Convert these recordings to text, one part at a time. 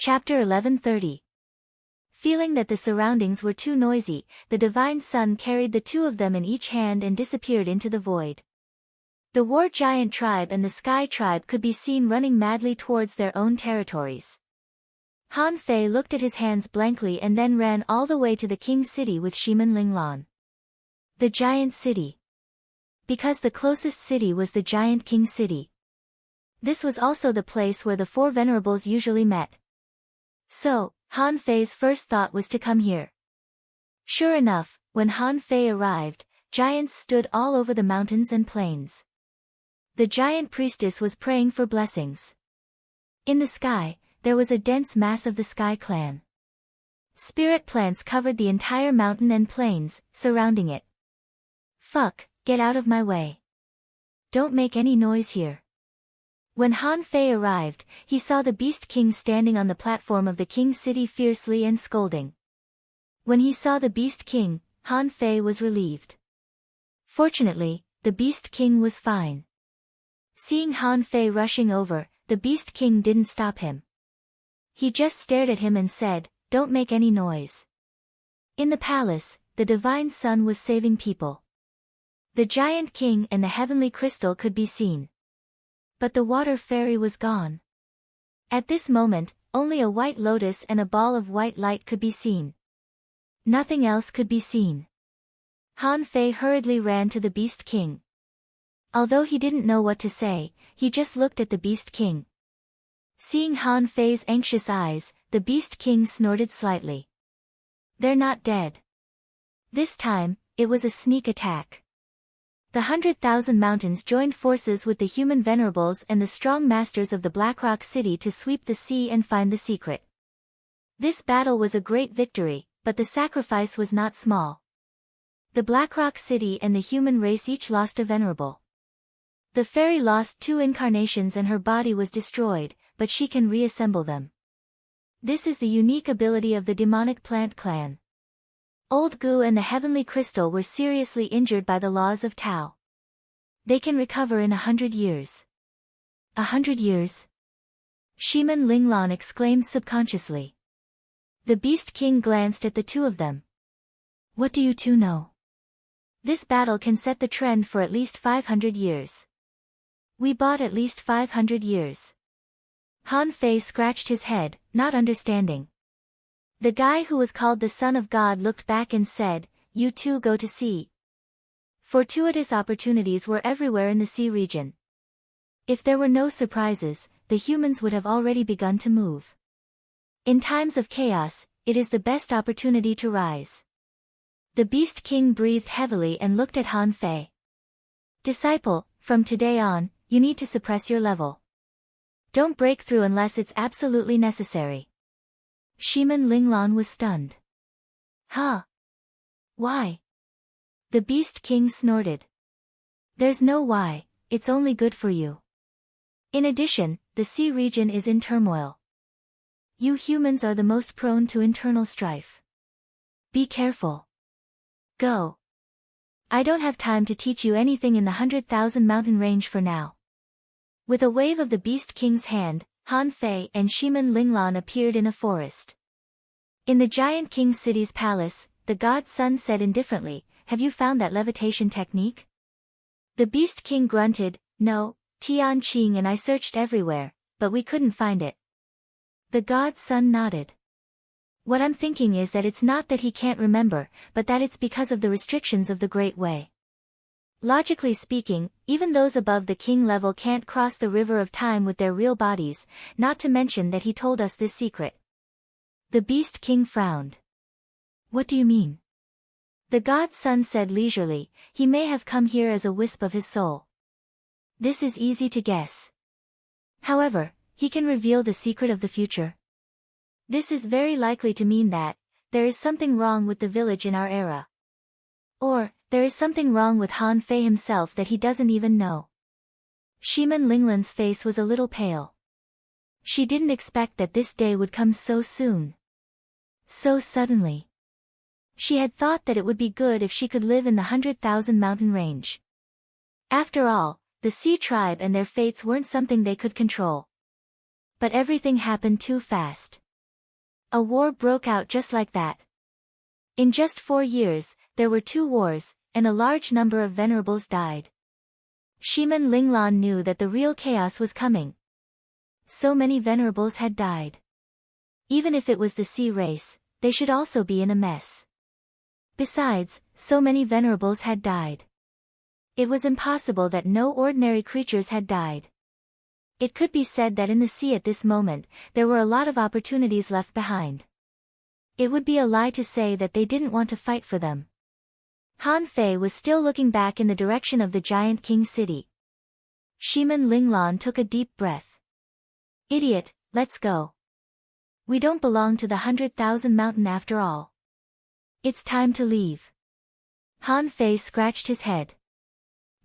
Chapter 1130. Feeling that the surroundings were too noisy, the divine sun carried the two of them in each hand and disappeared into the void. The war giant tribe and the sky tribe could be seen running madly towards their own territories. Han Fei looked at his hands blankly and then ran all the way to the king's city with Shimen Linglan. The giant city. Because the closest city was the giant king city. This was also the place where the four venerables usually met. So, Han Fei's first thought was to come here. Sure enough, when Han Fei arrived, giants stood all over the mountains and plains. The giant priestess was praying for blessings. In the sky, there was a dense mass of the Sky Clan. Spirit plants covered the entire mountain and plains, surrounding it. Fuck, get out of my way. Don't make any noise here. When Han Fei arrived, he saw the Beast King standing on the platform of the King's city fiercely and scolding. When he saw the Beast King, Han Fei was relieved. Fortunately, the Beast King was fine. Seeing Han Fei rushing over, the Beast King didn't stop him. He just stared at him and said, "Don't make any noise." In the palace, the divine sun was saving people. The giant king and the heavenly crystal could be seen. But the water fairy was gone. At this moment, only a white lotus and a ball of white light could be seen. Nothing else could be seen. Han Fei hurriedly ran to the Beast King. Although he didn't know what to say, he just looked at the Beast King. Seeing Han Fei's anxious eyes, the Beast King snorted slightly. They're not dead. This time, it was a sneak attack. The 100,000 mountains joined forces with the human venerables and the strong masters of the Blackrock city to sweep the sea and find the secret. This battle was a great victory, but the sacrifice was not small. The Blackrock city and the human race each lost a venerable. The fairy lost 2 incarnations and her body was destroyed, but she can reassemble them. This is the unique ability of the demonic plant clan. Old Gu and the heavenly crystal were seriously injured by the laws of Tao. They can recover in 100 years. 100 years? Shimen Linglan exclaimed subconsciously. The Beast King glanced at the two of them. What do you two know? This battle can set the trend for at least 500 years. We bought at least 500 years. Han Fei scratched his head, not understanding. The guy who was called the Son of God looked back and said, "You two go to sea." Fortuitous opportunities were everywhere in the sea region. If there were no surprises, the humans would have already begun to move. In times of chaos, it is the best opportunity to rise. The Beast King breathed heavily and looked at Han Fei. Disciple, from today on, you need to suppress your level. Don't break through unless it's absolutely necessary. Shimen Linglan was stunned. Huh? Why? The Beast King snorted. There's no why, it's only good for you. In addition, the sea region is in turmoil. You humans are the most prone to internal strife. Be careful. Go. I don't have time to teach you anything in the 100,000 mountain range for now. With a wave of the Beast King's hand, Han Fei and Shimen Linglan appeared in a forest. In the giant king city's palace, the god sun said indifferently, "Have you found that levitation technique?" The Beast King grunted, "No, Tian Qing and I searched everywhere, but we couldn't find it." The god sun nodded. "What I'm thinking is that it's not that he can't remember, but that it's because of the restrictions of the Great Way. Logically speaking, even those above the king level can't cross the river of time with their real bodies, not to mention that he told us this secret." The Beast King frowned. "What do you mean?" The god sun said leisurely, "He may have come here as a wisp of his soul. This is easy to guess. However, he can reveal the secret of the future. This is very likely to mean that there is something wrong with the village in our era. Or, there is something wrong with Han Fei himself that he doesn't even know." Shimen Linglan's face was a little pale. She didn't expect that this day would come so soon. So suddenly. She had thought that it would be good if she could live in the 100,000 mountain range. After all, the sea tribe and their fates weren't something they could control. But everything happened too fast. A war broke out just like that. In just 4 years, there were 2 wars, and a large number of venerables died. Shiman Linglan knew that the real chaos was coming. So many venerables had died. Even if it was the sea race, they should also be in a mess. Besides, so many venerables had died. It was impossible that no ordinary creatures had died. It could be said that in the sea at this moment, there were a lot of opportunities left behind. It would be a lie to say that they didn't want to fight for them. Han Fei was still looking back in the direction of the giant king city. Shiman Linglan took a deep breath. Idiot, let's go. We don't belong to the 100,000 mountain after all. It's time to leave. Han Fei scratched his head.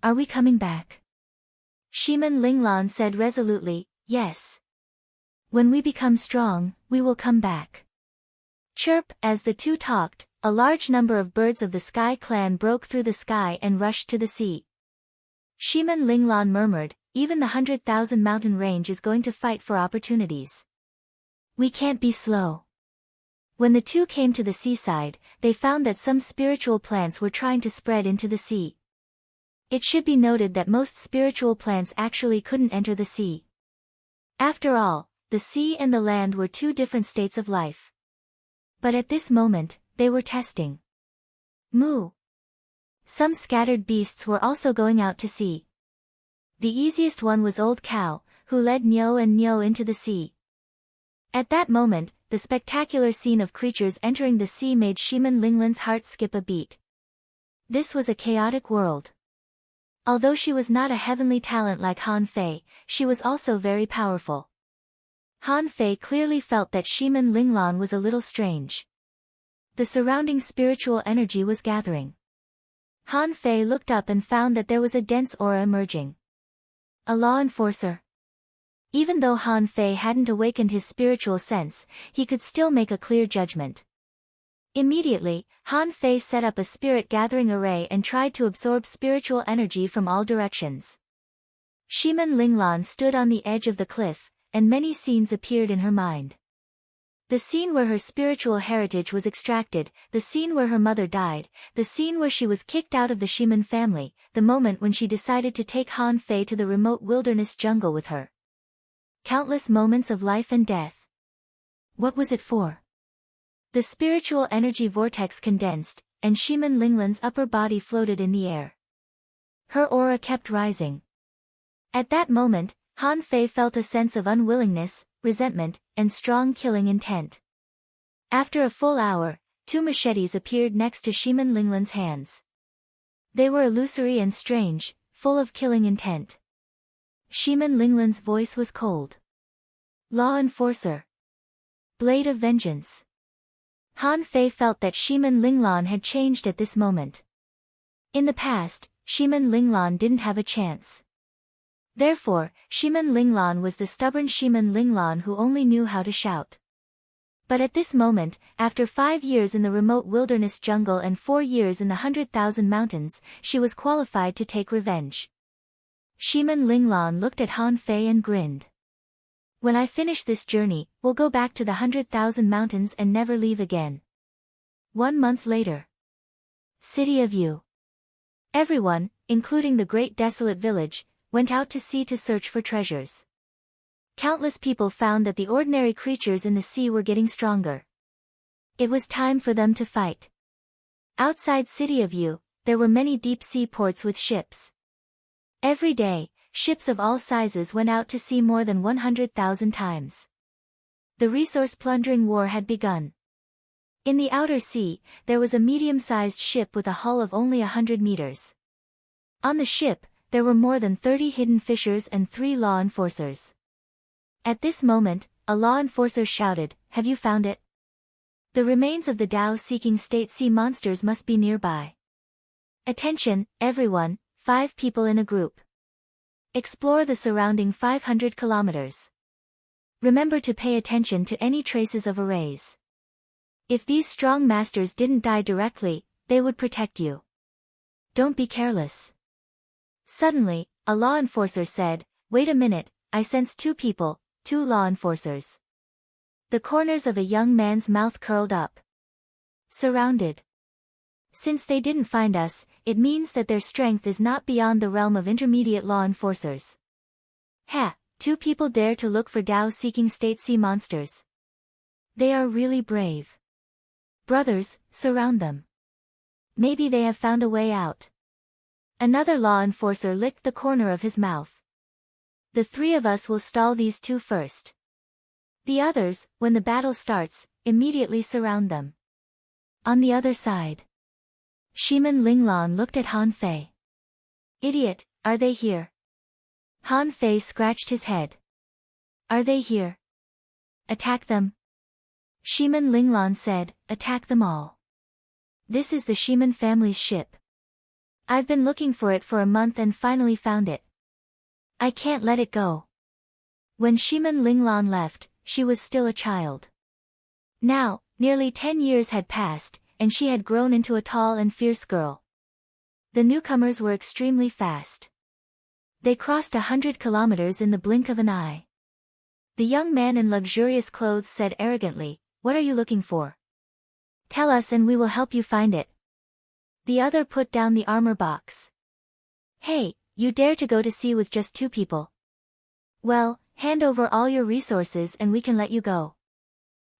Are we coming back? Shiman Linglan said resolutely, yes. When we become strong, we will come back. Chirp, as the two talked, a large number of birds of the Sky clan broke through the sky and rushed to the sea. Shiman Linglan murmured, even the 100,000 mountain range is going to fight for opportunities. We can't be slow. When the two came to the seaside, they found that some spiritual plants were trying to spread into the sea. It should be noted that most spiritual plants actually couldn't enter the sea. After all, the sea and the land were 2 different states of life. But at this moment, they were testing. Moo. Some scattered beasts were also going out to sea. The easiest one was Old Cow, who led Nyo and Nyo into the sea. At that moment, the spectacular scene of creatures entering the sea made Shiman Linglan's heart skip a beat. This was a chaotic world. Although she was not a heavenly talent like Han Fei, she was also very powerful. Han Fei clearly felt that Shiman Linglan was a little strange. The surrounding spiritual energy was gathering. Han Fei looked up and found that there was a dense aura emerging. A law enforcer. Even though Han Fei hadn't awakened his spiritual sense, he could still make a clear judgment. Immediately, Han Fei set up a spirit-gathering array and tried to absorb spiritual energy from all directions. Shiman Linglan stood on the edge of the cliff, and many scenes appeared in her mind. The scene where her spiritual heritage was extracted, the scene where her mother died, the scene where she was kicked out of the Shiman family, the moment when she decided to take Han Fei to the remote wilderness jungle with her. Countless moments of life and death. What was it for? The spiritual energy vortex condensed, and Shiman Linglan's upper body floated in the air. Her aura kept rising. At that moment, Han Fei felt a sense of unwillingness, resentment, and strong killing intent. After a full hour, 2 machetes appeared next to Shiman Linglan's hands. They were illusory and strange, full of killing intent. Shiman Linglan's voice was cold. Law enforcer. Blade of vengeance. Han Fei felt that Shiman Linglan had changed at this moment. In the past, Shiman Linglan didn't have a chance. Therefore, Shiman Linglan was the stubborn Shiman Linglan who only knew how to shout. But at this moment, after 5 years in the remote wilderness jungle and 4 years in the 100,000 mountains, she was qualified to take revenge. Shiman Linglan looked at Han Fei and grinned. When I finish this journey, we'll go back to the 100,000 mountains and never leave again. 1 month later. City of Yu. Everyone, including the great desolate village, went out to sea to search for treasures. Countless people found that the ordinary creatures in the sea were getting stronger. It was time for them to fight. Outside City of Yu, there were many deep-sea ports with ships. Every day, ships of all sizes went out to sea more than 100,000 times. The resource-plundering war had begun. In the outer sea, there was a medium-sized ship with a hull of only 100 meters. On the ship, there were more than 30 hidden fishers and 3 law enforcers. At this moment, a law enforcer shouted, "Have you found it? The remains of the Tao-seeking state sea monsters must be nearby. Attention, everyone, 5 people in a group. Explore the surrounding 500 kilometers. Remember to pay attention to any traces of arrays. If these strong masters didn't die directly, they would protect you. Don't be careless." Suddenly, a law enforcer said, "Wait a minute, I sense 2 people, 2 law enforcers." The corners of a young man's mouth curled up. Surrounded. Since they didn't find us, it means that their strength is not beyond the realm of intermediate law enforcers. Ha! 2 people dare to look for Tao-seeking state sea monsters. They are really brave. Brothers, surround them. Maybe they have found a way out. Another law enforcer licked the corner of his mouth. The 3 of us will stall these 2 first. The others, when the battle starts, immediately surround them. On the other side. Shimin Linglan looked at Han Fei. Idiot, are they here? Han Fei scratched his head. Are they here? Attack them. Shimin Linglan said, attack them all. This is the Shimin family's ship. I've been looking for it for a month and finally found it. I can't let it go. When Shimin Linglan left, she was still a child. Now, nearly 10 years had passed, and she had grown into a tall and fierce girl. The newcomers were extremely fast. They crossed 100 kilometers in the blink of an eye. The young man in luxurious clothes said arrogantly, "What are you looking for? Tell us and we will help you find it." The other put down the armor box. "Hey, you dare to go to sea with just 2 people? Well, hand over all your resources and we can let you go.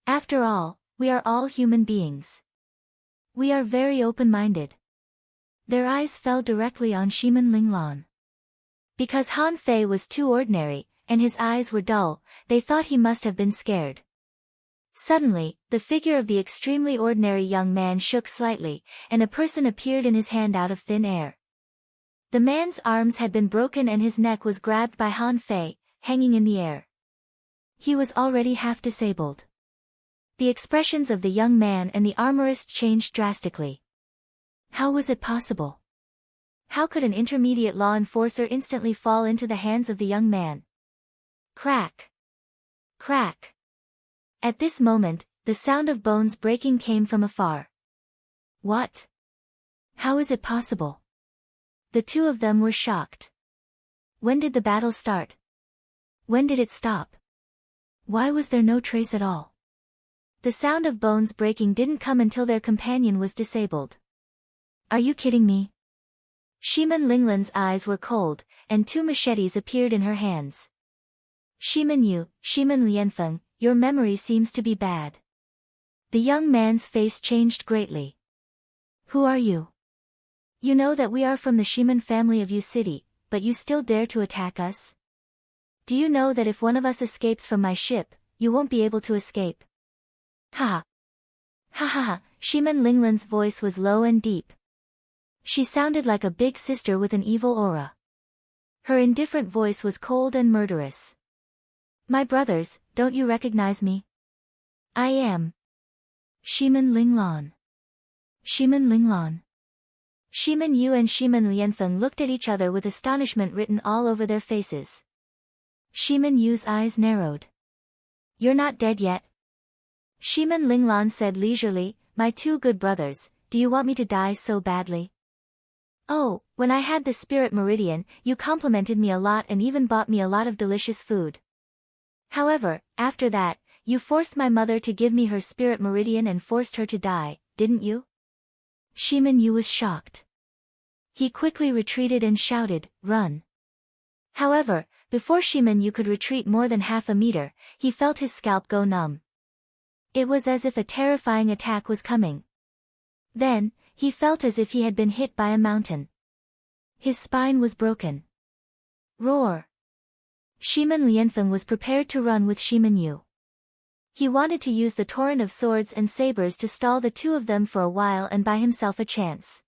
After all, we are all human beings. We are very open-minded." Their eyes fell directly on Shimin Linglan. Because Han Fei was too ordinary, and his eyes were dull, they thought he must have been scared. Suddenly, the figure of the extremely ordinary young man shook slightly, and a person appeared in his hand out of thin air. The man's arms had been broken and his neck was grabbed by Han Fei, hanging in the air. He was already half disabled. The expressions of the young man and the armorist changed drastically. How was it possible? How could an intermediate law enforcer instantly fall into the hands of the young man? Crack! Crack! At this moment, the sound of bones breaking came from afar. What? How is it possible? The 2 of them were shocked. When did the battle start? When did it stop? Why was there no trace at all? The sound of bones breaking didn't come until their companion was disabled. Are you kidding me? Shimin Linglan's eyes were cold, and 2 machetes appeared in her hands. Shimin Lianfeng, your memory seems to be bad. The young man's face changed greatly. Who are you? You know that we are from the Shimin family of Yu City, but you still dare to attack us? Do you know that if one of us escapes from my ship, you won't be able to escape? Ha! Ha ha ha! Shimin Linglan's voice was low and deep. She sounded like a big sister with an evil aura. Her indifferent voice was cold and murderous. My brothers, don't you recognize me? I am Shimin Linglan. Shimin Linglan. Shimin Yu and Shimin Lianfeng looked at each other with astonishment written all over their faces. Shimin Yu's eyes narrowed. You're not dead yet? Shimin Linglan said leisurely, my 2 good brothers, do you want me to die so badly? Oh, when I had the spirit meridian, you complimented me a lot and even bought me a lot of delicious food. However, after that, you forced my mother to give me her spirit meridian and forced her to die, didn't you? Shimin Yu was shocked. He quickly retreated and shouted, run. However, before Shimin Yu could retreat more than half a meter, he felt his scalp go numb. It was as if a terrifying attack was coming. Then, he felt as if he had been hit by a mountain. His spine was broken. Roar! Shimin Lianfeng was prepared to run with Shimin Yu. He wanted to use the torrent of swords and sabers to stall the 2 of them for a while and buy himself a chance.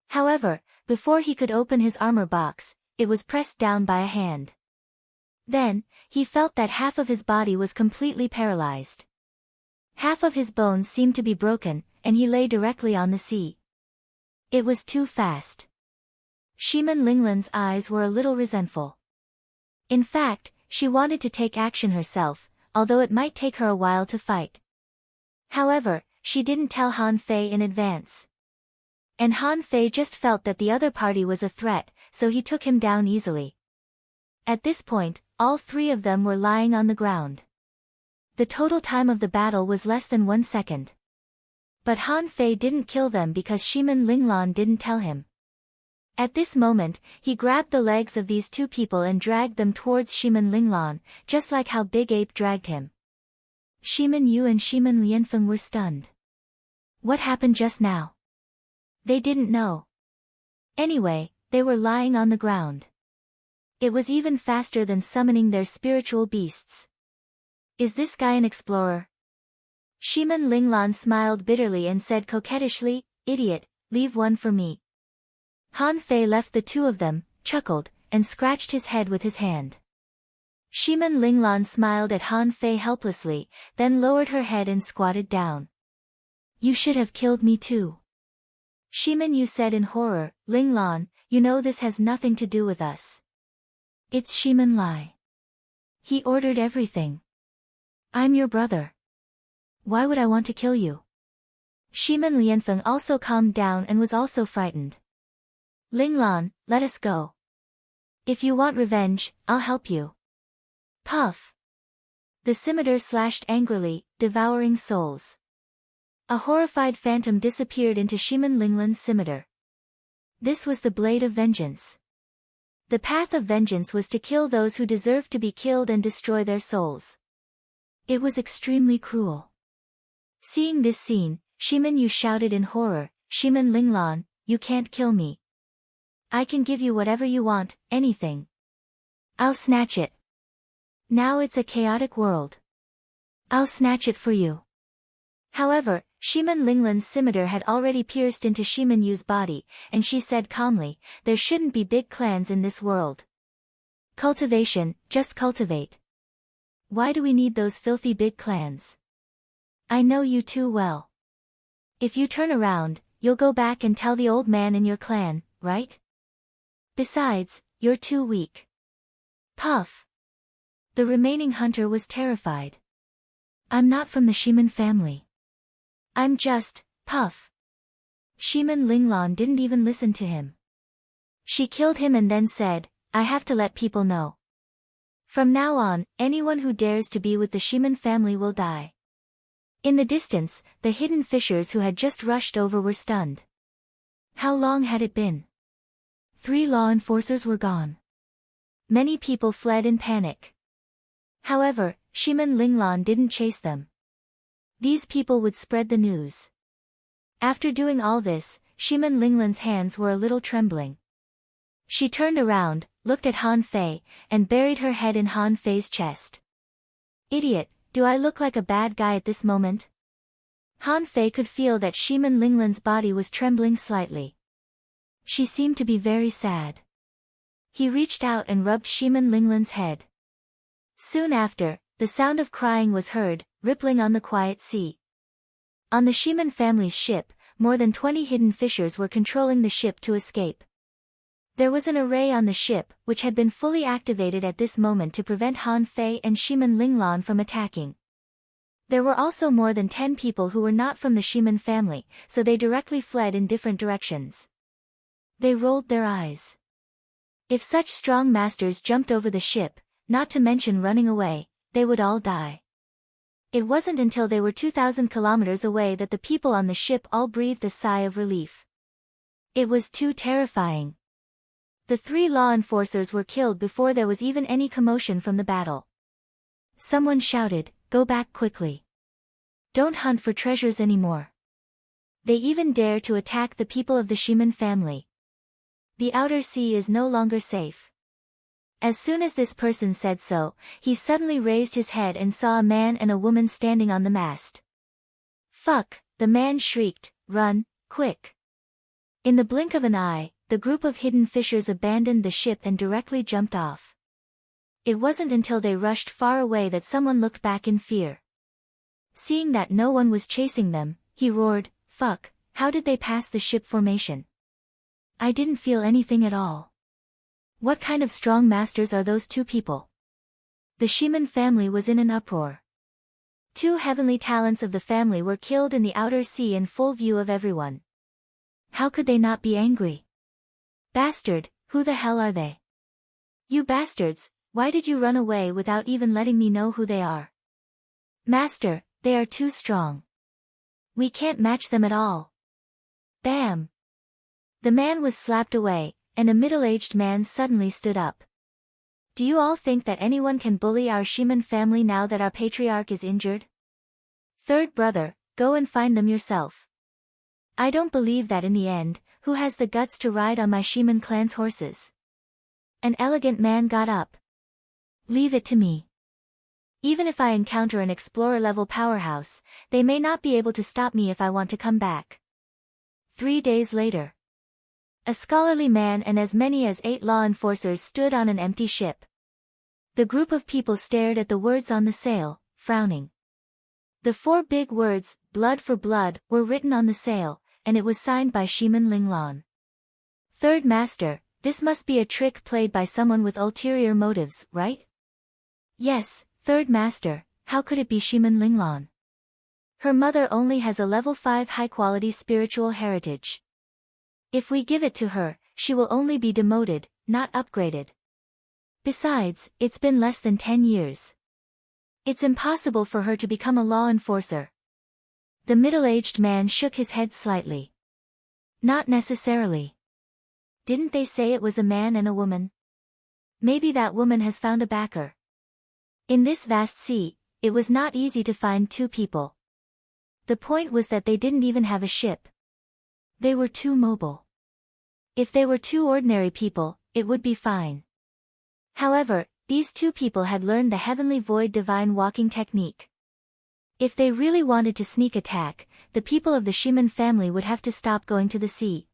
However, before he could open his armor box, it was pressed down by a hand. Then, he felt that half of his body was completely paralyzed. Half of his bones seemed to be broken, and he lay directly on the sea. It was too fast. Shimin Linglan's eyes were a little resentful. In fact, she wanted to take action herself, although it might take her a while to fight. However, she didn't tell Han Fei in advance. And Han Fei just felt that the other party was a threat, so he took him down easily. At this point, all 3 of them were lying on the ground. The total time of the battle was less than 1 second. But Han Fei didn't kill them because Shimin Linglan didn't tell him. At this moment, he grabbed the legs of these two people and dragged them towards Shimin Linglan, just like how Big Ape dragged him. Shimin Yu and Shimin Lianfeng were stunned. What happened just now? They didn't know. Anyway, they were lying on the ground. It was even faster than summoning their spiritual beasts. Is this guy an explorer? Shimin Linglan smiled bitterly and said coquettishly, idiot, leave one for me. Han Fei left the two of them, chuckled, and scratched his head with his hand. Shimin Linglan smiled at Han Fei helplessly, then lowered her head and squatted down. You should have killed me too. Shimin Yu said in horror, Linglan, you know this has nothing to do with us. It's Shimin Lai. He ordered everything. I'm your brother. Why would I want to kill you? Shimin Lianfeng also calmed down and was also frightened. Linglan, let us go. If you want revenge, I'll help you. Puff. The scimitar slashed angrily, devouring souls. A horrified phantom disappeared into Shimin Linglan's scimitar. This was the blade of vengeance. The path of vengeance was to kill those who deserved to be killed and destroy their souls. It was extremely cruel. Seeing this scene, Shimin Yu shouted in horror, Shimin Linglan, you can't kill me. I can give you whatever you want, anything. I'll snatch it. Now it's a chaotic world. I'll snatch it for you. However, Shimin Linglan's scimitar had already pierced into Shimin Yu's body, and she said calmly, there shouldn't be big clans in this world. Cultivation, just cultivate. Why do we need those filthy big clans? I know you too well. If you turn around, you'll go back and tell the old man in your clan, right? Besides, you're too weak. Puff. The remaining hunter was terrified. I'm not from the Shimin family. I'm just, Puff. Shimin Linglan didn't even listen to him. She killed him and then said, I have to let people know. From now on, anyone who dares to be with the Shimin family will die. In the distance, the hidden fishers who had just rushed over were stunned. How long had it been? 3 law enforcers were gone. Many people fled in panic. However, Shimin Linglan didn't chase them. These people would spread the news. After doing all this, Shimin Linglan's hands were a little trembling. She turned around, looked at Han Fei, and buried her head in Han Fei's chest. Idiot, do I look like a bad guy at this moment? Han Fei could feel that Shimin Linglan's body was trembling slightly. She seemed to be very sad. He reached out and rubbed Shimin Linglan's head. Soon after, the sound of crying was heard, rippling on the quiet sea. On the Shimin family's ship, more than 20 hidden fishers were controlling the ship to escape. There was an array on the ship, which had been fully activated at this moment to prevent Han Fei and Shimin Linglan from attacking. There were also more than 10 people who were not from the Shimin family, so they directly fled in different directions. They rolled their eyes. If such strong masters jumped over the ship, not to mention running away, they would all die. It wasn't until they were 2,000 kilometers away that the people on the ship all breathed a sigh of relief. It was too terrifying. The 3 law enforcers were killed before there was even any commotion from the battle. Someone shouted, go back quickly. Don't hunt for treasures anymore. They even dare to attack the people of the Shimin family. The outer sea is no longer safe. As soon as this person said so, he suddenly raised his head and saw a man and a woman standing on the mast. Fuck, the man shrieked, run, quick. In the blink of an eye, the group of hidden fishers abandoned the ship and directly jumped off. It wasn't until they rushed far away that someone looked back in fear. Seeing that no one was chasing them, he roared, fuck, how did they pass the ship formation? I didn't feel anything at all. What kind of strong masters are those 2 people? The Shimin family was in an uproar. 2 heavenly talents of the family were killed in the outer sea in full view of everyone. How could they not be angry? Bastard, who the hell are they? You bastards, why did you run away without even letting me know who they are? Master, they are too strong. We can't match them at all. Bam! The man was slapped away, and a middle-aged man suddenly stood up. Do you all think that anyone can bully our shaman family now that our patriarch is injured? Third brother, go and find them yourself. I don't believe that in the end, who has the guts to ride on my shaman clan's horses? An elegant man got up. Leave it to me. Even if I encounter an explorer-level powerhouse, they may not be able to stop me if I want to come back. 3 days later. A scholarly man and as many as 8 law enforcers stood on an empty ship. The group of people stared at the words on the sail, frowning. The 4 big words, blood for blood, were written on the sail, and it was signed by Shaman Linglan. Third Master, this must be a trick played by someone with ulterior motives, right? Yes, Third Master, how could it be Shaman Linglan? Her mother only has a level 5 high-quality spiritual heritage. If we give it to her, she will only be demoted, not upgraded. Besides, it's been less than 10 years. It's impossible for her to become a law enforcer. The middle-aged man shook his head slightly. Not necessarily. Didn't they say it was a man and a woman? Maybe that woman has found a backer. In this vast sea, it was not easy to find 2 people. The point was that they didn't even have a ship. They were too mobile. If they were 2 ordinary people, it would be fine. However, these 2 people had learned the heavenly void divine walking technique. If they really wanted to sneak attack, the people of the shaman family would have to stop going to the sea.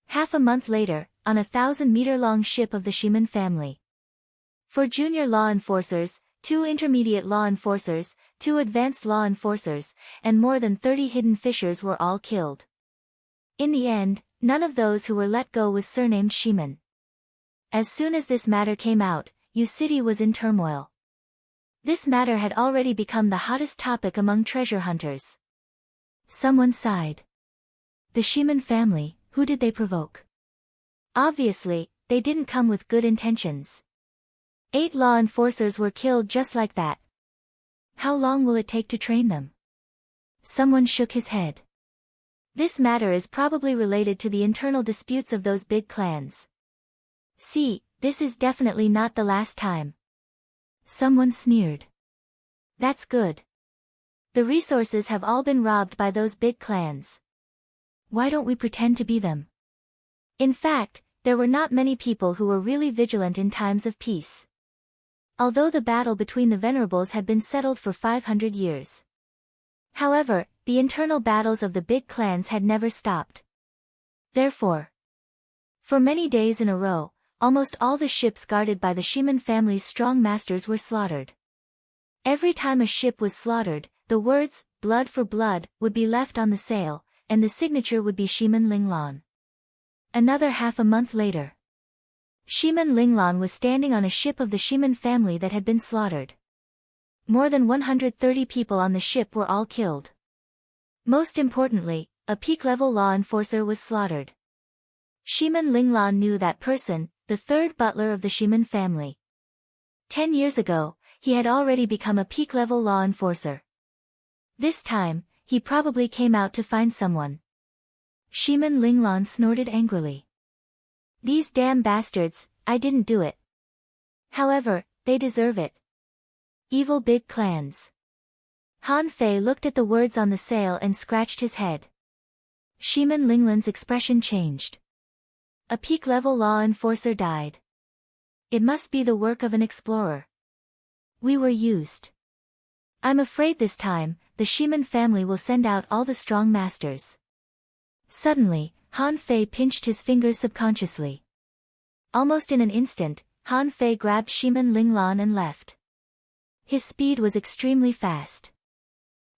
Half a month later, on a 1,000-meter-long ship of the shaman family. For junior law enforcers, 2 intermediate law enforcers, 2 advanced law enforcers, and more than 30 hidden fishers were all killed. In the end, none of those who were let go was surnamed shaman. As soon as this matter came out, U City was in turmoil. This matter had already become the hottest topic among treasure hunters. Someone sighed. The shaman family, who did they provoke? Obviously, they didn't come with good intentions. 8 law enforcers were killed just like that. How long will it take to train them? Someone shook his head. This matter is probably related to the internal disputes of those big clans. See, this is definitely not the last time. Someone sneered. That's good. The resources have all been robbed by those big clans. Why don't we pretend to be them? In fact, there were not many people who were really vigilant in times of peace. Although the battle between the Venerables had been settled for 500 years. However, the internal battles of the big clans had never stopped. Therefore, for many days in a row, almost all the ships guarded by the shaman family's strong masters were slaughtered. Every time a ship was slaughtered, the words, blood for blood, would be left on the sail, and the signature would be Shaman Linglan. Another half a month later. Shaman Linglan was standing on a ship of the shaman family that had been slaughtered. More than 130 people on the ship were all killed. Most importantly, a peak-level law enforcer was slaughtered. Shaman Linglan knew that person, the 3rd butler of the shaman family. 10 years ago, he had already become a peak-level law enforcer. This time, he probably came out to find someone. Shaman Linglan snorted angrily. These damn bastards, I didn't do it. However, they deserve it. Evil big clans. Han Fei looked at the words on the sail and scratched his head. Shaman Linglan's expression changed. A peak-level law enforcer died. It must be the work of an explorer. We were used. I'm afraid this time, the shaman family will send out all the strong masters. Suddenly, Han Fei pinched his fingers subconsciously. Almost in an instant, Han Fei grabbed Shaman Linglan and left. His speed was extremely fast.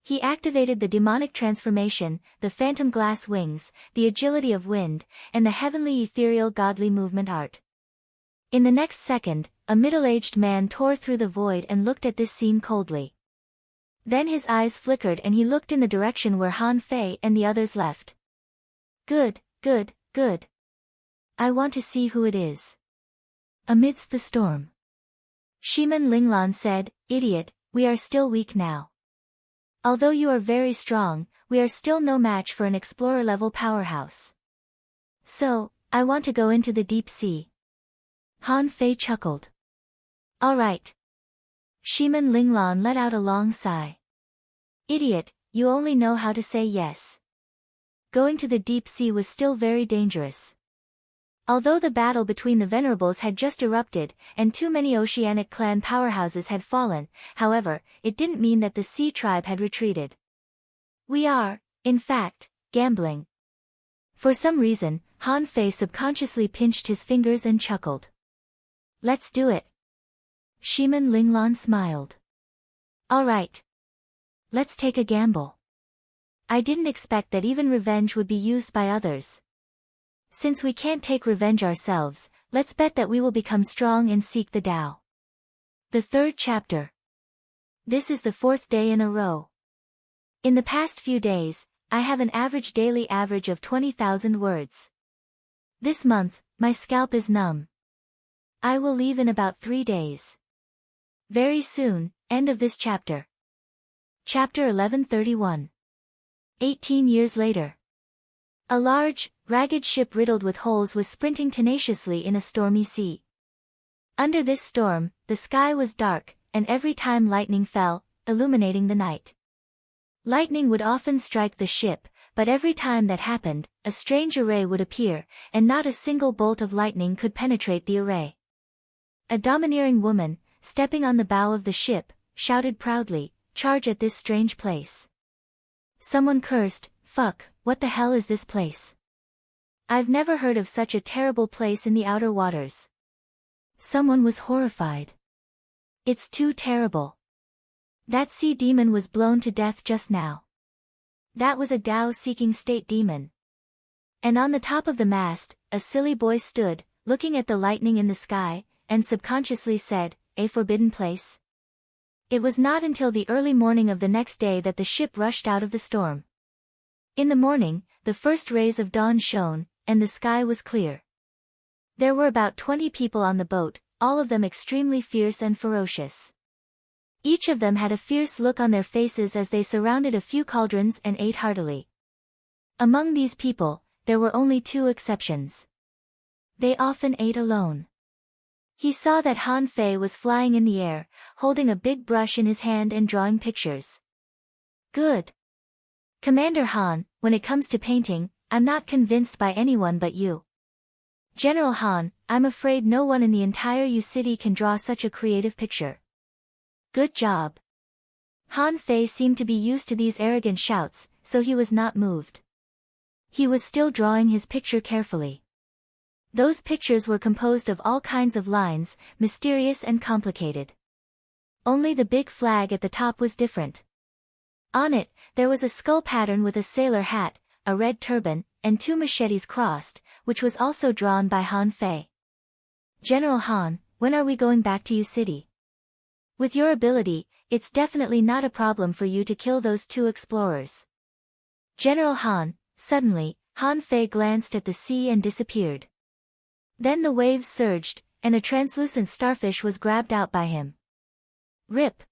He activated the demonic transformation, the phantom glass wings, the agility of wind, and the heavenly ethereal godly movement art. In the next second, a middle-aged man tore through the void and looked at this scene coldly. Then his eyes flickered and he looked in the direction where Han Fei and the others left. Good, good, good. I want to see who it is. Amidst the storm. Shaman Linglan said, Idiot, we are still weak now. Although you are very strong, we are still no match for an explorer-level powerhouse. So, I want to go into the deep sea. Han Fei chuckled. All right. Shimin Linglan let out a long sigh. Idiot, you only know how to say yes. Going to the deep sea was still very dangerous. Although the battle between the Venerables had just erupted, and too many oceanic clan powerhouses had fallen, however, it didn't mean that the Sea Tribe had retreated. We are, in fact, gambling. For some reason, Han Fei subconsciously pinched his fingers and chuckled. Let's do it. Shimin Linglan smiled. All right. Let's take a gamble. I didn't expect that even revenge would be used by others. Since we can't take revenge ourselves, let's bet that we will become strong and seek the Tao. The third chapter. This is the fourth day in a row. In the past few days, I have an daily average of 20,000 words. This month, my scalp is numb. I will leave in about 3 days. Very soon, end of this chapter. Chapter 1131. 18 years later. A large, ragged ship riddled with holes was sprinting tenaciously in a stormy sea. Under this storm, the sky was dark, and every time lightning fell, illuminating the night. Lightning would often strike the ship, but every time that happened, a strange array would appear, and not a single bolt of lightning could penetrate the array. A domineering woman, stepping on the bow of the ship, shouted proudly, "Charge at this strange place." Someone cursed, "Fuck, what the hell is this place? I've never heard of such a terrible place in the outer waters." Someone was horrified. "It's too terrible. That sea demon was blown to death just now. That was a Tao-seeking state demon." And on the top of the mast, a silly boy stood, looking at the lightning in the sky, and subconsciously said, "A forbidden place?" It was not until the early morning of the next day that the ship rushed out of the storm. In the morning, the first rays of dawn shone, and the sky was clear. There were about 20 people on the boat, all of them extremely fierce and ferocious. Each of them had a fierce look on their faces as they surrounded a few cauldrons and ate heartily. Among these people, there were only 2 exceptions. They often ate alone. He saw that Han Fei was flying in the air, holding a big brush in his hand and drawing pictures. Good. Commander Han, when it comes to painting, I'm not convinced by anyone but you. General Han, I'm afraid no one in the entire U city can draw such a creative picture. Good job. Han Fei seemed to be used to these arrogant shouts, so he was not moved. He was still drawing his picture carefully. Those pictures were composed of all kinds of lines, mysterious and complicated. Only the big flag at the top was different. On it, there was a skull pattern with a sailor hat, a red turban, and 2 machetes crossed, which was also drawn by Han Fei. General Han, when are we going back to U City? With your ability, it's definitely not a problem for you to kill those 2 explorers. General Han, suddenly, Han Fei glanced at the sea and disappeared. Then the waves surged, and a translucent starfish was grabbed out by him. Rip.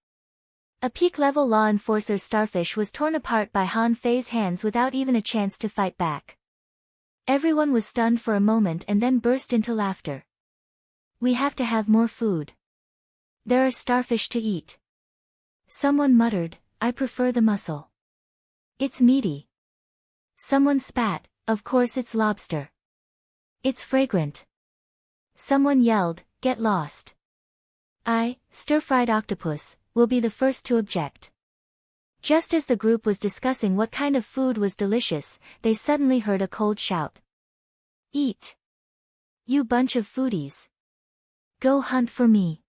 A peak-level law enforcer's starfish was torn apart by Han Fei's hands without even a chance to fight back. Everyone was stunned for a moment and then burst into laughter. We have to have more food. There are starfish to eat. Someone muttered, I prefer the mussel. It's meaty. Someone spat, of course it's lobster. It's fragrant. Someone yelled, get lost. I, stir-fried octopus, will be the first to object. Just as the group was discussing what kind of food was delicious, they suddenly heard a cold shout. Eat. You bunch of foodies. Go hunt for me.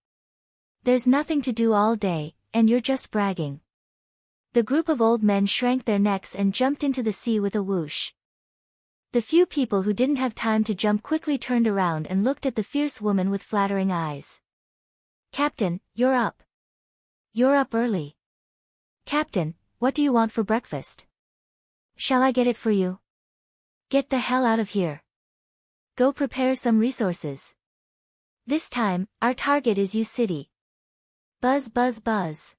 There's nothing to do all day, and you're just bragging. The group of old men shrank their necks and jumped into the sea with a whoosh. The few people who didn't have time to jump quickly turned around and looked at the fierce woman with flattering eyes. Captain, you're up. You're up early. Captain, what do you want for breakfast? Shall I get it for you? Get the hell out of here. Go prepare some resources. This time, our target is U City. Buzz buzz buzz.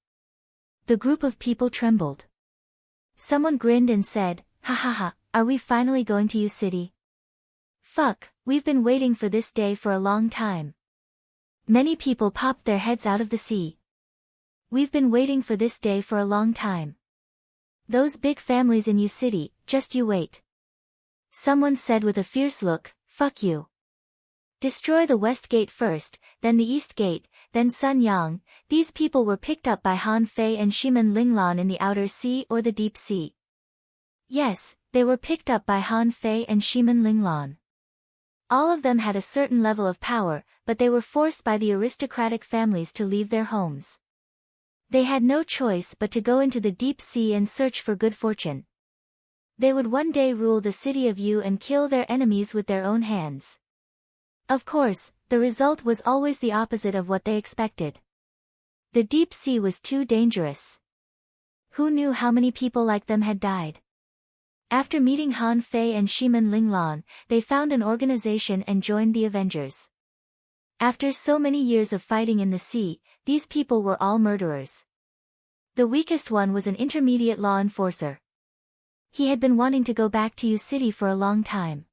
The group of people trembled. Someone grinned and said, "Ha ha ha, are we finally going to Yu City? Fuck, we've been waiting for this day for a long time." Many people popped their heads out of the sea. "We've been waiting for this day for a long time. Those big families in Yu City, just you wait." Someone said with a fierce look, "Fuck you. Destroy the West Gate first, then the East Gate, then Sun Yang." These people were picked up by Han Fei and Shimen Linglan in the Outer Sea or the Deep Sea. Yes, they were picked up by Han Fei and Shimen Linglan. All of them had a certain level of power, but they were forced by the aristocratic families to leave their homes. They had no choice but to go into the deep sea and search for good fortune. They would one day rule the city of Yu and kill their enemies with their own hands. Of course, the result was always the opposite of what they expected. The deep sea was too dangerous. Who knew how many people like them had died? After meeting Han Fei and Shimen Linglan, they found an organization and joined the Avengers. After so many years of fighting in the sea, these people were all murderers. The weakest one was an intermediate law enforcer. He had been wanting to go back to Yu City for a long time.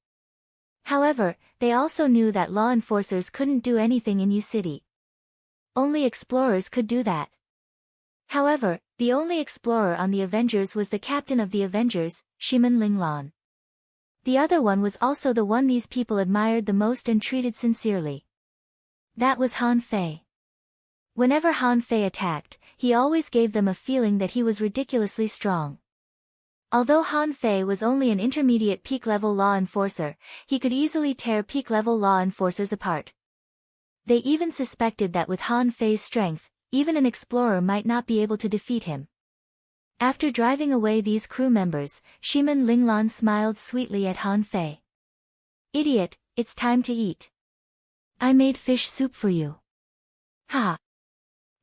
However, they also knew that law enforcers couldn't do anything in Yu City. Only explorers could do that. However, the only explorer on the Avengers was the captain of the Avengers, Shimen Linglan. The other one was also the one these people admired the most and treated sincerely. That was Han Fei. Whenever Han Fei attacked, he always gave them a feeling that he was ridiculously strong. Although Han Fei was only an intermediate peak-level law enforcer, he could easily tear peak-level law enforcers apart. They even suspected that with Han Fei's strength, even an explorer might not be able to defeat him. After driving away these crew members, Shimen Linglan smiled sweetly at Han Fei. "Idiot, it's time to eat. I made fish soup for you." Ha!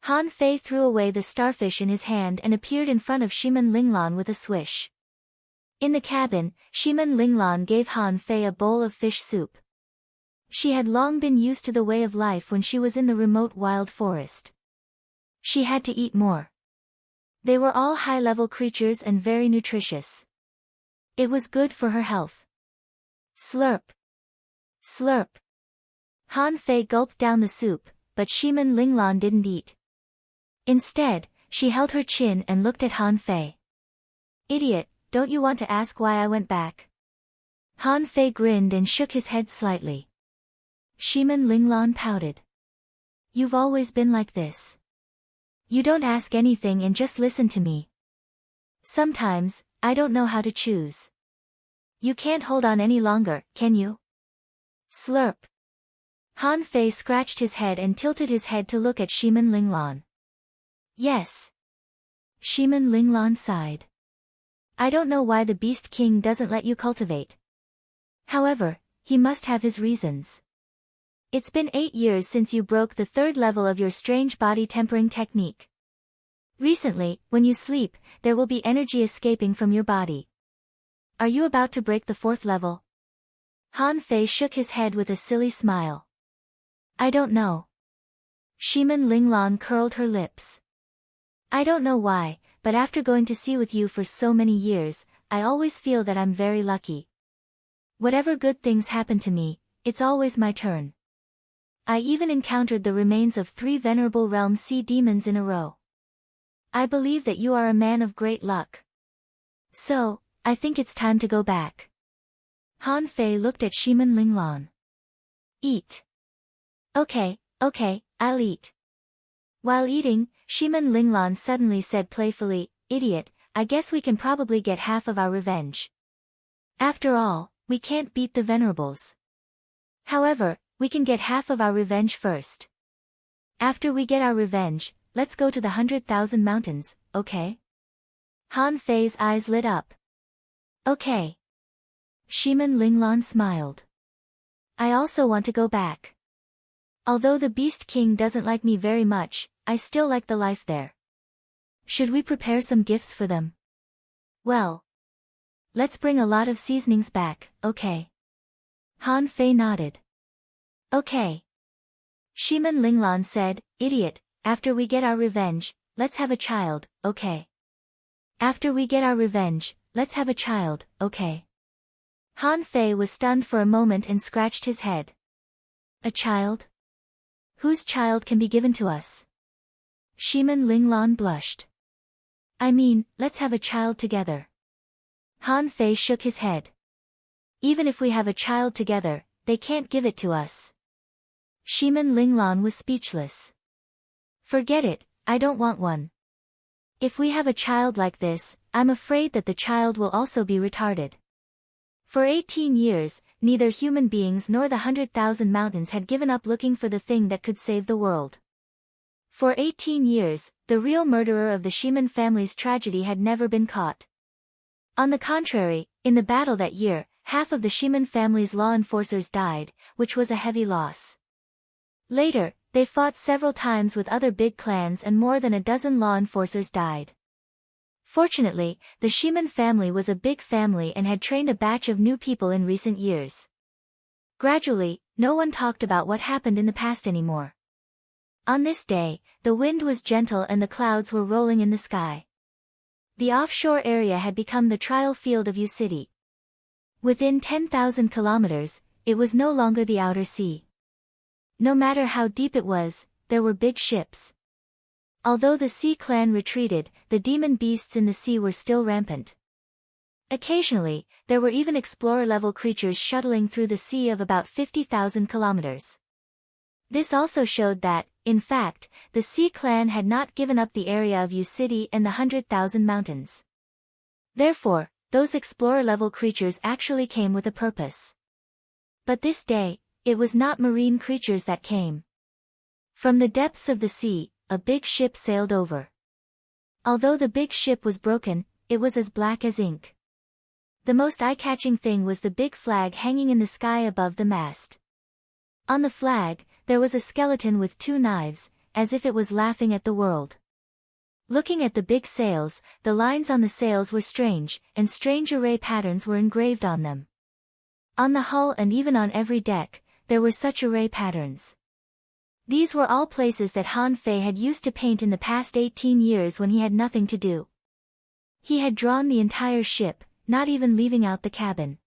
Han Fei threw away the starfish in his hand and appeared in front of Shimen Linglan with a swish. In the cabin, Shimen Linglan gave Han Fei a bowl of fish soup. She had long been used to the way of life when she was in the remote wild forest. She had to eat more. They were all high-level creatures and very nutritious. It was good for her health. Slurp. Slurp. Han Fei gulped down the soup, but Shimen Linglan didn't eat. Instead, she held her chin and looked at Han Fei. "Idiot, don't you want to ask why I went back?" Han Fei grinned and shook his head slightly. Shimen Linglan pouted. "You've always been like this. You don't ask anything and just listen to me. Sometimes, I don't know how to choose. You can't hold on any longer, can you?" Slurp. Han Fei scratched his head and tilted his head to look at Shimen Linglan. "Yes." Shimen Linglan sighed. "I don't know why the Beast King doesn't let you cultivate. However, he must have his reasons. It's been 8 years since you broke the 3rd level of your strange body tempering technique. Recently, when you sleep, there will be energy escaping from your body. Are you about to break the 4th level?" Han Fei shook his head with a silly smile. "I don't know." Shimen Linglan curled her lips. "I don't know why, but after going to sea with you for so many years, I always feel that I'm very lucky. Whatever good things happen to me, it's always my turn. I even encountered the remains of 3 venerable realm sea demons in a row. I believe that you are a man of great luck. So, I think it's time to go back." Han Fei looked at Shimen Linglan. "Eat." Okay, I'll eat." While eating, Shimen Linglan suddenly said playfully, "Idiot, I guess we can probably get half of our revenge. After all, we can't beat the venerables. However, we can get half of our revenge first. After we get our revenge, let's go to the 100,000 mountains, okay?" Han Fei's eyes lit up. "Okay." Shimen Linglan smiled. "I also want to go back. Although the Beast King doesn't like me very much, I still like the life there. Should we prepare some gifts for them?" "Well, let's bring a lot of seasonings back, okay?" Han Fei nodded. "Okay." Shimen Linglan said, "Idiot, after we get our revenge, let's have a child, okay?" After we get our revenge, let's have a child, okay? Han Fei was stunned for a moment and scratched his head. A child? Whose child can be given to us? Shimin Linglan blushed. I mean, let's have a child together. Han Fei shook his head. Even if we have a child together, they can't give it to us. Shimin Linglan was speechless. Forget it, I don't want one. If we have a child like this, I'm afraid that the child will also be retarded. For 18 years, neither human beings nor the 100,000 mountains had given up looking for the thing that could save the world. For 18 years, the real murderer of the Shimin family's tragedy had never been caught. On the contrary, in the battle that year, half of the Shimin family's law enforcers died, which was a heavy loss. Later, they fought several times with other big clans and more than a dozen law enforcers died. Fortunately, the Shimin family was a big family and had trained a batch of new people in recent years. Gradually, no one talked about what happened in the past anymore. On this day, the wind was gentle and the clouds were rolling in the sky. The offshore area had become the trial field of U City. Within 10,000 kilometers, it was no longer the outer sea. No matter how deep it was, there were big ships. Although the Sea Clan retreated, the demon beasts in the sea were still rampant. Occasionally, there were even explorer-level creatures shuttling through the sea of about 50,000 kilometers. This also showed that, in fact, the Sea Clan had not given up the area of U City and the 100,000 mountains. Therefore, those explorer-level creatures actually came with a purpose. But this day, it was not marine creatures that came. From the depths of the sea, a big ship sailed over. Although the big ship was broken, it was as black as ink. The most eye-catching thing was the big flag hanging in the sky above the mast. On the flag, there was a skeleton with 2 knives, as if it was laughing at the world. Looking at the big sails, the lines on the sails were strange, and strange array patterns were engraved on them. On the hull and even on every deck, there were such array patterns. These were all places that Han Fei had used to paint in the past 18 years when he had nothing to do. He had drawn the entire ship, not even leaving out the cabin.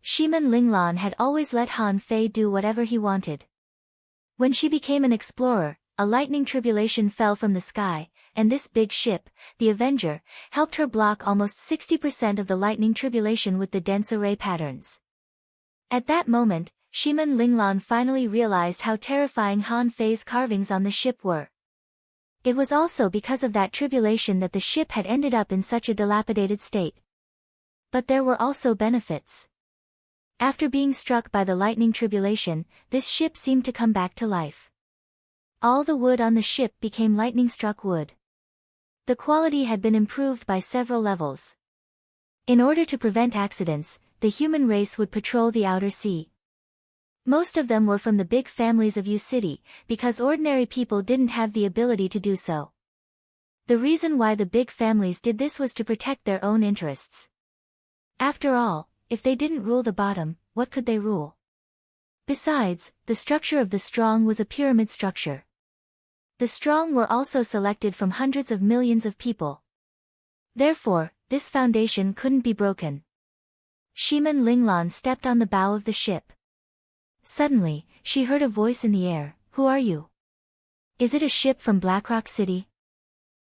Shimin Linglan had always let Han Fei do whatever he wanted. When she became an explorer, a lightning tribulation fell from the sky, and this big ship, the Avenger, helped her block almost 60% of the lightning tribulation with the dense array patterns. At that moment, Shimin Linglan finally realized how terrifying Han Fei's carvings on the ship were. It was also because of that tribulation that the ship had ended up in such a dilapidated state. But there were also benefits. After being struck by the lightning tribulation, this ship seemed to come back to life. All the wood on the ship became lightning-struck wood. The quality had been improved by several levels. In order to prevent accidents, the human race would patrol the outer sea. Most of them were from the big families of U City, because ordinary people didn't have the ability to do so. The reason why the big families did this was to protect their own interests. After all, if they didn't rule the bottom, what could they rule? Besides, the structure of the strong was a pyramid structure. The strong were also selected from hundreds of millions of people. Therefore, this foundation couldn't be broken. Shimin Linglan stepped on the bow of the ship. Suddenly, she heard a voice in the air. Who are you? Is it a ship from Blackrock City?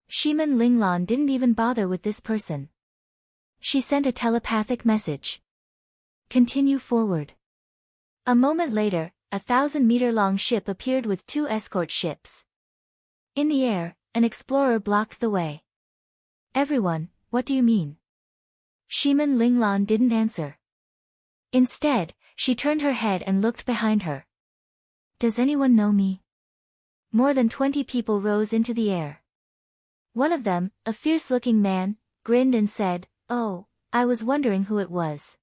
Shimin Linglan didn't even bother with this person. She sent a telepathic message. Continue forward. A moment later, a 1,000-meter-long ship appeared with 2 escort ships. In the air, an explorer blocked the way. Everyone, what do you mean? Shimin Linglan didn't answer. Instead, she turned her head and looked behind her. Does anyone know me? More than 20 people rose into the air. One of them, a fierce-looking man, grinned and said, "Oh, I was wondering who it was.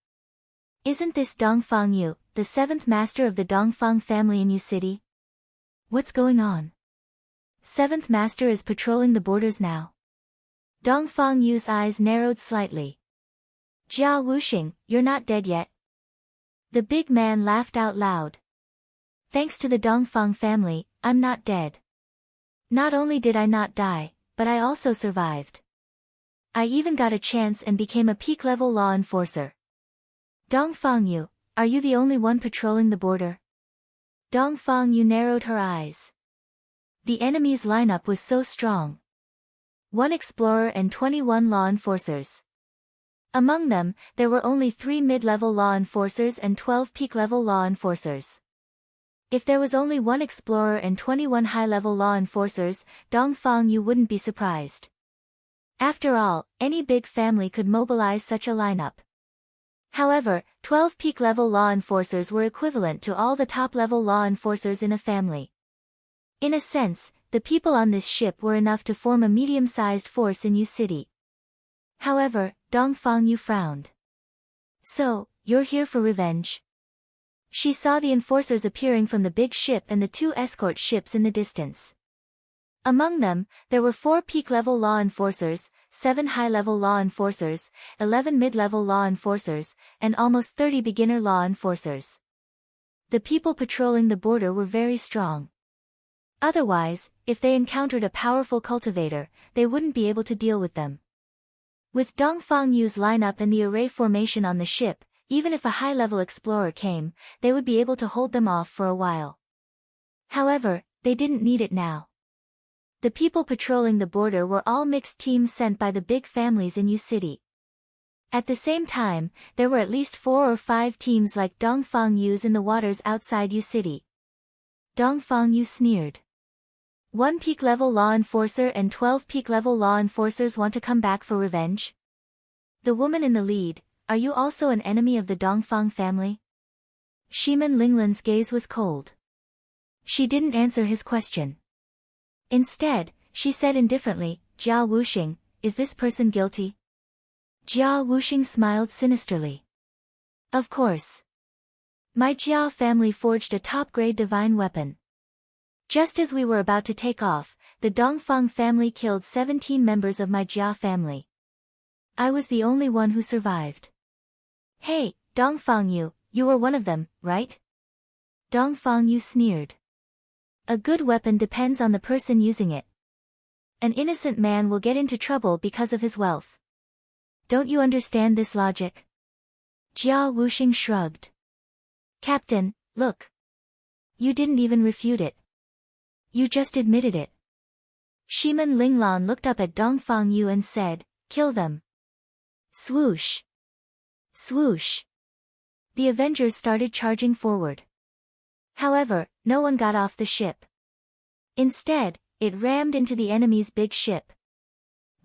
Isn't this Dongfang Yu, the 7th master of the Dongfang family in U City? What's going on? 7th master is patrolling the borders now." Dongfang Yu's eyes narrowed slightly. "Jia Wuxing, you're not dead yet." The big man laughed out loud. "Thanks to the Dongfang family, I'm not dead. Not only did I not die, but I also survived. I even got a chance and became a peak-level law enforcer. Dongfang Yu, are you the only one patrolling the border? Dongfang Yu narrowed her eyes. The enemy's lineup was so strong. 1 explorer and 21 law enforcers. Among them, there were only 3 mid-level law enforcers and 12 peak-level law enforcers. If there was only 1 explorer and 21 high-level law enforcers, Dongfang Yu wouldn't be surprised. After all, any big family could mobilize such a lineup. However, 12 peak-level law enforcers were equivalent to all the top-level law enforcers in a family. In a sense, the people on this ship were enough to form a medium-sized force in Yu City. However, Dongfang Yu frowned. So, you're here for revenge? She saw the enforcers appearing from the big ship and the 2 escort ships in the distance. Among them, there were 4 peak-level law enforcers, 7 high-level law enforcers, 11 mid-level law enforcers, and almost 30 beginner law enforcers. The people patrolling the border were very strong. Otherwise, if they encountered a powerful cultivator, they wouldn't be able to deal with them. With Dongfang Yu's lineup and the array formation on the ship, even if a high-level explorer came, they would be able to hold them off for a while. However, they didn't need it now. The people patrolling the border were all mixed teams sent by the big families in Yu City. At the same time, there were at least 4 or 5 teams like Dongfang Yu's in the waters outside Yu City. Dongfang Yu sneered. 1 peak-level law enforcer and 12 peak-level law enforcers want to come back for revenge? The woman in the lead, are you also an enemy of the Dongfang family? Shiman Linglan's gaze was cold. She didn't answer his question. Instead, she said indifferently, Jia Wuxing, is this person guilty? Jia Wuxing smiled sinisterly. Of course. My Jia family forged a top-grade divine weapon. Just as we were about to take off, the Dongfang family killed 17 members of my Jia family. I was the only one who survived. Hey, Dongfang Yu, you were one of them, right? Dongfang Yu sneered. A good weapon depends on the person using it. An innocent man will get into trouble because of his wealth. Don't you understand this logic? Jia Wuxing shrugged. Captain, look. You didn't even refute it. You just admitted it. Shiman Linglan looked up at Dongfang Yu and said, kill them. Swoosh. Swoosh. The Avengers started charging forward. However, no one got off the ship. Instead, it rammed into the enemy's big ship.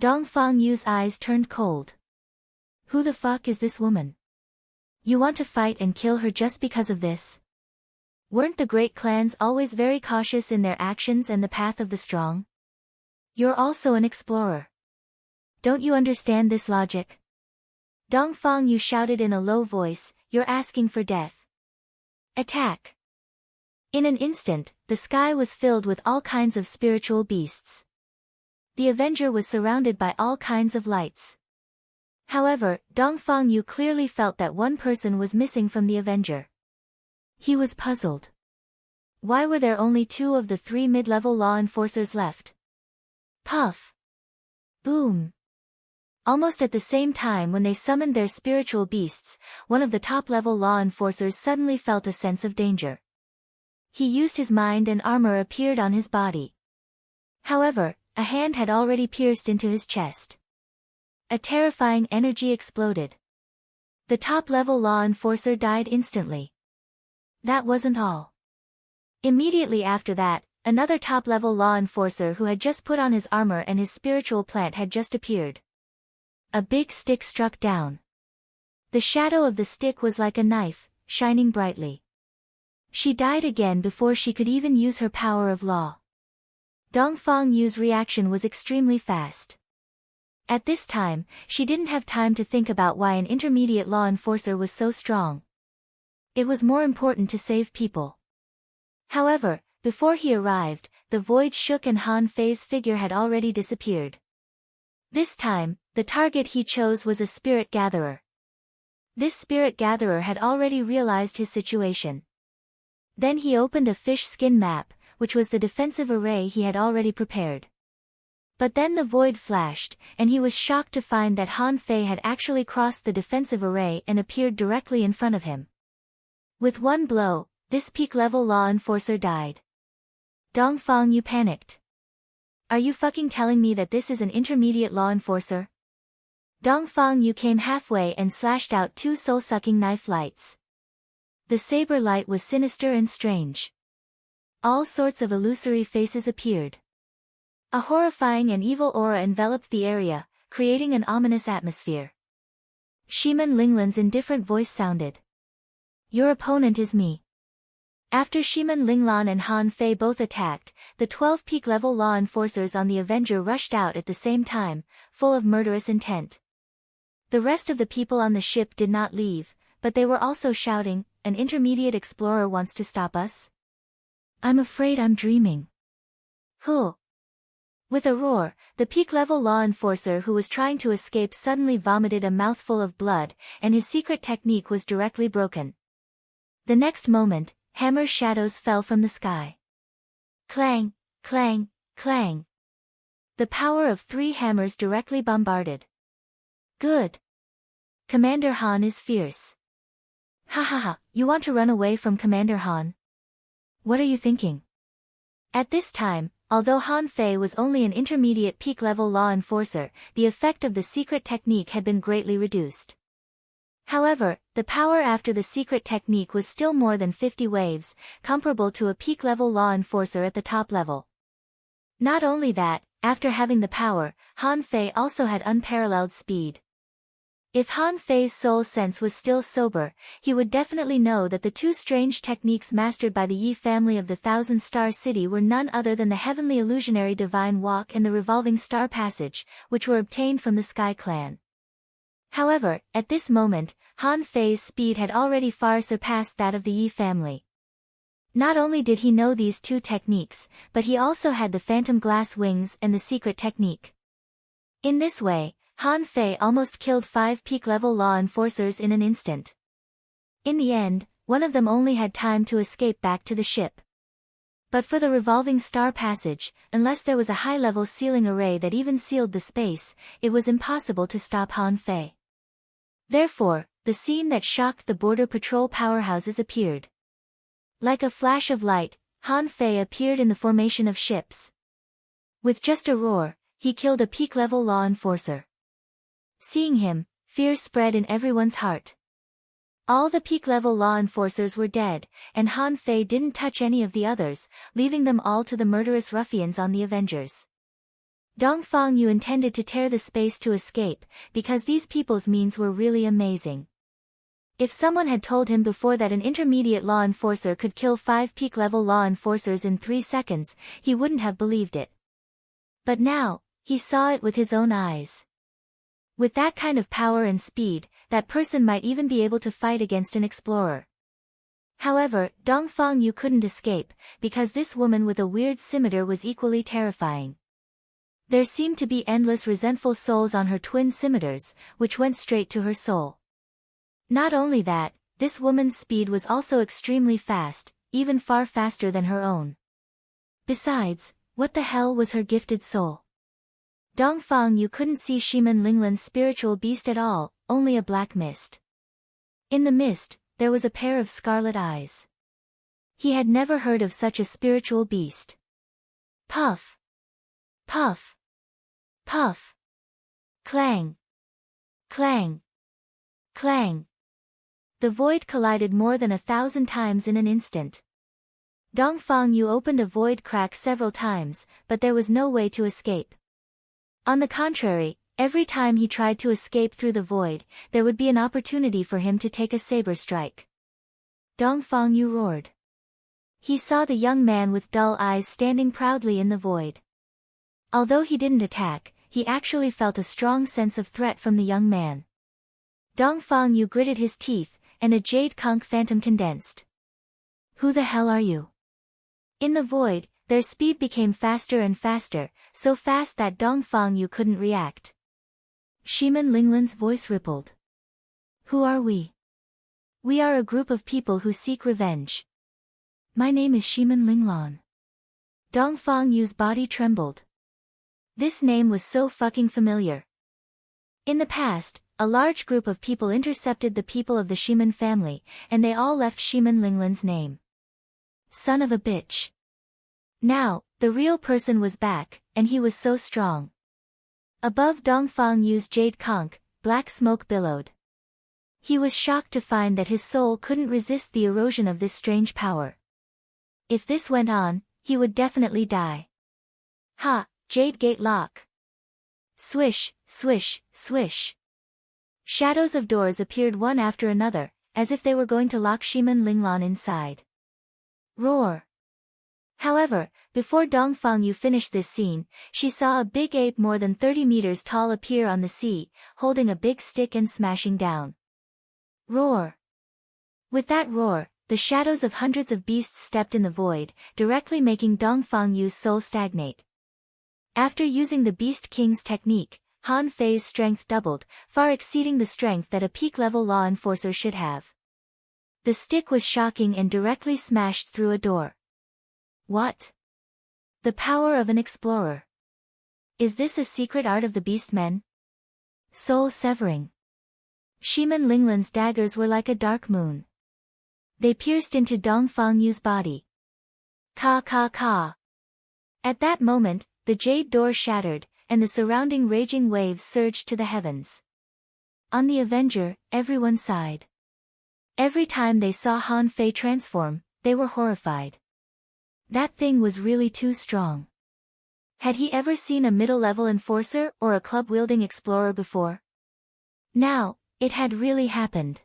Dongfang Yu's eyes turned cold. Who the fuck is this woman? You want to fight and kill her just because of this? Weren't the great clans always very cautious in their actions and the path of the strong? You're also an explorer. Don't you understand this logic? Dongfang Yu shouted in a low voice, you're asking for death. Attack. In an instant, the sky was filled with all kinds of spiritual beasts. The Avenger was surrounded by all kinds of lights. However, Dongfang Yu clearly felt that one person was missing from the Avenger. He was puzzled. Why were there only 2 of the 3 mid-level law enforcers left? Puff. Boom. Almost at the same time when they summoned their spiritual beasts, one of the top-level law enforcers suddenly felt a sense of danger. He used his mind and armor appeared on his body. However, a hand had already pierced into his chest. A terrifying energy exploded. The top-level law enforcer died instantly. That wasn't all. Immediately after that, another top-level law enforcer who had just put on his armor and his spiritual plant had just appeared. A big stick struck down. The shadow of the stick was like a knife, shining brightly. She died again before she could even use her power of law. Dongfang Yu's reaction was extremely fast. At this time, she didn't have time to think about why an intermediate law enforcer was so strong. It was more important to save people. However, before he arrived, the void shook and Han Fei's figure had already disappeared. This time, the target he chose was a spirit gatherer. This spirit gatherer had already realized his situation. Then he opened a fish skin map, which was the defensive array he had already prepared. But then the void flashed, and he was shocked to find that Han Fei had actually crossed the defensive array and appeared directly in front of him. With one blow, this peak-level law enforcer died. Dongfang Yu panicked. Are you fucking telling me that this is an intermediate law enforcer? Dongfang Yu came halfway and slashed out 2 soul-sucking knife lights. The saber light was sinister and strange. All sorts of illusory faces appeared. A horrifying and evil aura enveloped the area, creating an ominous atmosphere. Shiman Linglan's indifferent voice sounded. Your opponent is me. After Shiman Linglan and Han Fei both attacked, the 12 peak-level law enforcers on the Avenger rushed out at the same time, full of murderous intent. The rest of the people on the ship did not leave, but they were also shouting, an intermediate explorer wants to stop us? I'm afraid I'm dreaming. Huh. With a roar, the peak-level law enforcer who was trying to escape suddenly vomited a mouthful of blood, and his secret technique was directly broken. The next moment, hammer shadows fell from the sky. Clang, clang, clang. The power of 3 hammers directly bombarded. Good. Commander Han is fierce. Ha ha ha, you want to run away from Commander Han? What are you thinking? At this time, although Han Fei was only an intermediate peak-level law enforcer, the effect of the secret technique had been greatly reduced. However, the power after the secret technique was still more than 50 waves, comparable to a peak-level law enforcer at the top level. Not only that, after having the power, Han Fei also had unparalleled speed. If Han Fei's soul sense was still sober, he would definitely know that the 2 strange techniques mastered by the Yi family of the Thousand Star City were none other than the Heavenly Illusionary Divine Walk and the Revolving Star Passage, which were obtained from the Sky Clan. However, at this moment, Han Fei's speed had already far surpassed that of the Yi family. Not only did he know these 2 techniques, but he also had the Phantom Glass Wings and the secret technique. In this way, Han Fei almost killed 5 peak-level law enforcers in an instant. In the end, one of them only had time to escape back to the ship. But for the Revolving Star Passage, unless there was a high-level sealing array that even sealed the space, it was impossible to stop Han Fei. Therefore, the scene that shocked the Border Patrol powerhouses appeared. Like a flash of light, Han Fei appeared in the formation of ships. With just a roar, he killed a peak-level law enforcer. Seeing him, fear spread in everyone's heart. All the peak-level law enforcers were dead, and Han Fei didn't touch any of the others, leaving them all to the murderous ruffians on the Avengers. Dongfang Yu intended to tear the space to escape, because these people's means were really amazing. If someone had told him before that an intermediate law enforcer could kill 5 peak-level law enforcers in 3 seconds, he wouldn't have believed it. But now, he saw it with his own eyes. With that kind of power and speed, that person might even be able to fight against an explorer. However, Dongfang Yu couldn't escape, because this woman with a weird scimitar was equally terrifying. There seemed to be endless resentful souls on her twin scimitars, which went straight to her soul. Not only that, this woman's speed was also extremely fast, even far faster than her own. Besides, what the hell was her gifted soul? Dongfang Yu couldn't see Shiman Linglan's spiritual beast at all, only a black mist. In the mist, there was a pair of scarlet eyes. He had never heard of such a spiritual beast. Puff! Puff! Puff! Clang! Clang! Clang! The void collided more than 1,000 times in an instant. Dongfang Yu opened a void crack several times, but there was no way to escape. On the contrary, every time he tried to escape through the void, there would be an opportunity for him to take a saber strike. Dongfang Yu roared. He saw the young man with dull eyes standing proudly in the void. Although he didn't attack, he actually felt a strong sense of threat from the young man. Dongfang Yu gritted his teeth, and a jade conch phantom condensed. Who the hell are you? In the void, their speed became faster and faster, so fast that Dongfang Yu couldn't react. Shiman Linglan's voice rippled. Who are we? We are a group of people who seek revenge. My name is Shiman Linglan. Dongfang Yu's body trembled. This name was so fucking familiar. In the past, a large group of people intercepted the people of the Shiman family, and they all left Shiman Linglan's name. Son of a bitch. Now, the real person was back, and he was so strong. Above Dongfang Yu's jade conch, black smoke billowed. He was shocked to find that his soul couldn't resist the erosion of this strange power. If this went on, he would definitely die. Ha, jade gate lock. Swish, swish, swish. Shadows of doors appeared one after another, as if they were going to lock Shiman Linglan inside. Roar. However, before Dongfang Yu finished this scene, she saw a big ape more than 30 meters tall appear on the sea, holding a big stick and smashing down. Roar. With that roar, the shadows of hundreds of beasts stepped in the void, directly making Dongfang Yu's soul stagnate. After using the Beast King's technique, Han Fei's strength doubled, far exceeding the strength that a peak-level law enforcer should have. The stick was shocking and directly smashed through a door. What? The power of an explorer. Is this a secret art of the beast men? Soul severing. Shiman Linglan's daggers were like a dark moon. They pierced into Dongfang Yu's body. Ka ka ka. At that moment, the jade door shattered, and the surrounding raging waves surged to the heavens. On the Avenger, everyone sighed. Every time they saw Han Fei transform, they were horrified. That thing was really too strong. Had he ever seen a middle-level enforcer or a club-wielding explorer before? Now, it had really happened.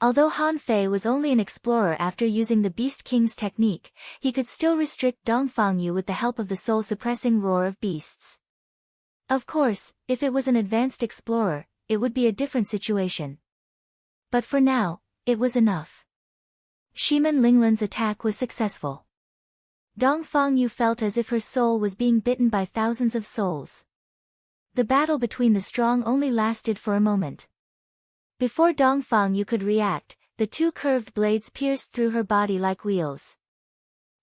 Although Han Fei was only an explorer after using the Beast King's technique, he could still restrict Dongfang Yu with the help of the soul-suppressing roar of beasts. Of course, if it was an advanced explorer, it would be a different situation. But for now, it was enough. Shiman Linglan's attack was successful. Dongfang Yu felt as if her soul was being bitten by thousands of souls. The battle between the strong only lasted for a moment. Before Dongfang Yu could react, the two curved blades pierced through her body like wheels.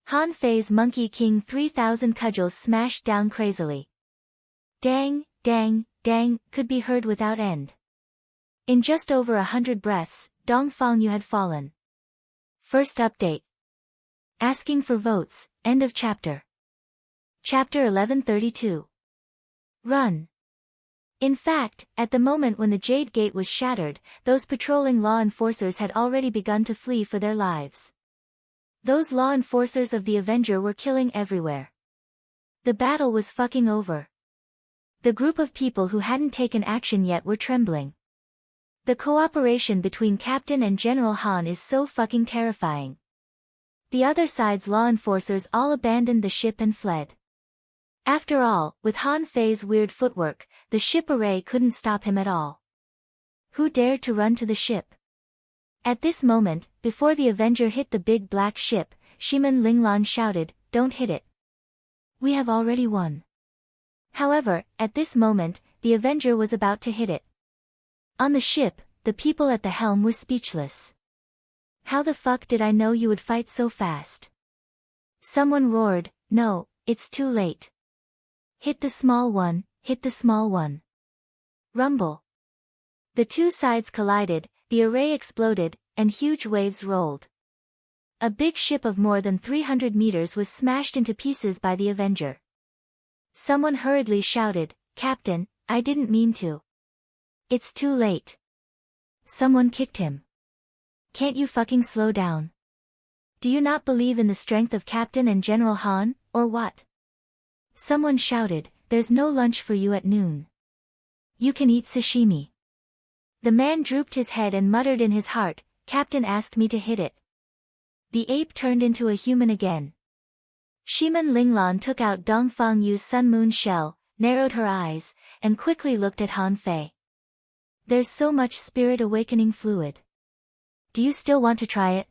Han Fei's Monkey King 3000 cudgels smashed down crazily. Dang, dang, dang, could be heard without end. In just over 100 breaths, Dongfang Yu had fallen. First update. Asking for votes, end of chapter. Chapter 1132. Run. In fact, at the moment when the Jade Gate was shattered, those patrolling law enforcers had already begun to flee for their lives. Those law enforcers of the Avenger were killing everywhere. The battle was fucking over. The group of people who hadn't taken action yet were trembling. The cooperation between Captain and General Han is so fucking terrifying. The other side's law enforcers all abandoned the ship and fled. After all, with Han Fei's weird footwork, the ship array couldn't stop him at all. Who dared to run to the ship? At this moment, before the Avenger hit the big black ship, Shiman Linglan shouted, "Don't hit it. We have already won." However, at this moment, the Avenger was about to hit it. On the ship, the people at the helm were speechless. How the fuck did I know you would fight so fast? Someone roared, "No, it's too late. Hit the small one, hit the small one." Rumble. The two sides collided, the array exploded, and huge waves rolled. A big ship of more than 300 meters was smashed into pieces by the Avenger. Someone hurriedly shouted, "Captain, I didn't mean to." "It's too late." Someone kicked him. "Can't you fucking slow down? Do you not believe in the strength of Captain and General Han, or what?" Someone shouted, "There's no lunch for you at noon. You can eat sashimi." The man drooped his head and muttered in his heart, "Captain asked me to hit it." The ape turned into a human again. Shiman Linglan took out Dongfang Yu's sun moon shell, narrowed her eyes, and quickly looked at Han Fei. "There's so much spirit awakening fluid. Do you still want to try it?"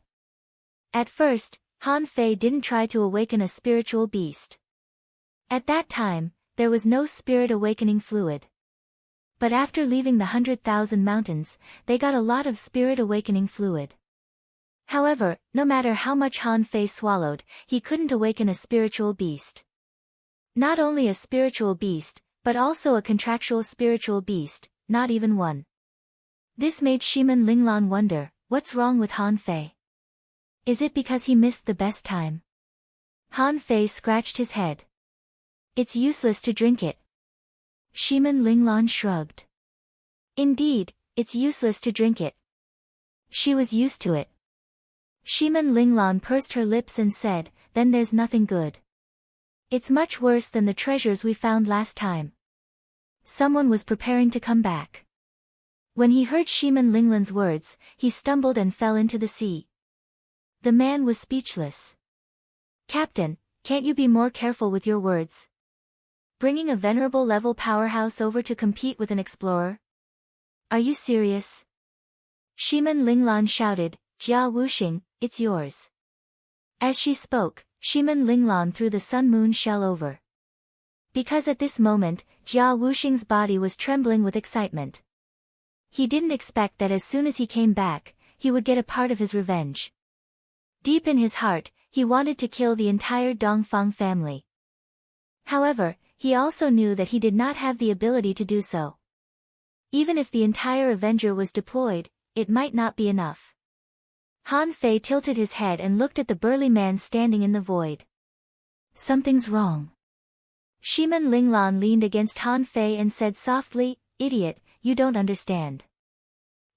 At first, Han Fei didn't try to awaken a spiritual beast. At that time, there was no spirit awakening fluid. But after leaving the 100,000 mountains, they got a lot of spirit awakening fluid. However, no matter how much Han Fei swallowed, he couldn't awaken a spiritual beast. Not only a spiritual beast, but also a contractual spiritual beast, not even one. This made Shiman Linglan wonder, what's wrong with Han Fei? Is it because he missed the best time? Han Fei scratched his head. It's useless to drink it. Shiman Linglan shrugged. Indeed, it's useless to drink it. She was used to it. Shiman Linglan pursed her lips and said, then there's nothing good. It's much worse than the treasures we found last time. Someone was preparing to come back. When he heard Shiman Linglan's words, he stumbled and fell into the sea. The man was speechless. Captain, can't you be more careful with your words? Bringing a venerable level powerhouse over to compete with an explorer? Are you serious? Shiman Linglan shouted, Jia Wuxing, it's yours. As she spoke, Shiman Linglan threw the sun-moon shell over. Because at this moment, Jia Wuxing's body was trembling with excitement. He didn't expect that as soon as he came back, he would get a part of his revenge. Deep in his heart, he wanted to kill the entire Dongfang family. However, he also knew that he did not have the ability to do so. Even if the entire Avenger was deployed, it might not be enough. Han Fei tilted his head and looked at the burly man standing in the void. Something's wrong. Shiman Linglan leaned against Han Fei and said softly, Idiot, you don't understand.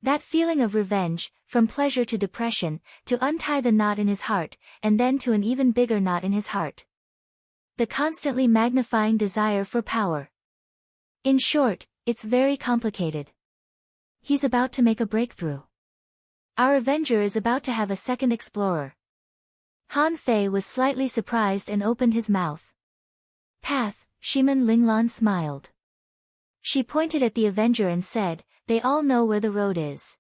That feeling of revenge, from pleasure to depression, to untie the knot in his heart, and then to an even bigger knot in his heart. The constantly magnifying desire for power. In short, it's very complicated. He's about to make a breakthrough. Our Avenger is about to have a second explorer. Han Fei was slightly surprised and opened his mouth. Path, Shiman Linglan smiled. She pointed at the Avenger and said, they all know where the road is.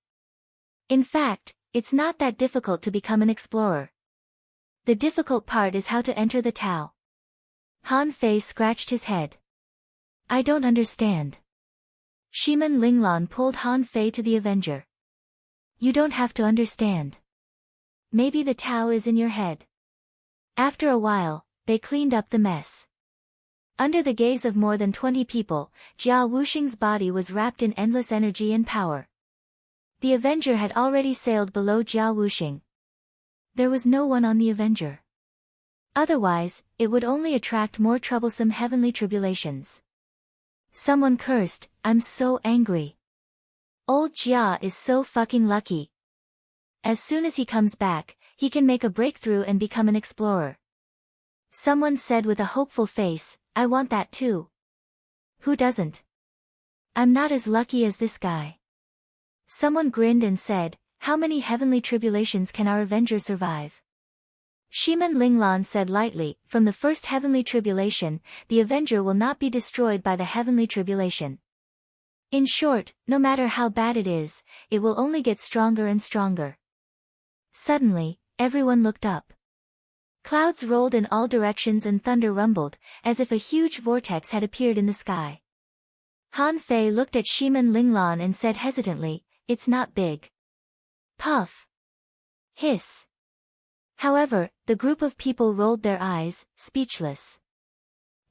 In fact, it's not that difficult to become an explorer. The difficult part is how to enter the Tao. Han Fei scratched his head. I don't understand. Shiman Linglan pulled Han Fei to the Avenger. You don't have to understand. Maybe the Tao is in your head. After a while, they cleaned up the mess. Under the gaze of more than 20 people, Jia Wuxing's body was wrapped in endless energy and power. The Avenger had already sailed below Jia Wuxing. There was no one on the Avenger. Otherwise, it would only attract more troublesome heavenly tribulations. Someone cursed, I'm so angry. Old Jia is so fucking lucky. As soon as he comes back, he can make a breakthrough and become an explorer. Someone said with a hopeful face, I want that too. Who doesn't? I'm not as lucky as this guy. Someone grinned and said, how many heavenly tribulations can our Avenger survive? Shiman Linglan said lightly, from the first heavenly tribulation, the Avenger will not be destroyed by the heavenly tribulation. In short, no matter how bad it is, it will only get stronger and stronger. Suddenly, everyone looked up. Clouds rolled in all directions and thunder rumbled, as if a huge vortex had appeared in the sky. Han Fei looked at Shiman Linglan and said hesitantly, it's not big. Puff. Hiss. However, the group of people rolled their eyes, speechless.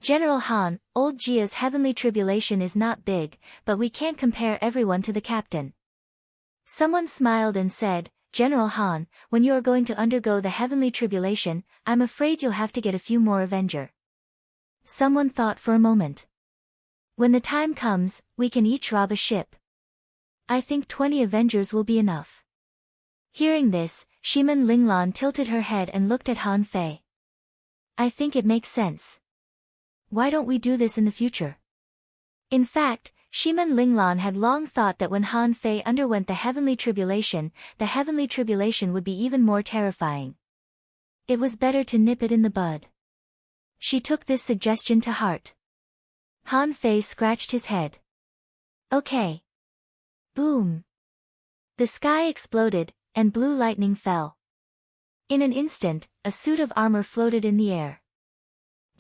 General Han, old Jia's heavenly tribulation is not big, but we can't compare everyone to the captain. Someone smiled and said, General Han, when you are going to undergo the heavenly tribulation, I'm afraid you'll have to get a few more Avenger. Someone thought for a moment. When the time comes, we can each rob a ship. I think 20 Avengers will be enough. Hearing this, Shiman Linglan tilted her head and looked at Han Fei. I think it makes sense. Why don't we do this in the future? In fact, Shiman Linglan had long thought that when Han Fei underwent the heavenly tribulation would be even more terrifying. It was better to nip it in the bud. She took this suggestion to heart. Han Fei scratched his head. Okay. Boom. The sky exploded, and blue lightning fell. In an instant, a suit of armor floated in the air.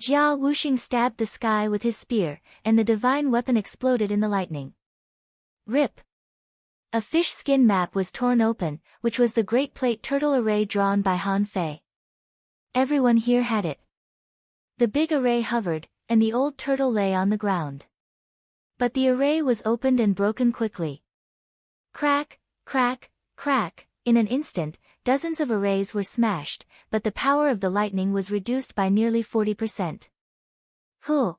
Jia Wuxing stabbed the sky with his spear, and the divine weapon exploded in the lightning. Rip! A fish skin map was torn open, which was the Great Plate Turtle array drawn by Han Fei. Everyone here had it. The big array hovered, and the old turtle lay on the ground. But the array was opened and broken quickly. Crack, crack, crack, in an instant, dozens of arrays were smashed, but the power of the lightning was reduced by nearly 40%. Huh!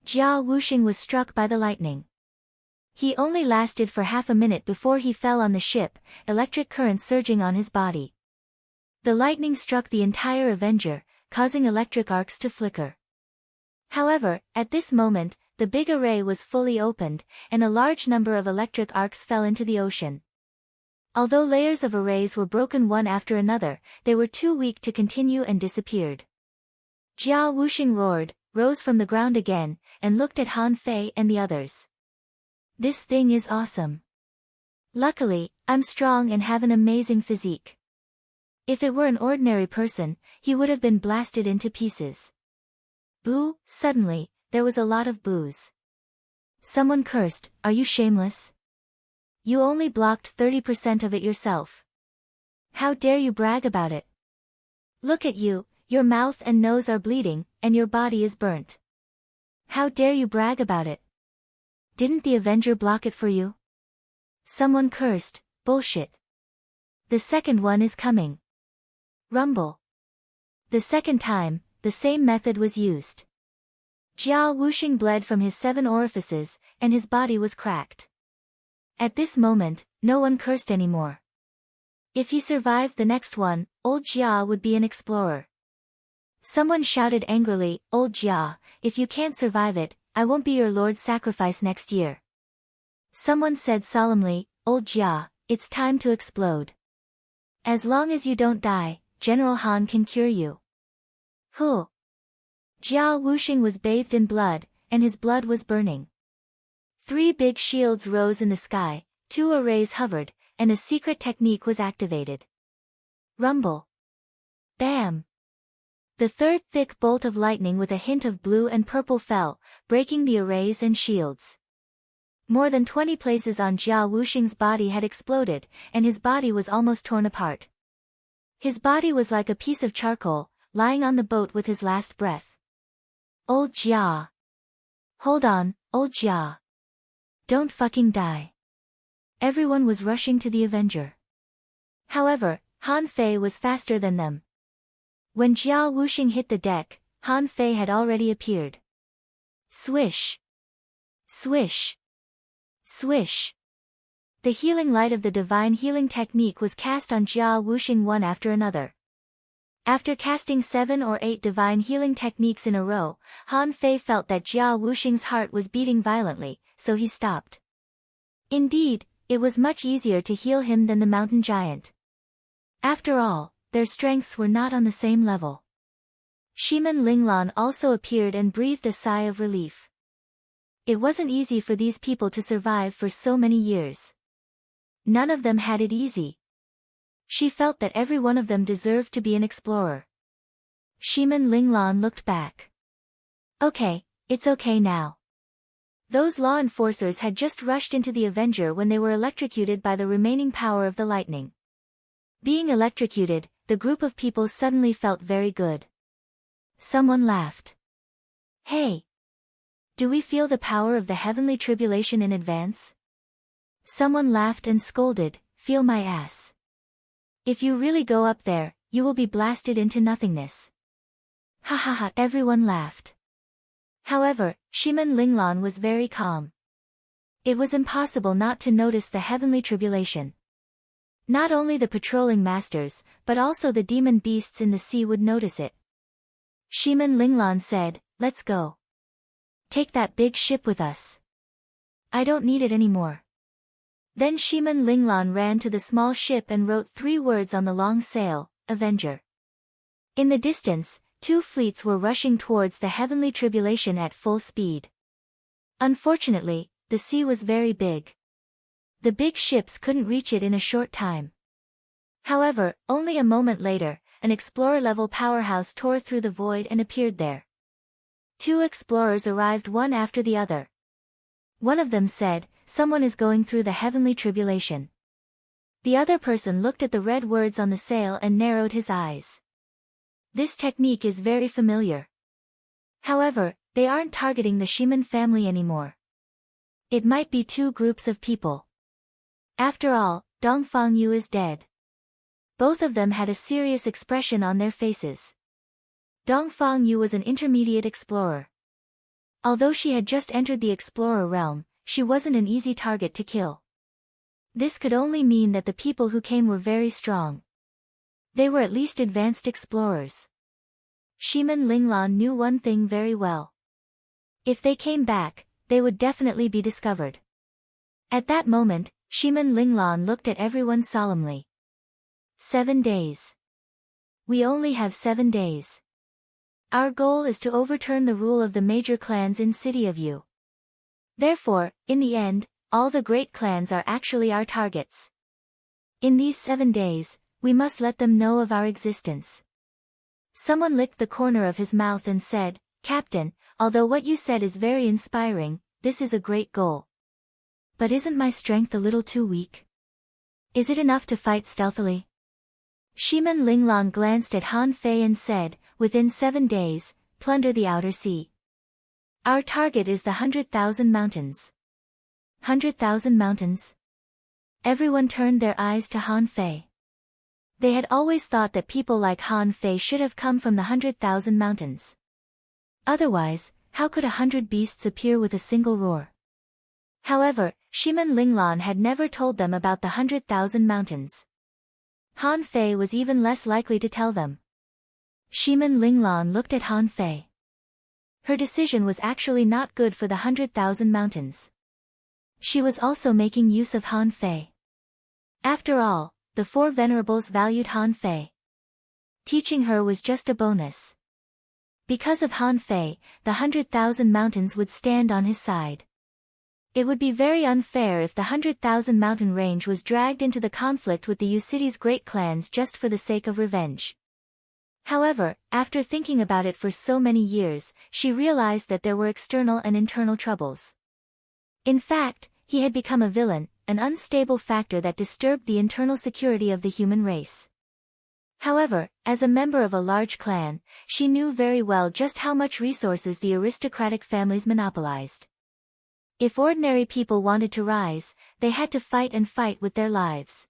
Jia Wuxing was struck by the lightning. He only lasted for half a minute before he fell on the ship, electric currents surging on his body. The lightning struck the entire Avenger, causing electric arcs to flicker. However, at this moment, the big array was fully opened, and a large number of electric arcs fell into the ocean. Although layers of arrays were broken one after another, they were too weak to continue and disappeared. Jia Wuxing roared, rose from the ground again, and looked at Han Fei and the others. This thing is awesome. Luckily, I'm strong and have an amazing physique. If it were an ordinary person, he would have been blasted into pieces. Boo! Suddenly, there was a lot of boos. Someone cursed, "Are you shameless? You only blocked 30% of it yourself. How dare you brag about it? Look at you, your mouth and nose are bleeding, and your body is burnt. How dare you brag about it? Didn't the Avenger block it for you?" Someone cursed, "Bullshit. The second one is coming." Rumble. The second time, the same method was used. Jia Wuxing bled from his 7 orifices, and his body was cracked. At this moment, no one cursed anymore. If he survived the next one, old Jia would be an explorer. Someone shouted angrily, "Old Jia, if you can't survive it, I won't be your Lord's sacrifice next year." Someone said solemnly, "Old Jia, it's time to explode. As long as you don't die, General Han can cure you." Huh! Jia Wuxing was bathed in blood, and his blood was burning. 3 big shields rose in the sky, 2 arrays hovered, and a secret technique was activated. Rumble. Bam! The third thick bolt of lightning with a hint of blue and purple fell, breaking the arrays and shields. More than 20 places on Jia Wuxing's body had exploded, and his body was almost torn apart. His body was like a piece of charcoal, lying on the boat with his last breath. Old Jia. Hold on, old Jia. Don't fucking die. Everyone was rushing to the Avenger. However, Han Fei was faster than them. When Jia Wuxing hit the deck, Han Fei had already appeared. Swish! Swish! Swish! The healing light of the divine healing technique was cast on Jia Wuxing one after another. After casting 7 or 8 divine healing techniques in a row, Han Fei felt that Jia Wuxing's heart was beating violently, so he stopped. Indeed, it was much easier to heal him than the mountain giant. After all, their strengths were not on the same level. Shiman Linglan also appeared and breathed a sigh of relief. It wasn't easy for these people to survive for so many years. None of them had it easy. She felt that every one of them deserved to be an explorer. Shiman Linglan looked back. Okay, it's okay now. Those law enforcers had just rushed into the Avenger when they were electrocuted by the remaining power of the lightning. Being electrocuted, the group of people suddenly felt very good. Someone laughed. Hey! Do we feel the power of the heavenly tribulation in advance? Someone laughed and scolded, "Feel my ass. If you really go up there, you will be blasted into nothingness." Ha ha ha! Everyone laughed. However, Shiman Linglan was very calm. It was impossible not to notice the heavenly tribulation. Not only the patrolling masters, but also the demon beasts in the sea would notice it. Shiman Linglan said, "Let's go. Take that big ship with us. I don't need it anymore." Then Shiman Linglan ran to the small ship and wrote 3 words on the long sail, "Avenger." In the distance, 2 fleets were rushing towards the heavenly tribulation at full speed. Unfortunately, the sea was very big. The big ships couldn't reach it in a short time. However, only a moment later, an explorer-level powerhouse tore through the void and appeared there. 2 explorers arrived one after the other. One of them said, "Someone is going through the heavenly tribulation." The other person looked at the red words on the sail and narrowed his eyes. This technique is very familiar. However, they aren't targeting the Shiman family anymore. It might be two groups of people. After all, Dongfang Yu is dead. Both of them had a serious expression on their faces. Dongfang Yu was an intermediate explorer. Although she had just entered the explorer realm, she wasn't an easy target to kill. This could only mean that the people who came were very strong. They were at least advanced explorers. Shiman Linglan knew one thing very well. If they came back, they would definitely be discovered. At that moment, Shiman Linglan looked at everyone solemnly. 7 days. We only have 7 days. Our goal is to overturn the rule of the major clans in City of Yu. Therefore, in the end, all the great clans are actually our targets. In these 7 days, we must let them know of our existence. Someone licked the corner of his mouth and said, Captain, although what you said is very inspiring, this is a great goal. But isn't my strength a little too weak? Is it enough to fight stealthily? Shiman Linglan glanced at Han Fei and said, within 7 days, plunder the outer sea. Our target is the 100,000 mountains. 100,000 mountains? Everyone turned their eyes to Han Fei. They had always thought that people like Han Fei should have come from the 100,000 mountains. Otherwise, how could 100 beasts appear with a single roar? However, Shiman Linglan had never told them about the 100,000 mountains. Han Fei was even less likely to tell them. Shiman Linglan looked at Han Fei. Her decision was actually not good for the 100,000 mountains. She was also making use of Han Fei. After all, the 4 venerables valued Han Fei. Teaching her was just a bonus. Because of Han Fei, the 100,000 mountains would stand on his side. It would be very unfair if the 100,000 mountain range was dragged into the conflict with the Yu City's great clans just for the sake of revenge. However, after thinking about it for so many years, she realized that there were external and internal troubles. In fact, he had become a villain, an unstable factor that disturbed the internal security of the human race. However, as a member of a large clan, she knew very well just how much resources the aristocratic families monopolized. If ordinary people wanted to rise, they had to fight and fight with their lives.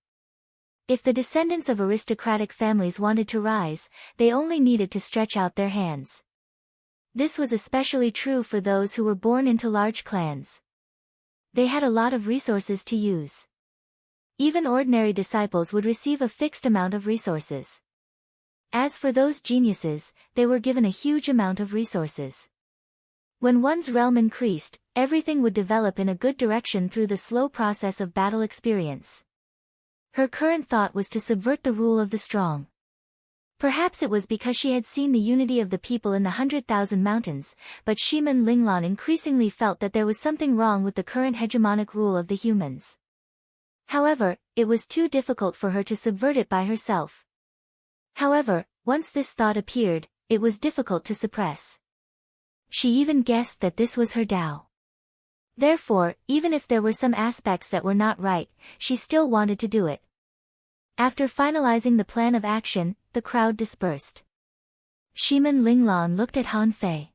If the descendants of aristocratic families wanted to rise, they only needed to stretch out their hands. This was especially true for those who were born into large clans. They had a lot of resources to use. Even ordinary disciples would receive a fixed amount of resources. As for those geniuses, they were given a huge amount of resources. When one's realm increased, everything would develop in a good direction through the slow process of battle experience. Her current thought was to subvert the rule of the strong. Perhaps it was because she had seen the unity of the people in the 100,000 mountains, but Shiman Linglan increasingly felt that there was something wrong with the current hegemonic rule of the humans. However, it was too difficult for her to subvert it by herself. However, once this thought appeared, it was difficult to suppress. She even guessed that this was her Tao. Therefore, even if there were some aspects that were not right, she still wanted to do it. After finalizing the plan of action, the crowd dispersed. Shiman Linglan looked at Han Fei.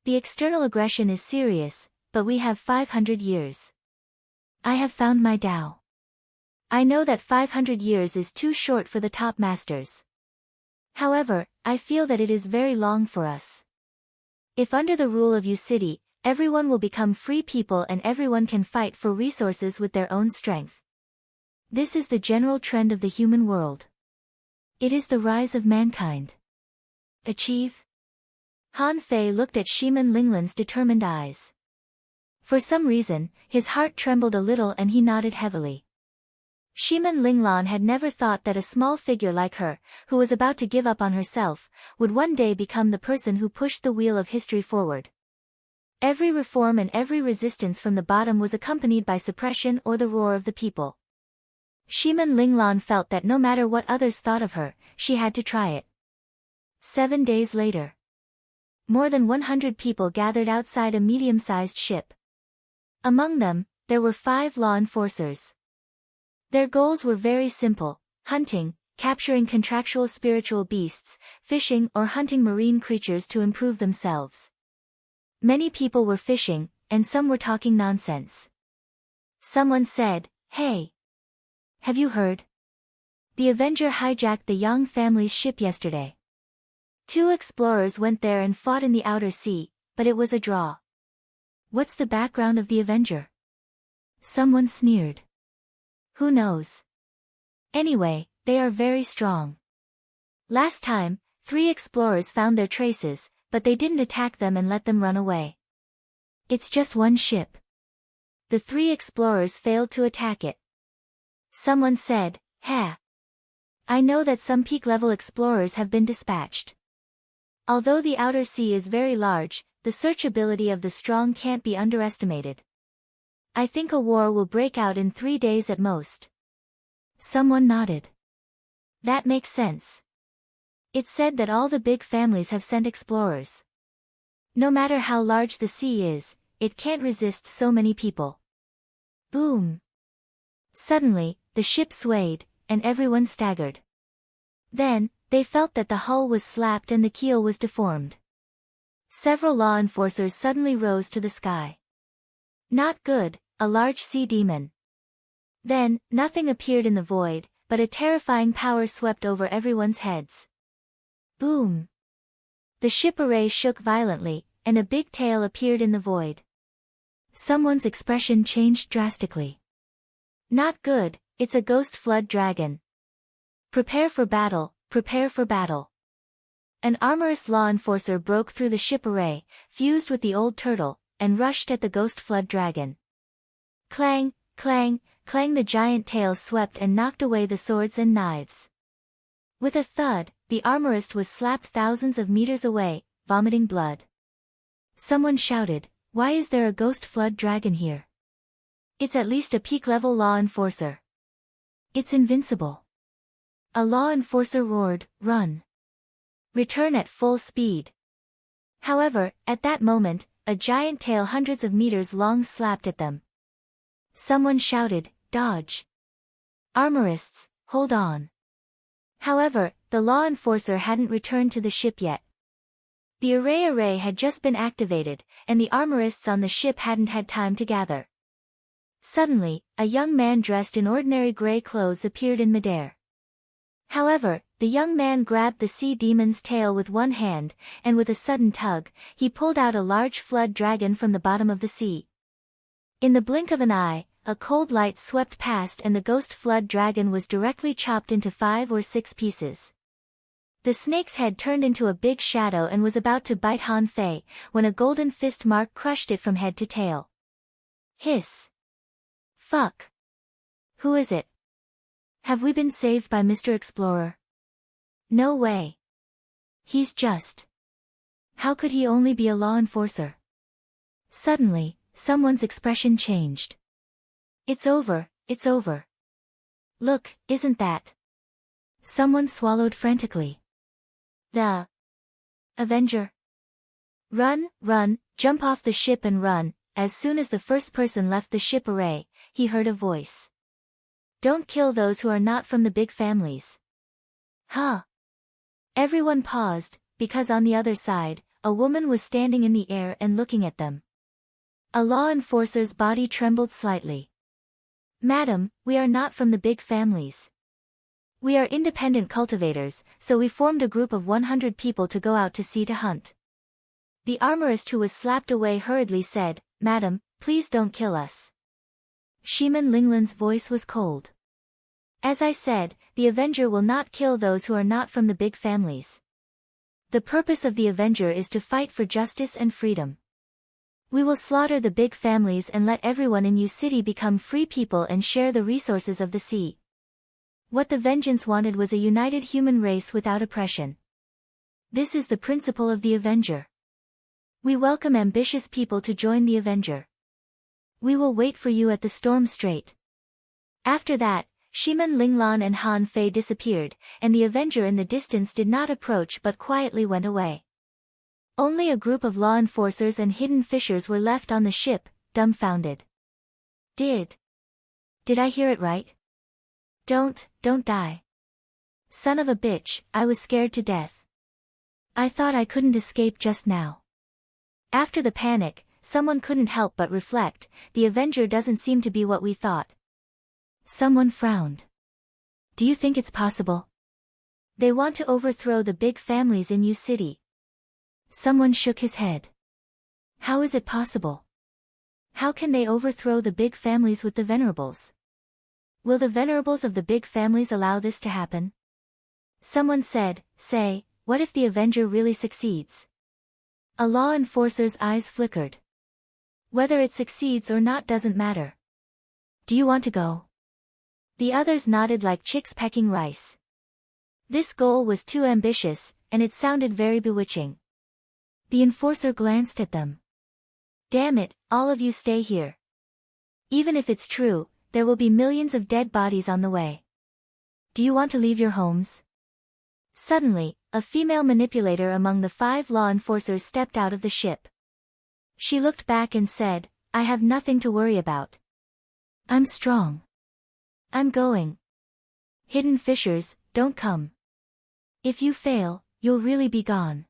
The external aggression is serious, but we have 500 years. I have found my Tao. I know that 500 years is too short for the top masters. However, I feel that it is very long for us. If under the rule of Yu City, everyone will become free people and everyone can fight for resources with their own strength. This is the general trend of the human world. It is the rise of mankind. Achieve? Han Fei looked at Shiman Linglan's determined eyes. For some reason, his heart trembled a little and he nodded heavily. Shiman Linglan had never thought that a small figure like her, who was about to give up on herself, would one day become the person who pushed the wheel of history forward. Every reform and every resistance from the bottom was accompanied by suppression or the roar of the people. Shiman Linglan felt that no matter what others thought of her, she had to try it. 7 days later. More than 100 people gathered outside a medium-sized ship. Among them, there were 5 law enforcers. Their goals were very simple: hunting, capturing contractual spiritual beasts, fishing or hunting marine creatures to improve themselves. Many people were fishing, and some were talking nonsense. Someone said, "Hey! Have you heard? The Avenger hijacked the Yang family's ship yesterday." 2 explorers went there and fought in the outer sea, but it was a draw. What's the background of the Avenger? Someone sneered. Who knows? Anyway, they are very strong. Last time, 3 explorers found their traces, but they didn't attack them and let them run away. It's just one ship. The 3 explorers failed to attack it. Someone said, "Ha! I know that some peak-level explorers have been dispatched. Although the outer sea is very large, the searchability of the strong can't be underestimated. I think a war will break out in 3 days at most." Someone nodded. That makes sense. It's said that all the big families have sent explorers. No matter how large the sea is, it can't resist so many people. Boom! Suddenly, the ship swayed, and everyone staggered. Then, they felt that the hull was slapped and the keel was deformed. Several law enforcers suddenly rose to the sky. Not good, a large sea demon. Then, nothing appeared in the void, but a terrifying power swept over everyone's heads. Boom! The ship array shook violently, and a big tail appeared in the void. Someone's expression changed drastically. Not good, it's a ghost flood dragon. Prepare for battle, prepare for battle. An armorous law enforcer broke through the ship array, fused with the old turtle, and rushed at the ghost flood dragon. Clang, clang, clang, the giant tail swept and knocked away the swords and knives. With a thud, the armorist was slapped thousands of meters away, vomiting blood. Someone shouted, "Why is there a ghost flood dragon here? It's at least a peak-level law enforcer. It's invincible." A law enforcer roared, "Run! Return at full speed." However, at that moment, a giant tail hundreds of meters long slapped at them. Someone shouted, "Dodge! Armorists, hold on!" However, the law enforcer hadn't returned to the ship yet. The array had just been activated, and the armorists on the ship hadn't had time to gather. Suddenly, a young man dressed in ordinary gray clothes appeared in midair. However, the young man grabbed the sea demon's tail with one hand, and with a sudden tug, he pulled out a large flood dragon from the bottom of the sea. In the blink of an eye, a cold light swept past and the ghost flood dragon was directly chopped into 5 or 6 pieces. The snake's head turned into a big shadow and was about to bite Han Fei, when a golden fist mark crushed it from head to tail. Hiss! Fuck! Who is it? Have we been saved by Mr. Explorer? No way. He's just... How could he only be a law enforcer? Suddenly, someone's expression changed. It's over, it's over. Look, isn't that? Someone swallowed frantically. The Avenger. Run, run, jump off the ship and run. As soon as the first person left the ship array, he heard a voice. Don't kill those who are not from the big families. Huh? Everyone paused, because on the other side, a woman was standing in the air and looking at them. A law enforcer's body trembled slightly. "Madam, we are not from the big families. We are independent cultivators, so we formed a group of 100 people to go out to sea to hunt." The armorist who was slapped away hurriedly said, "Madam, please don't kill us." Shiman Linglan's voice was cold. "As I said, the Avenger will not kill those who are not from the big families. The purpose of the Avenger is to fight for justice and freedom. We will slaughter the big families and let everyone in U City become free people and share the resources of the sea." What the Vengeance wanted was a united human race without oppression. This is the principle of the Avenger. We welcome ambitious people to join the Avenger. We will wait for you at the Storm Strait. After that, Shiman Linglan and Han Fei disappeared, and the Avenger in the distance did not approach but quietly went away. Only a group of law enforcers and hidden fishers were left on the ship, dumbfounded. Did I hear it right? Don't die. Son of a bitch, I was scared to death. I thought I couldn't escape just now. After the panic, someone couldn't help but reflect, the Avenger doesn't seem to be what we thought. Someone frowned. Do you think it's possible? They want to overthrow the big families in U City. Someone shook his head. How is it possible? How can they overthrow the big families with the Venerables? Will the Venerables of the big families allow this to happen? Someone said, say, what if the Avenger really succeeds? A law enforcer's eyes flickered. Whether it succeeds or not doesn't matter. Do you want to go? The others nodded like chicks pecking rice. This goal was too ambitious, and it sounded very bewitching. The enforcer glanced at them. Damn it, all of you stay here. Even if it's true, there will be millions of dead bodies on the way. Do you want to leave your homes? Suddenly, a female manipulator among the 5 law enforcers stepped out of the ship. She looked back and said, I have nothing to worry about. I'm strong. I'm going. Hidden fishers, don't come. If you fail, you'll really be gone.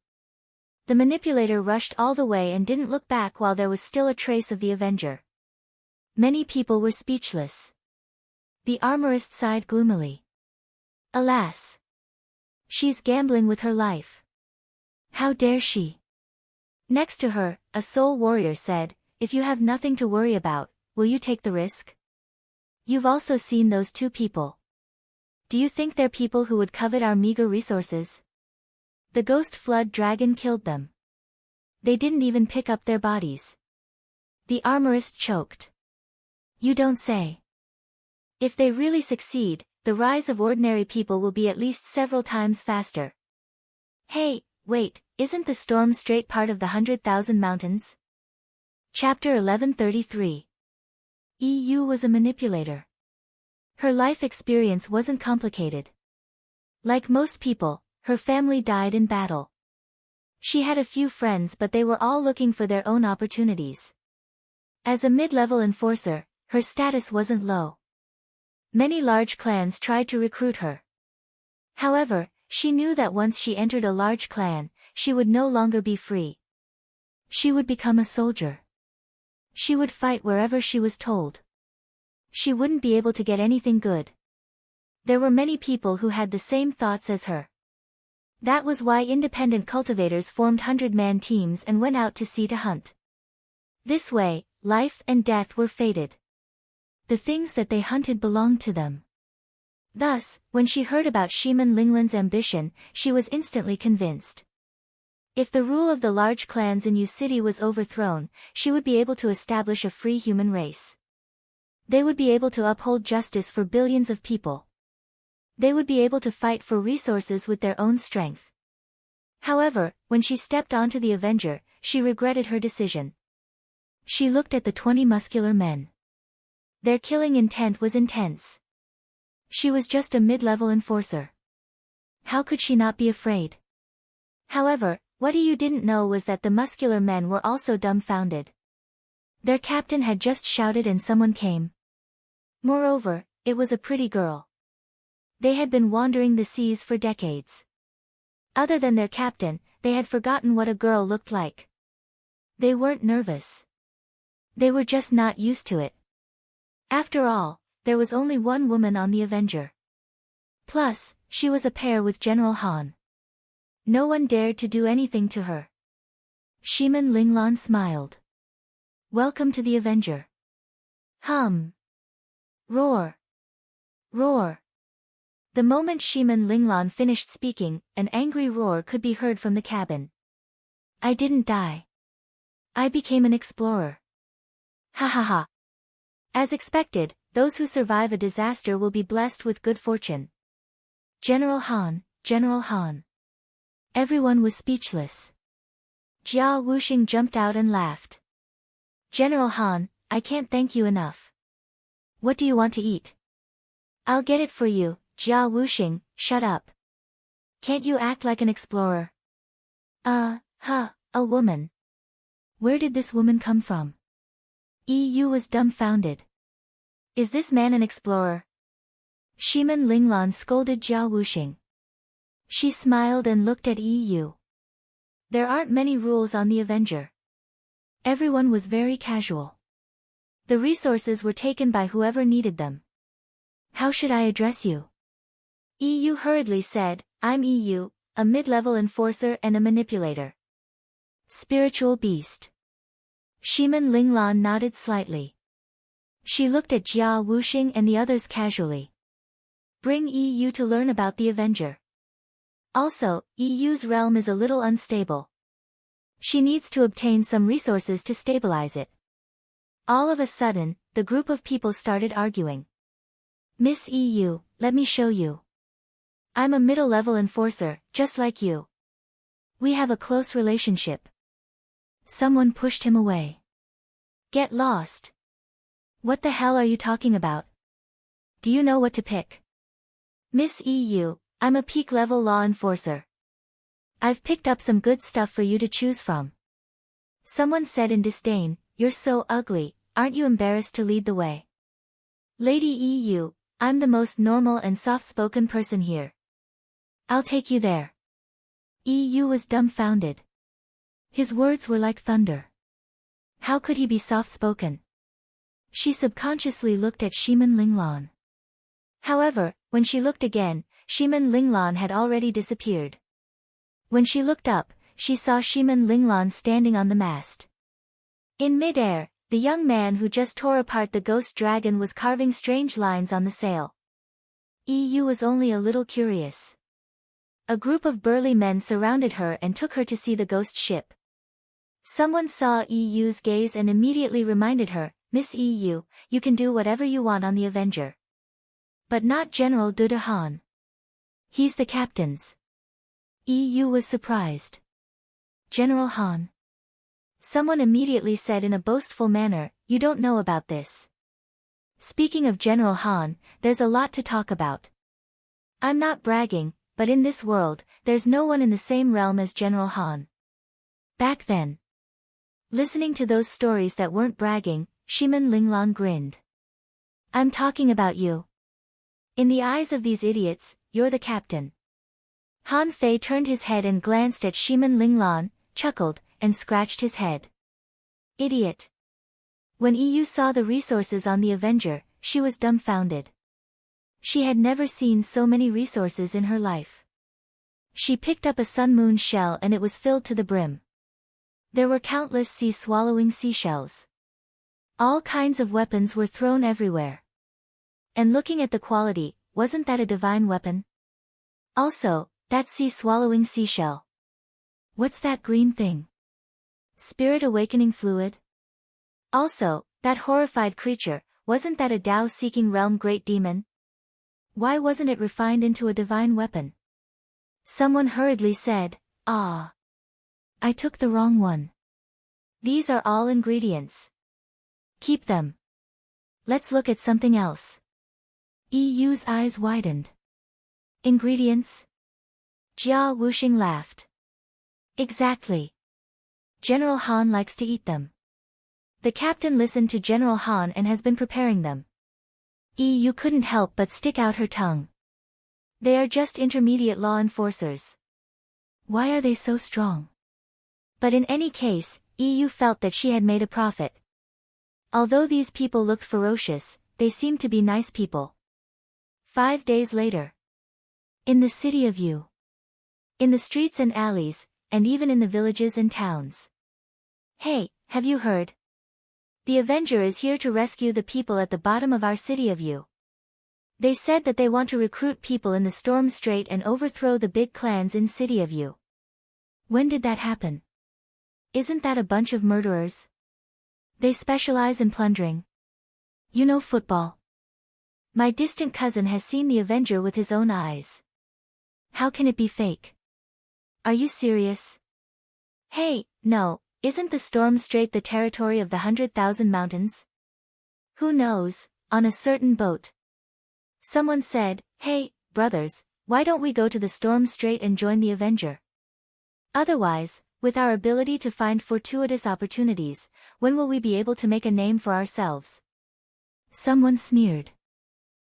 The manipulator rushed all the way and didn't look back while there was still a trace of the Avenger. Many people were speechless. The armorist sighed gloomily. Alas! She's gambling with her life. How dare she? Next to her, a soul warrior said, if you have nothing to worry about, will you take the risk? You've also seen those 2 people. Do you think they're people who would covet our meager resources? The ghost flood dragon killed them. They didn't even pick up their bodies. The armorist choked. You don't say. If they really succeed, the rise of ordinary people will be at least several times faster. Hey, wait, isn't the Storm Strait part of the 100,000 Mountains? Chapter 1133. EU was a manipulator. Her life experience wasn't complicated. Like most people, her family died in battle. She had a few friends but they were all looking for their own opportunities. As a mid-level enforcer, her status wasn't low. Many large clans tried to recruit her. However, she knew that once she entered a large clan, she would no longer be free. She would become a soldier. She would fight wherever she was told. She wouldn't be able to get anything good. There were many people who had the same thoughts as her. That was why independent cultivators formed 100-man teams and went out to sea to hunt. This way, life and death were fated. The things that they hunted belonged to them. Thus, when she heard about Shiman Linglan's ambition, she was instantly convinced. If the rule of the large clans in U City was overthrown, she would be able to establish a free human race. They would be able to uphold justice for billions of people. They would be able to fight for resources with their own strength. However, when she stepped onto the Avenger, she regretted her decision. She looked at the 20 muscular men. Their killing intent was intense. She was just a mid-level enforcer. How could she not be afraid? However, what EU didn't know was that the muscular men were also dumbfounded. Their captain had just shouted and someone came. Moreover, it was a pretty girl. They had been wandering the seas for decades. Other than their captain, they had forgotten what a girl looked like. They weren't nervous. They were just not used to it. After all, there was only one woman on the Avenger. Plus, she was a pair with General Han. No one dared to do anything to her. Shiman Linglan smiled. Welcome to the Avenger. Hum. Roar. Roar. The moment Shiman Linglan finished speaking, an angry roar could be heard from the cabin. I didn't die. I became an explorer. Ha ha ha. As expected, those who survive a disaster will be blessed with good fortune. General Han, General Han. Everyone was speechless. Jia Wuxing jumped out and laughed. General Han, I can't thank you enough. What do you want to eat? I'll get it for you, Jia Wuxing, shut up. Can't you act like an explorer? A woman. Where did this woman come from? EU was dumbfounded. Is this man an explorer? Shiman Linglan scolded Jia Wuxing. She smiled and looked at EU. There aren't many rules on the Avenger. Everyone was very casual. The resources were taken by whoever needed them. How should I address you? EU hurriedly said, I'm EU, a mid-level enforcer and a manipulator. Spiritual beast. Shimin Linglan nodded slightly. She looked at Jia Wuxing and the others casually. Bring EU to learn about the Avenger. Also, EU's realm is a little unstable. She needs to obtain some resources to stabilize it. All of a sudden, the group of people started arguing. Miss EU, let me show you. I'm a middle-level enforcer, just like you. We have a close relationship. Someone pushed him away. Get lost. What the hell are you talking about? Do you know what to pick? Miss EU, I'm a peak-level law enforcer. I've picked up some good stuff for you to choose from. Someone said in disdain, you're so ugly, aren't you embarrassed to lead the way? Lady EU, I'm the most normal and soft-spoken person here. I'll take you there. EU was dumbfounded. His words were like thunder. How could he be soft-spoken? She subconsciously looked at Shimin Linglan. However, when she looked again, Shimin Linglan had already disappeared. When she looked up, she saw Shimin Linglan standing on the mast. In mid-air, the young man who just tore apart the ghost dragon was carving strange lines on the sail. EU was only a little curious. A group of burly men surrounded her and took her to see the ghost ship. Someone saw EU's gaze and immediately reminded her, Miss EU, you can do whatever you want on the Avenger. But not General Dudahan. He's the captain's. EU was surprised. General Han. Someone immediately said in a boastful manner, you don't know about this. Speaking of General Han, there's a lot to talk about. I'm not bragging, but in this world, there's no one in the same realm as General Han. Back then. Listening to those stories that weren't bragging, Shimin Linglan grinned. I'm talking about you. In the eyes of these idiots, you're the captain. Han Fei turned his head and glanced at Shimin Linglan, chuckled, and scratched his head. Idiot. When EU saw the resources on the Avenger, she was dumbfounded. She had never seen so many resources in her life. She picked up a sun moon shell and it was filled to the brim. There were countless sea-swallowing seashells. All kinds of weapons were thrown everywhere. And looking at the quality, wasn't that a divine weapon? Also, that sea-swallowing seashell. What's that green thing? Spirit awakening fluid? Also, that horrified creature, wasn't that a Tao-seeking realm great demon? Why wasn't it refined into a divine weapon? Someone hurriedly said, Ah. I took the wrong one. These are all ingredients. Keep them. Let's look at something else. EU's eyes widened. Ingredients? Jia Wuxing laughed. Exactly. General Han likes to eat them. The captain listened to General Han and has been preparing them. EU couldn't help but stick out her tongue. They are just intermediate law enforcers. Why are they so strong? But in any case, EU felt that she had made a profit. Although these people looked ferocious, they seemed to be nice people. 5 days later. In the city of U. In the streets and alleys, and even in the villages and towns. Hey, have you heard? The Avenger is here to rescue the people at the bottom of our city of U. They said that they want to recruit people in the Storm Strait and overthrow the big clans in city of U. When did that happen? Isn't that a bunch of murderers? They specialize in plundering. You know football. My distant cousin has seen the Avenger with his own eyes. How can it be fake? Are you serious? Hey, no, isn't the Storm Strait the territory of the 100,000 mountains? Who knows, on a certain boat. Someone said, hey, brothers, why don't we go to the Storm Strait and join the Avenger? Otherwise, with our ability to find fortuitous opportunities, when will we be able to make a name for ourselves? Someone sneered.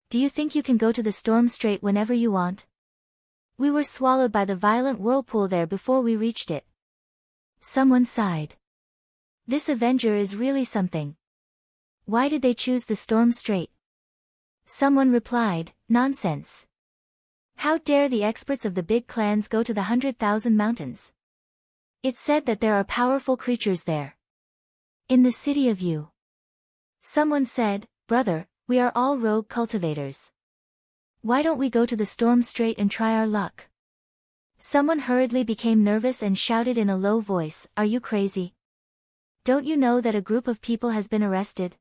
Do you think you can go to the Storm Strait whenever you want? We were swallowed by the violent whirlpool there before we reached it. Someone sighed. This Avenger is really something. Why did they choose the Storm Strait? Someone replied, nonsense. How dare the experts of the big clans go to the 100,000 mountains? It's said that there are powerful creatures there. In the city of you. Someone said, brother, we are all rogue cultivators. Why don't we go to the Storm Strait and try our luck? Someone hurriedly became nervous and shouted in a low voice, are you crazy? Don't you know that a group of people has been arrested?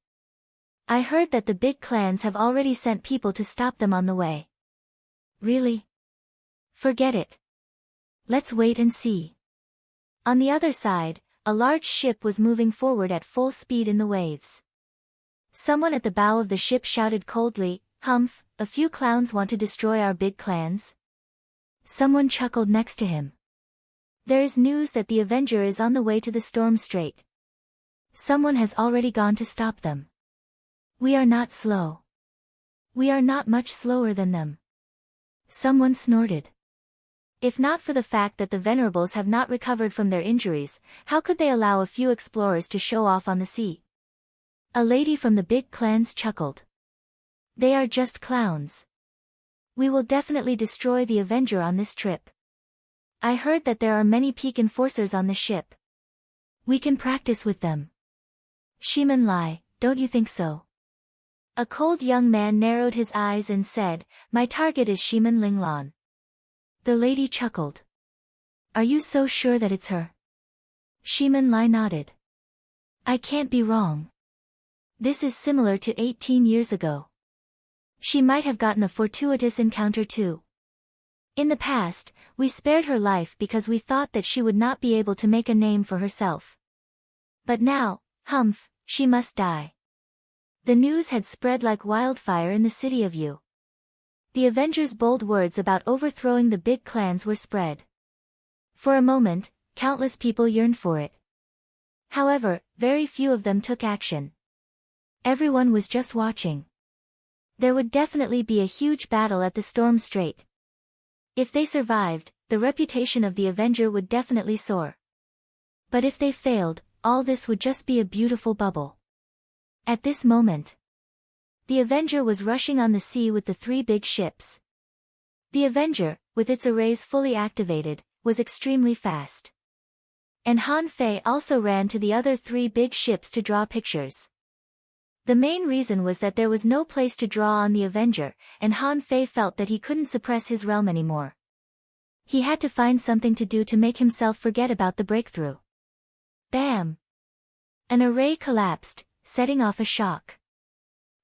I heard that the big clans have already sent people to stop them on the way. Really? Forget it. Let's wait and see. On the other side, a large ship was moving forward at full speed in the waves. Someone at the bow of the ship shouted coldly, Humph, a few clowns want to destroy our big clans? Someone chuckled next to him. There is news that the Avenger is on the way to the Storm Strait. Someone has already gone to stop them. We are not slow. We are not much slower than them. Someone snorted. If not for the fact that the Venerables have not recovered from their injuries, how could they allow a few explorers to show off on the sea? A lady from the big clans chuckled. They are just clowns. We will definitely destroy the Avenger on this trip. I heard that there are many peak enforcers on the ship. We can practice with them. Shiman Lai, don't you think so? A cold young man narrowed his eyes and said, my target is Shiman Linglan. The lady chuckled. Are you so sure that it's her? Shiman Lai nodded. I can't be wrong. This is similar to 18 years ago. She might have gotten a fortuitous encounter too. In the past, we spared her life because we thought that she would not be able to make a name for herself. But now, humph, she must die. The news had spread like wildfire in the city of you. The Avenger's bold words about overthrowing the big clans were spread. For a moment, countless people yearned for it. However, very few of them took action. Everyone was just watching. There would definitely be a huge battle at the Storm Strait. If they survived, the reputation of the Avenger would definitely soar. But if they failed, all this would just be a beautiful bubble. At this moment, the Avenger was rushing on the sea with the 3 big ships. The Avenger, with its arrays fully activated, was extremely fast. And Han Fei also ran to the other 3 big ships to draw pictures. The main reason was that there was no place to draw on the Avenger, and Han Fei felt that he couldn't suppress his realm anymore. He had to find something to do to make himself forget about the breakthrough. Bam! An array collapsed, setting off a shock.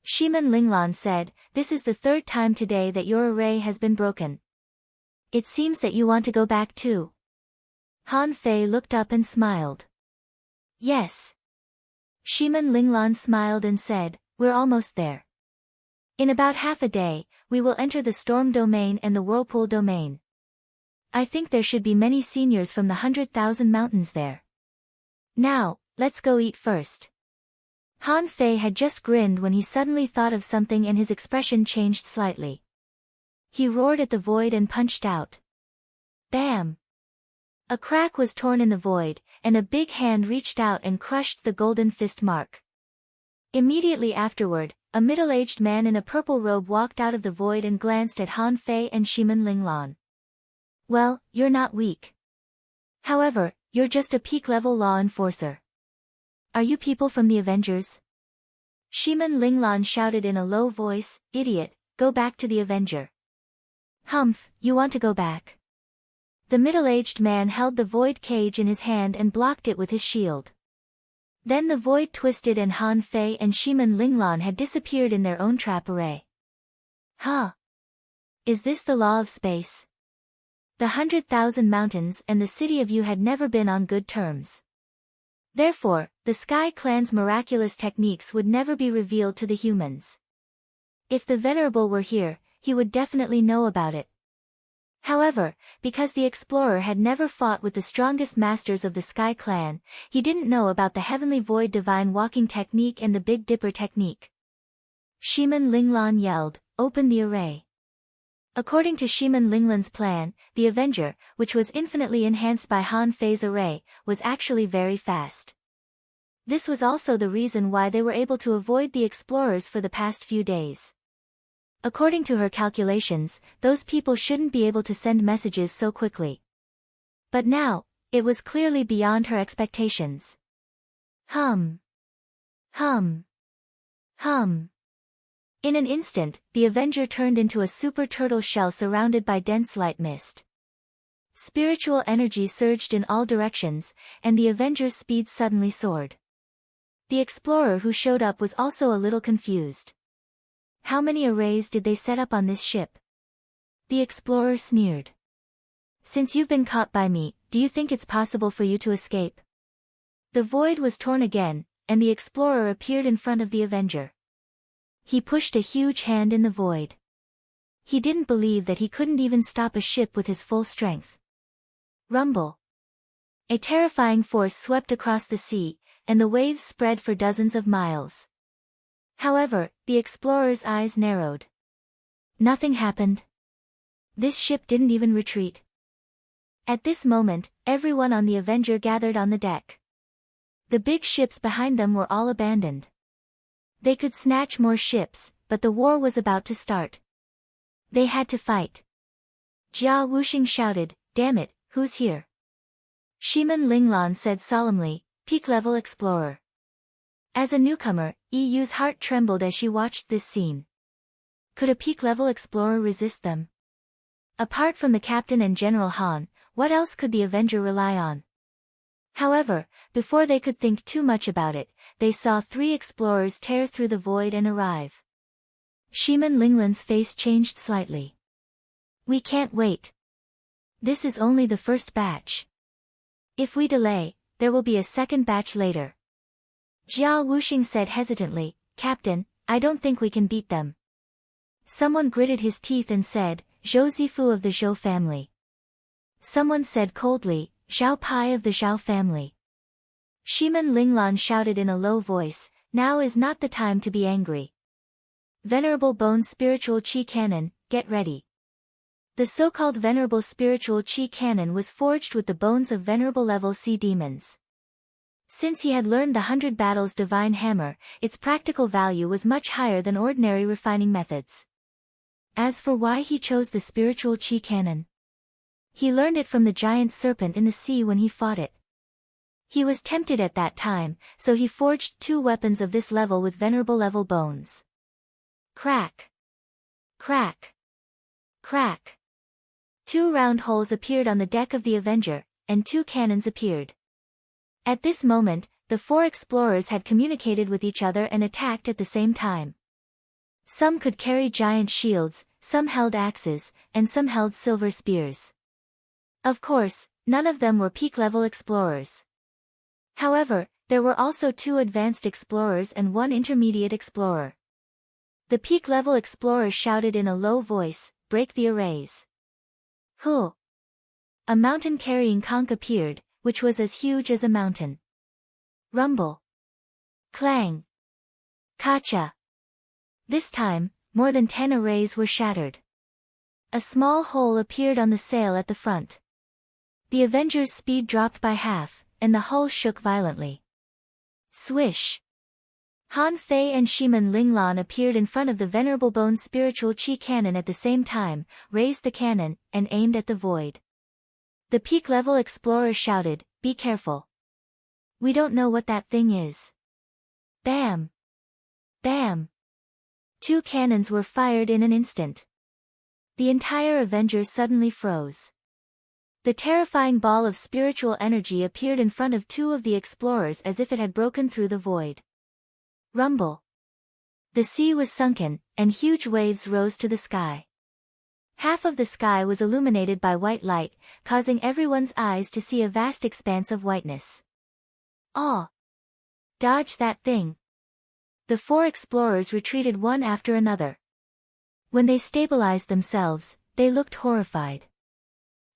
Shiman Linglan said, this is the 3rd time today that your array has been broken. It seems that you want to go back too. Han Fei looked up and smiled. Yes. Shiman Linglan smiled and said, we're almost there. In about half a day, we will enter the Storm Domain and the Whirlpool Domain. I think there should be many seniors from the 100,000 mountains there. Now, let's go eat first. Han Fei had just grinned when he suddenly thought of something and his expression changed slightly. He roared at the void and punched out. Bam! A crack was torn in the void, and a big hand reached out and crushed the golden fist mark. Immediately afterward, a middle-aged man in a purple robe walked out of the void and glanced at Han Fei and Shiman Linglan. Well, you're not weak. However, you're just a peak-level law enforcer. Are you people from the Avengers? Shiman Linglan shouted in a low voice, idiot, go back to the Avenger. Humph, you want to go back? The middle-aged man held the void cage in his hand and blocked it with his shield. Then the void twisted and Han Fei and Shiman Linglan had disappeared in their own trap array. Huh? Is this the law of space? The 100,000 mountains and the city of you had never been on good terms. Therefore, the Sky Clan's miraculous techniques would never be revealed to the humans. If the Venerable were here, he would definitely know about it. However, because the explorer had never fought with the strongest masters of the Sky Clan, he didn't know about the Heavenly Void Divine Walking Technique and the Big Dipper Technique. Shiman Linglan yelled, open the array. According to Shiman Linglan's plan, the Avenger, which was infinitely enhanced by Han Fei's array, was actually very fast. This was also the reason why they were able to avoid the explorers for the past few days. According to her calculations, those people shouldn't be able to send messages so quickly. But now, it was clearly beyond her expectations. Hum. Hum. Hum. In an instant, the Avenger turned into a super turtle shell surrounded by dense light mist. Spiritual energy surged in all directions, and the Avenger's speed suddenly soared. The explorer who showed up was also a little confused. How many arrays did they set up on this ship? The explorer sneered. Since you've been caught by me, do you think it's possible for you to escape? The void was torn again, and the explorer appeared in front of the Avenger. He pushed a huge hand in the void. He didn't believe that he couldn't even stop a ship with his full strength. Rumble. A terrifying force swept across the sea, and the waves spread for dozens of miles. However, the explorer's eyes narrowed. Nothing happened. This ship didn't even retreat. At this moment, everyone on the Avenger gathered on the deck. The big ships behind them were all abandoned. They could snatch more ships, but the war was about to start. They had to fight. Jia Wuxing shouted, "Damn it, who's here?" Shiman Linglan said solemnly, "Peak-level explorer." As a newcomer, Yu's heart trembled as she watched this scene. Could a peak-level explorer resist them? Apart from the captain and General Han, what else could the Avenger rely on? However, before they could think too much about it, they saw 3 explorers tear through the void and arrive. Shiman Linglan's face changed slightly. "We can't wait. This is only the first batch. If we delay, there will be a second batch later." Jia Wuxing said hesitantly, "Captain, I don't think we can beat them." Someone gritted his teeth and said, "Zhou Zifu of the Zhou family." Someone said coldly, "Zhao Pai of the Zhao family." Shiman Linglan shouted in a low voice, "Now is not the time to be angry. Venerable Bone Spiritual Qi Cannon, get ready." The so-called Venerable Spiritual Qi Cannon was forged with the bones of Venerable Level C demons. Since he had learned the 100 Battles Divine Hammer, its practical value was much higher than ordinary refining methods. As for why he chose the Spiritual Qi Cannon, he learned it from the giant serpent in the sea when he fought it. He was tempted at that time, so he forged 2 weapons of this level with Venerable Level bones. Crack! Crack! Crack! 2 round holes appeared on the deck of the Avenger, and 2 cannons appeared. At this moment, the 4 explorers had communicated with each other and attacked at the same time. Some could carry giant shields, some held axes, and some held silver spears. Of course, none of them were peak-level explorers. However, there were also 2 advanced explorers and 1 intermediate explorer. The peak-level explorer shouted in a low voice, "Break the arrays." Huh! A mountain-carrying conch appeared, which was as huge as a mountain. Rumble. Clang. Kacha. This time, more than 10 arrays were shattered. A small hole appeared on the sail at the front. The Avenger's speed dropped by half, and the hull shook violently. Swish! Han Fei and Shiman Linglan appeared in front of the Venerable Bone Spiritual Qi Cannon at the same time, raised the cannon, and aimed at the void. The peak-level explorer shouted, "Be careful. We don't know what that thing is." Bam! Bam! 2 cannons were fired in an instant. The entire Avenger suddenly froze. The terrifying ball of spiritual energy appeared in front of 2 of the explorers as if it had broken through the void. Rumble. The sea was sunken, and huge waves rose to the sky. Half of the sky was illuminated by white light, causing everyone's eyes to see a vast expanse of whiteness. "Aw! Dodge that thing!" The 4 explorers retreated one after another. When they stabilized themselves, they looked horrified.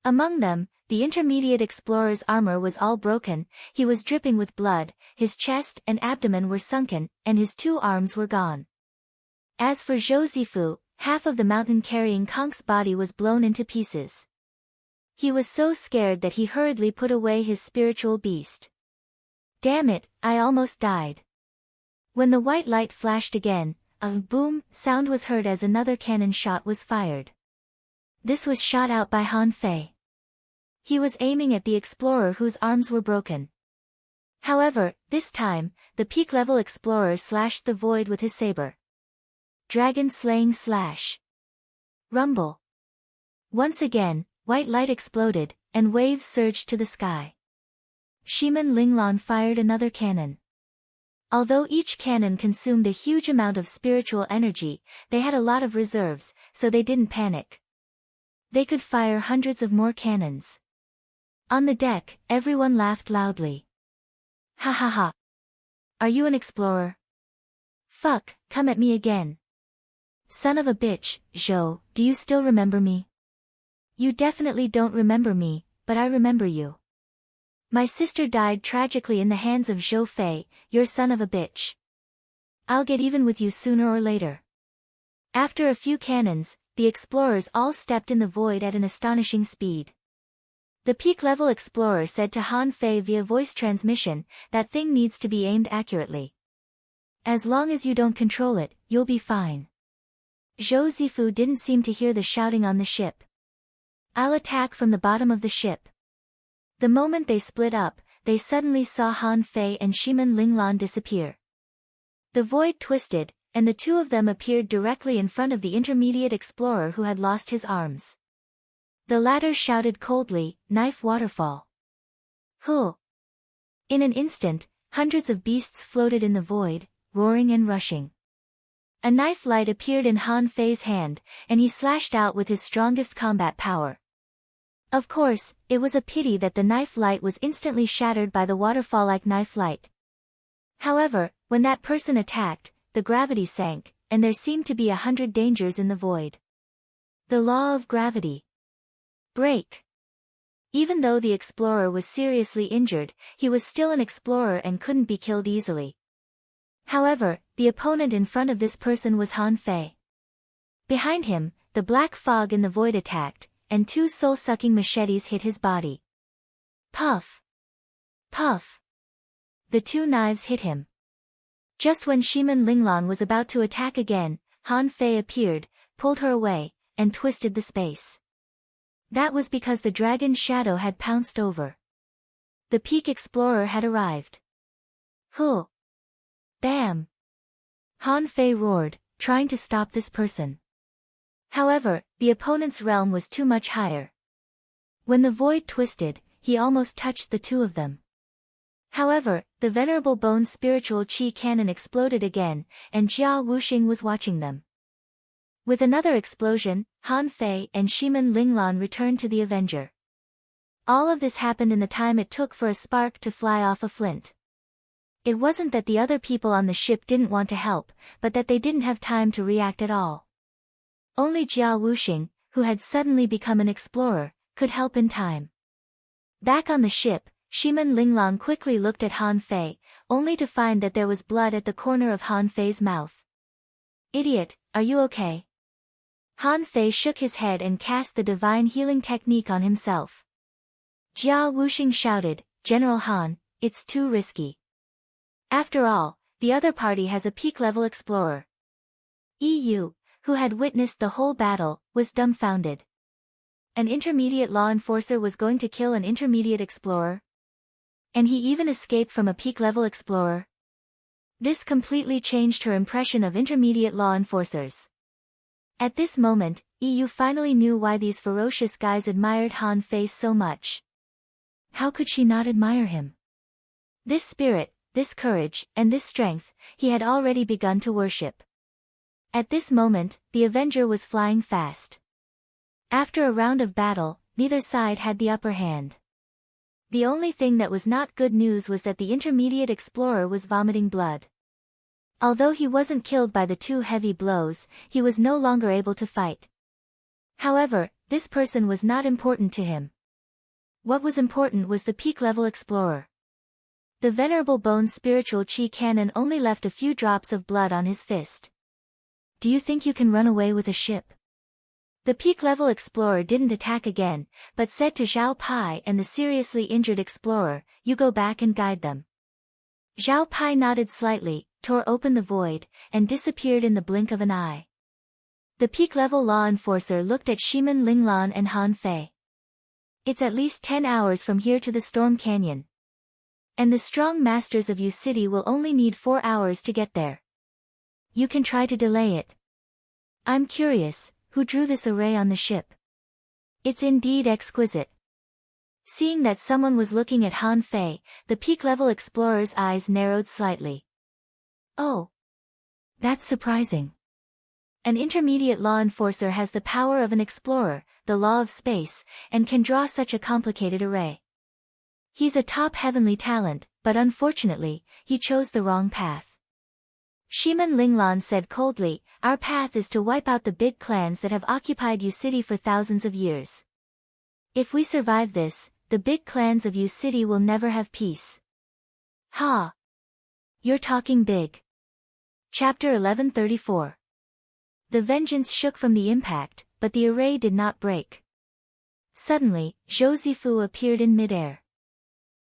Among them, the intermediate explorer's armor was all broken, he was dripping with blood, his chest and abdomen were sunken, and his 2 arms were gone. As for Zhou Zifu, half of the mountain-carrying conch's body was blown into pieces. He was so scared that he hurriedly put away his spiritual beast. Damn it, I almost died. When the white light flashed again, a boom sound was heard as another cannon shot was fired. This was shot out by Han Fei. He was aiming at the explorer whose arms were broken. However, this time, the peak-level explorer slashed the void with his saber. Dragon-slaying slash. Rumble. Once again, white light exploded, and waves surged to the sky. Shiman Linglan fired another cannon. Although each cannon consumed a huge amount of spiritual energy, they had a lot of reserves, so they didn't panic. They could fire hundreds of more cannons. On the deck, everyone laughed loudly. Ha ha ha. Are you an explorer? Fuck, come at me again. Son of a bitch, Zhou, do you still remember me? You definitely don't remember me, but I remember you. My sister died tragically in the hands of Zhou Fei, your son of a bitch. I'll get even with you sooner or later. After a few cannons, the explorers all stepped in the void at an astonishing speed. The peak-level explorer said to Han Fei via voice transmission, that thing needs to be aimed accurately. As long as you don't control it, you'll be fine. Zhou Zifu didn't seem to hear the shouting on the ship. I'll attack from the bottom of the ship. The moment they split up, they suddenly saw Han Fei and Shiman Linglan disappear. The void twisted, and the two of them appeared directly in front of the intermediate explorer who had lost his arms. The latter shouted coldly, "Knife waterfall." Huh. In an instant, hundreds of beasts floated in the void, roaring and rushing. A knife light appeared in Han Fei's hand, and he slashed out with his strongest combat power. Of course, it was a pity that the knife light was instantly shattered by the waterfall-like knife light. However, when that person attacked, the gravity sank, and there seemed to be 100 dangers in the void. The law of gravity. Break. Even though the explorer was seriously injured, he was still an explorer and couldn't be killed easily. However, the opponent in front of this person was Han Fei. Behind him, the black fog in the void attacked, and two soul-sucking machetes hit his body. Puff! Puff! The two knives hit him. Just when Shiman Linglan was about to attack again, Han Fei appeared, pulled her away, and twisted the space. That was because the dragon's shadow had pounced over. The peak explorer had arrived. Huh! Bam! Han Fei roared, trying to stop this person. However, the opponent's realm was too much higher. When the void twisted, he almost touched the two of them. However, the venerable bone spiritual chi cannon exploded again, and Jia Wuxing was watching them. With another explosion, Han Fei and Shiman Linglan returned to the Avenger. All of this happened in the time it took for a spark to fly off a flint. It wasn't that the other people on the ship didn't want to help, but that they didn't have time to react at all. Only Jia Wuxing, who had suddenly become an explorer, could help in time. Back on the ship, Shiman Linglan quickly looked at Han Fei, only to find that there was blood at the corner of Han Fei's mouth. Idiot, are you okay? Han Fei shook his head and cast the divine healing technique on himself. Jia Wuxing shouted, General Han, it's too risky. After all, the other party has a peak-level explorer. EU, who had witnessed the whole battle, was dumbfounded. An intermediate law enforcer was going to kill an intermediate explorer? And he even escaped from a peak-level explorer? This completely changed her impression of intermediate law enforcers. At this moment, EU finally knew why these ferocious guys admired Han Fei so much. How could she not admire him? This spirit, this courage, and this strength, he had already begun to worship. At this moment, the Avenger was flying fast. After a round of battle, neither side had the upper hand. The only thing that was not good news was that the intermediate explorer was vomiting blood. Although he wasn't killed by the two heavy blows, he was no longer able to fight. However, this person was not important to him. What was important was the peak-level explorer. The venerable bone spiritual chi cannon only left a few drops of blood on his fist. Do you think you can run away with a ship? The peak-level explorer didn't attack again, but said to Zhao Pai and the seriously injured explorer, you go back and guide them. Zhao Pai nodded slightly, tore open the void, and disappeared in the blink of an eye. The peak-level law enforcer looked at Shimin Linglan and Han Fei. It's at least 10 hours from here to the Storm Canyon. And the strong masters of Yu City will only need 4 hours to get there. You can try to delay it. I'm curious, who drew this array on the ship? It's indeed exquisite. Seeing that someone was looking at Han Fei, the peak-level explorer's eyes narrowed slightly. Oh. That's surprising. An intermediate law enforcer has the power of an explorer, the law of space, and can draw such a complicated array. He's a top heavenly talent, but unfortunately, he chose the wrong path. Shimin Linglan said coldly, our path is to wipe out the big clans that have occupied Yu City for thousands of years. If we survive this, the big clans of Yu City will never have peace. Ha! You're talking big. Chapter 1134. The vengeance shook from the impact, but the array did not break. Suddenly, Zhou Zifu appeared in midair.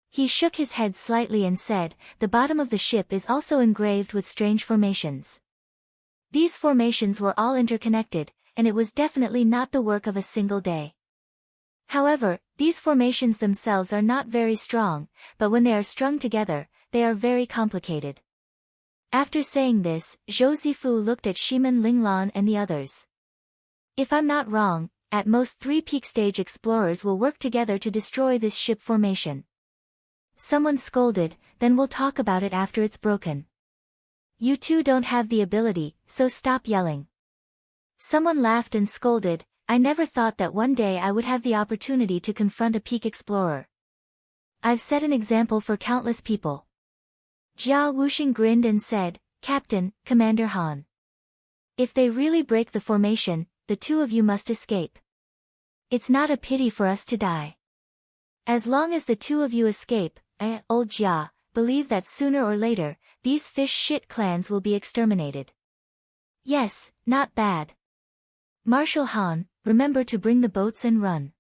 He shook his head slightly and said, the bottom of the ship is also engraved with strange formations. These formations were all interconnected, and it was definitely not the work of a single day. However, these formations themselves are not very strong, but when they are strung together, they are very complicated. After saying this, Zhou Zifu looked at Shimin Linglan and the others. If I'm not wrong, at most 3 peak stage explorers will work together to destroy this ship formation. Someone scolded, then we'll talk about it after it's broken. You two don't have the ability, so stop yelling. Someone laughed and scolded, I never thought that one day I would have the opportunity to confront a peak explorer. I've set an example for countless people. Jia Wuxing grinned and said, Captain, Commander Han. If they really break the formation, the two of you must escape. It's not a pity for us to die. As long as the two of you escape, old Jia, believe that sooner or later, these fish shit clans will be exterminated. Yes, not bad. Marshal Han, remember to bring the boats and run.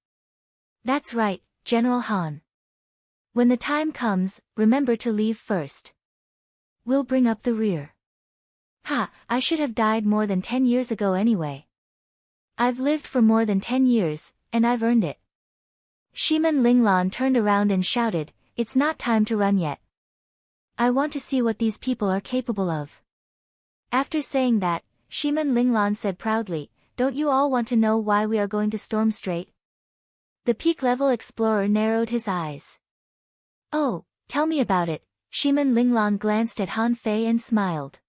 That's right, General Han. When the time comes, remember to leave first. We'll bring up the rear. Ha, I should have died more than 10 years ago anyway. I've lived for more than 10 years, and I've earned it. Shimin Linglan turned around and shouted, it's not time to run yet. I want to see what these people are capable of. After saying that, Shimin Linglan said proudly, don't you all want to know why we are going to Storm Strait? The peak-level explorer narrowed his eyes. Oh, tell me about it. Shimin Linglan glanced at Han Fei and smiled.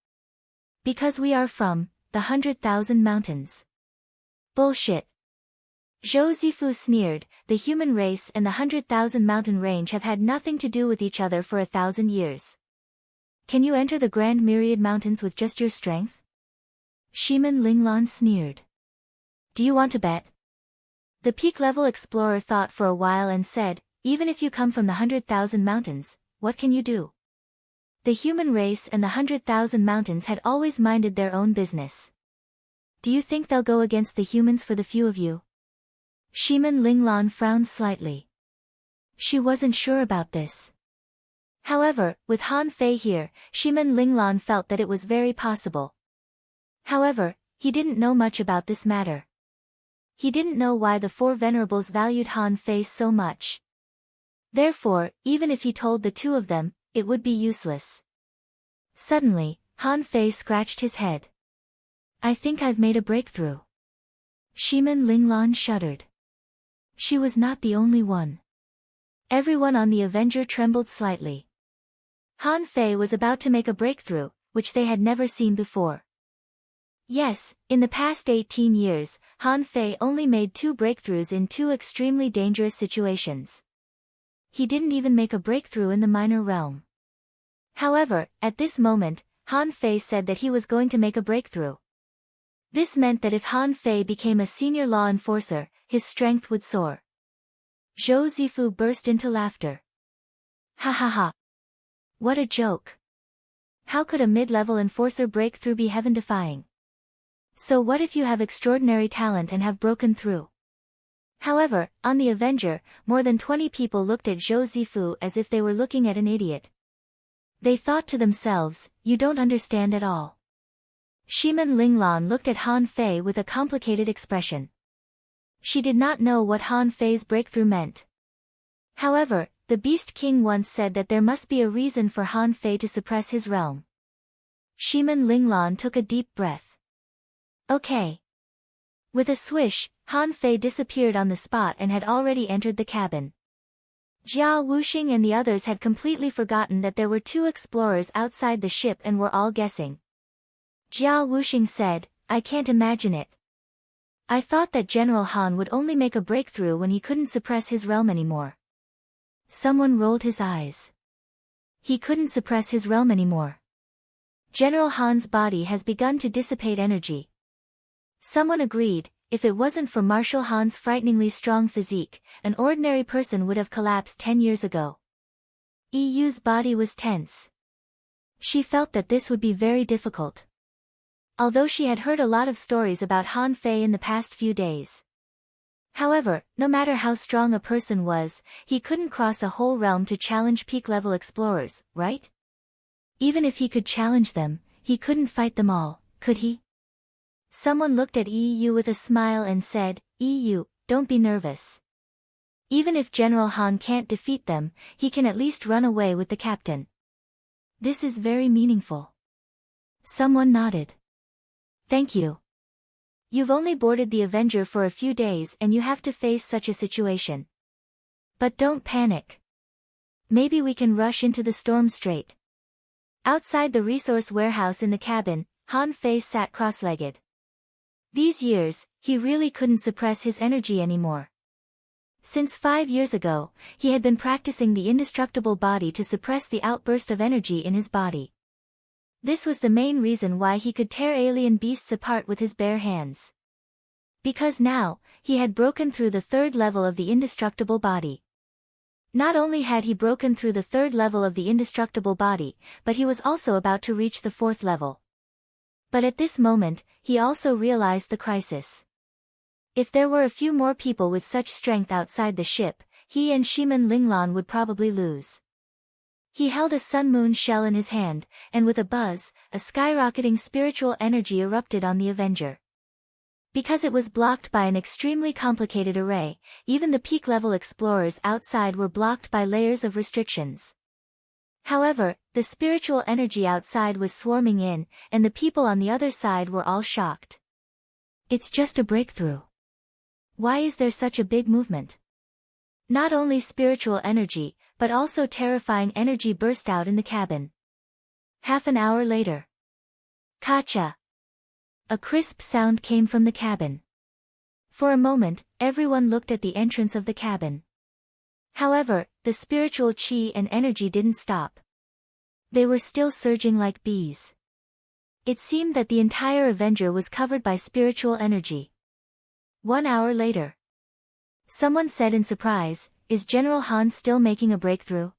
Because we are from the 100,000 mountains. Bullshit. Zhou Zifu sneered, the human race and the 100,000 mountain range have had nothing to do with each other for 1,000 years. Can you enter the Grand Myriad Mountains with just your strength? Shimin Linglan sneered. Do you want to bet? The peak-level explorer thought for a while and said, even if you come from the 100,000 mountains, what can you do? The human race and the 100,000 mountains had always minded their own business. Do you think they'll go against the humans for the few of you? Shimin Linglan frowned slightly. She wasn't sure about this. However, with Han Fei here, Shimin Linglan felt that it was very possible. However, he didn't know much about this matter. He didn't know why the 4 venerables valued Han Fei so much. Therefore, even if he told the 2 of them, it would be useless. Suddenly, Han Fei scratched his head. I think I've made a breakthrough. Shimin Linglan shuddered. She was not the only one. Everyone on the Avenger trembled slightly. Han Fei was about to make a breakthrough, which they had never seen before. Yes, in the past 18 years, Han Fei only made 2 breakthroughs in 2 extremely dangerous situations. He didn't even make a breakthrough in the minor realm. However, at this moment, Han Fei said that he was going to make a breakthrough. This meant that if Han Fei became a senior law enforcer, his strength would soar. Zhou Zifu burst into laughter. Ha ha ha. What a joke. How could a mid-level enforcer break through be heaven-defying? So what if you have extraordinary talent and have broken through? However, on the Avenger, more than 20 people looked at Zhou Zifu as if they were looking at an idiot. They thought to themselves, you don't understand at all. Shimin Linglan looked at Han Fei with a complicated expression. She did not know what Han Fei's breakthrough meant. However, the Beast King once said that there must be a reason for Han Fei to suppress his realm. Shimin Linglan took a deep breath. Okay. With a swish, Han Fei disappeared on the spot and had already entered the cabin. Jia Wuxing and the others had completely forgotten that there were two explorers outside the ship and were all guessing. Jia Wuxing said, I can't imagine it. I thought that General Han would only make a breakthrough when he couldn't suppress his realm anymore. Someone rolled his eyes. He couldn't suppress his realm anymore. General Han's body has begun to dissipate energy. Someone agreed, if it wasn't for Marshal Han's frighteningly strong physique, an ordinary person would have collapsed 10 years ago. Yu's body was tense. She felt that this would be very difficult. Although she had heard a lot of stories about Han Fei in the past few days. However, no matter how strong a person was, he couldn't cross a whole realm to challenge peak-level explorers, right? Even if he could challenge them, he couldn't fight them all, could he? Someone looked at Yu with a smile and said, Yu, don't be nervous. Even if General Han can't defeat them, he can at least run away with the captain. This is very meaningful. Someone nodded. Thank you. You've only boarded the Avenger for a few days and you have to face such a situation. But don't panic. Maybe we can rush into the storm straight. Outside the resource warehouse in the cabin, Han Fei sat cross-legged. These years, he really couldn't suppress his energy anymore. Since 5 years ago, he had been practicing the indestructible body to suppress the outburst of energy in his body. This was the main reason why he could tear alien beasts apart with his bare hands. Because now, he had broken through the 3rd level of the indestructible body. Not only had he broken through the 3rd level of the indestructible body, but he was also about to reach the 4th level. But at this moment, he also realized the crisis. If there were a few more people with such strength outside the ship, he and Shimin Linglan would probably lose. He held a sun-moon shell in his hand, and with a buzz, a skyrocketing spiritual energy erupted on the Avenger. Because it was blocked by an extremely complicated array, even the peak-level explorers outside were blocked by layers of restrictions. However, the spiritual energy outside was swarming in, and the people on the other side were all shocked. It's just a breakthrough. Why is there such a big movement? Not only spiritual energy, but also terrifying energy burst out in the cabin. Half an hour later. Kacha! A crisp sound came from the cabin. For a moment, everyone looked at the entrance of the cabin. However, the spiritual chi and energy didn't stop. They were still surging like bees. It seemed that the entire Avenger was covered by spiritual energy. 1 hour later. Someone said in surprise, is General Han still making a breakthrough?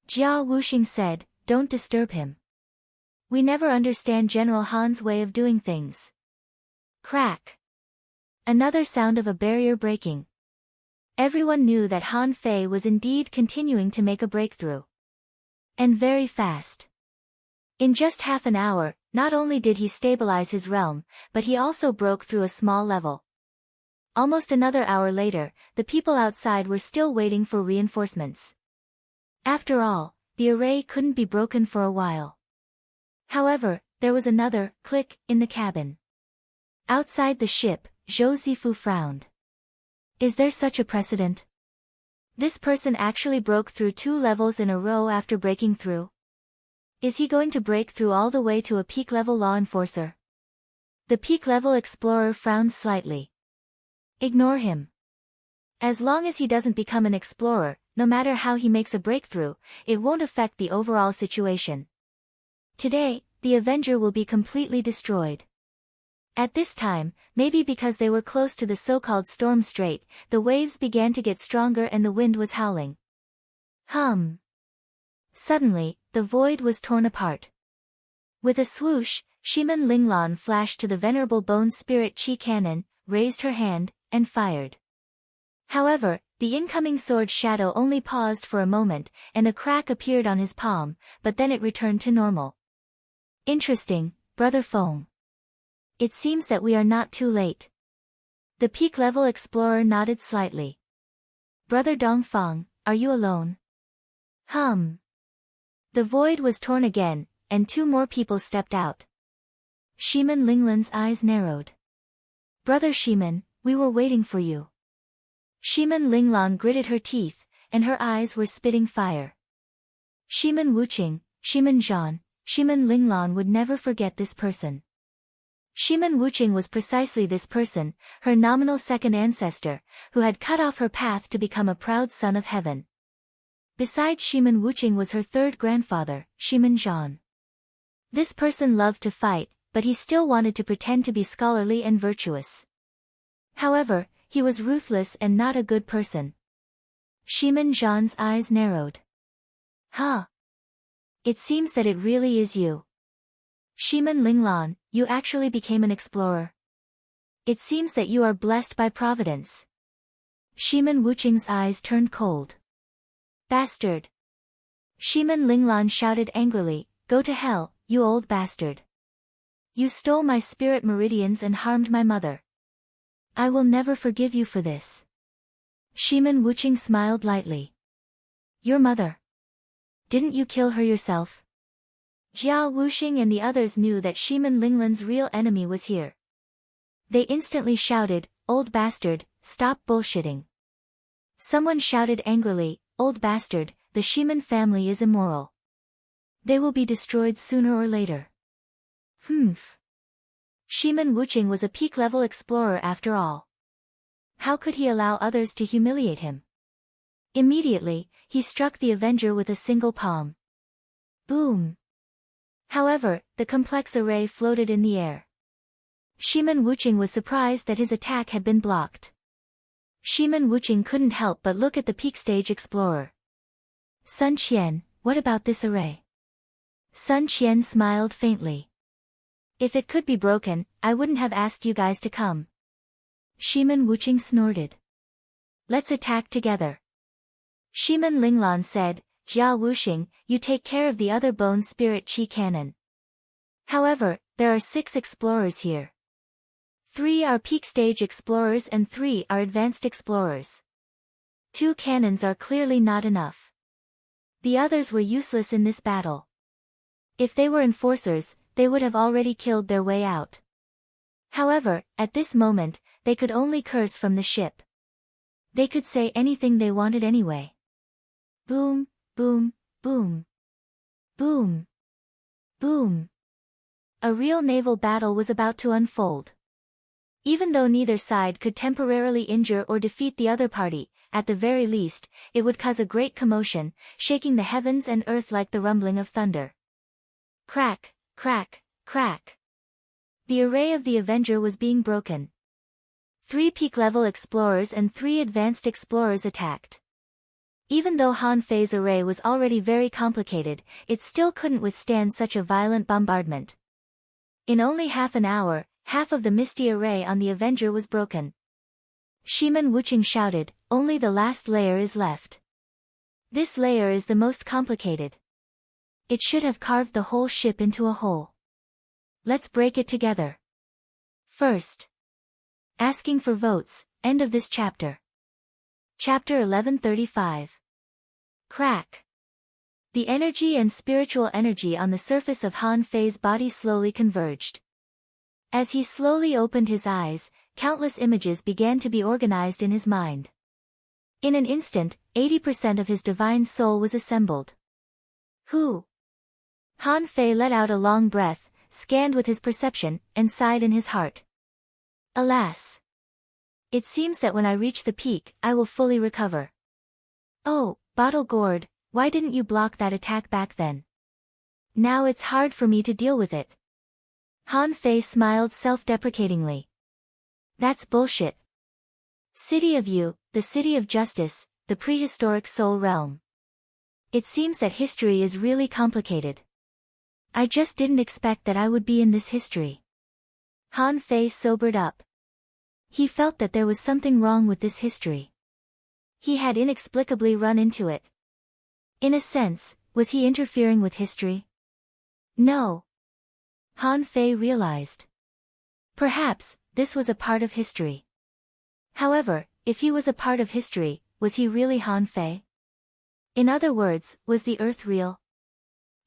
Jia Wuxing said, don't disturb him. We never understand General Han's way of doing things. Crack. Another sound of a barrier breaking. Everyone knew that Han Fei was indeed continuing to make a breakthrough. And very fast. In just half an hour, not only did he stabilize his realm, but he also broke through a small level. Almost another hour later, the people outside were still waiting for reinforcements. After all, the array couldn't be broken for a while. However, there was another click in the cabin. Outside the ship, Zhou Zifu frowned. Is there such a precedent? This person actually broke through 2 levels in a row after breaking through? Is he going to break through all the way to a peak-level law enforcer? The peak-level explorer frowned slightly. Ignore him. As long as he doesn't become an explorer, no matter how he makes a breakthrough, it won't affect the overall situation. Today, the Avenger will be completely destroyed. At this time, maybe because they were close to the so-called storm strait, the waves began to get stronger and the wind was howling. Hum. Suddenly, the void was torn apart. With a swoosh, Shimin Linglan flashed to the venerable bone spirit chi cannon, raised her hand, and fired. However, the incoming sword shadow only paused for a moment, and a crack appeared on his palm, but then it returned to normal. Interesting, Brother Feng. It seems that we are not too late. The peak-level explorer nodded slightly. Brother Dongfang, are you alone? The void was torn again, and two more people stepped out. Shiman Linglan's eyes narrowed. Brother Shiman, we were waiting for you. Shiman Linglan gritted her teeth, and her eyes were spitting fire. Shiman Wuqing, Shiman Zhan, Shiman Linglan would never forget this person. Shiman Wuqing was precisely this person, her nominal second ancestor, who had cut off her path to become a proud son of heaven. Besides Shiman Wuqing was her third grandfather, Shiman Zhan. This person loved to fight, but he still wanted to pretend to be scholarly and virtuous. However, he was ruthless and not a good person. Shiman Zhan's eyes narrowed. It seems that it really is you. Shiman Linglan, you actually became an explorer. It seems that you are blessed by Providence. Shiman Wuqing's eyes turned cold. Bastard! Shiman Linglan shouted angrily, go to hell, you old bastard. You stole my spirit meridians and harmed my mother. I will never forgive you for this. Shiman Wuqing smiled lightly. Your mother? Didn't you kill her yourself? Jiao Wuxing and the others knew that Shiman Linglan's real enemy was here. They instantly shouted, old bastard, stop bullshitting. Someone shouted angrily, old bastard, the Shiman family is immoral. They will be destroyed sooner or later. Shiman Wuqing was a peak-level explorer after all. How could he allow others to humiliate him? Immediately, he struck the Avenger with a single palm. Boom! However, the complex array floated in the air. Shiman Wuqing was surprised that his attack had been blocked. Shiman Wuqing couldn't help but look at the peak stage explorer. Sun Qian, what about this array? Sun Qian smiled faintly. If it could be broken, I wouldn't have asked you guys to come. Shiman Wuqing snorted. Let's attack together. Shiman Linglan said, Jia Wuxing, you take care of the other bone spirit chi cannon. However, there are 6 explorers here. 3 are peak stage explorers and 3 are advanced explorers. 2 cannons are clearly not enough. The others were useless in this battle. If they were enforcers, they would have already killed their way out. However, at this moment, they could only curse from the ship. They could say anything they wanted anyway. Boom, boom, boom. Boom. Boom. A real naval battle was about to unfold. Even though neither side could temporarily injure or defeat the other party, at the very least, it would cause a great commotion, shaking the heavens and earth like the rumbling of thunder. Crack, crack, crack. The array of the Avenger was being broken. 3 peak-level explorers and 3 advanced explorers attacked. Even though Han Fei's array was already very complicated, it still couldn't withstand such a violent bombardment. In only half an hour, half of the misty array on the Avenger was broken. Shiman Wuqing shouted, only the last layer is left. This layer is the most complicated. It should have carved the whole ship into a hole. Let's break it together. First. Asking for votes, end of this chapter. Chapter 1135. Crack. The energy and spiritual energy on the surface of Han Fei's body slowly converged. As he slowly opened his eyes, countless images began to be organized in his mind. In an instant, 80% of his divine soul was assembled. Who? Han Fei let out a long breath, scanned with his perception, and sighed in his heart. Alas! It seems that when I reach the peak, I will fully recover. Oh, Bottle Gourd, why didn't you block that attack back then? Now it's hard for me to deal with it. Han Fei smiled self-deprecatingly. That's bullshit. City of You, the City of Justice, the prehistoric soul realm. It seems that history is really complicated. I just didn't expect that I would be in this history. Han Fei sobered up. He felt that there was something wrong with this history. He had inexplicably run into it. In a sense, was he interfering with history? No. Han Fei realized. Perhaps, this was a part of history. However, if he was a part of history, was he really Han Fei? In other words, was the Earth real?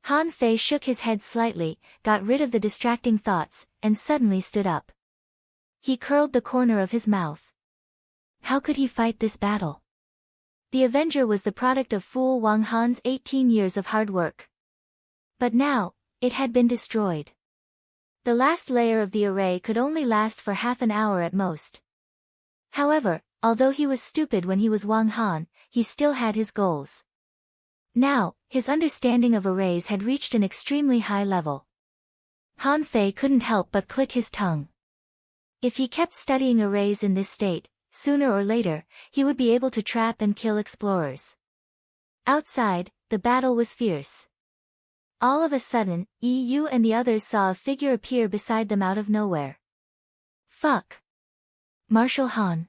Han Fei shook his head slightly, got rid of the distracting thoughts, and suddenly stood up. He curled the corner of his mouth. How could he fight this battle? The Avenger was the product of Fool Wang Han's 18 years of hard work. But now, it had been destroyed. The last layer of the array could only last for half an hour at most. However, although he was stupid when he was Wang Han, he still had his goals. Now, his understanding of arrays had reached an extremely high level. Han Fei couldn't help but click his tongue. If he kept studying arrays in this state, sooner or later, he would be able to trap and kill explorers. Outside, the battle was fierce. All of a sudden, EU and the others saw a figure appear beside them out of nowhere. Fuck. Marshal Han.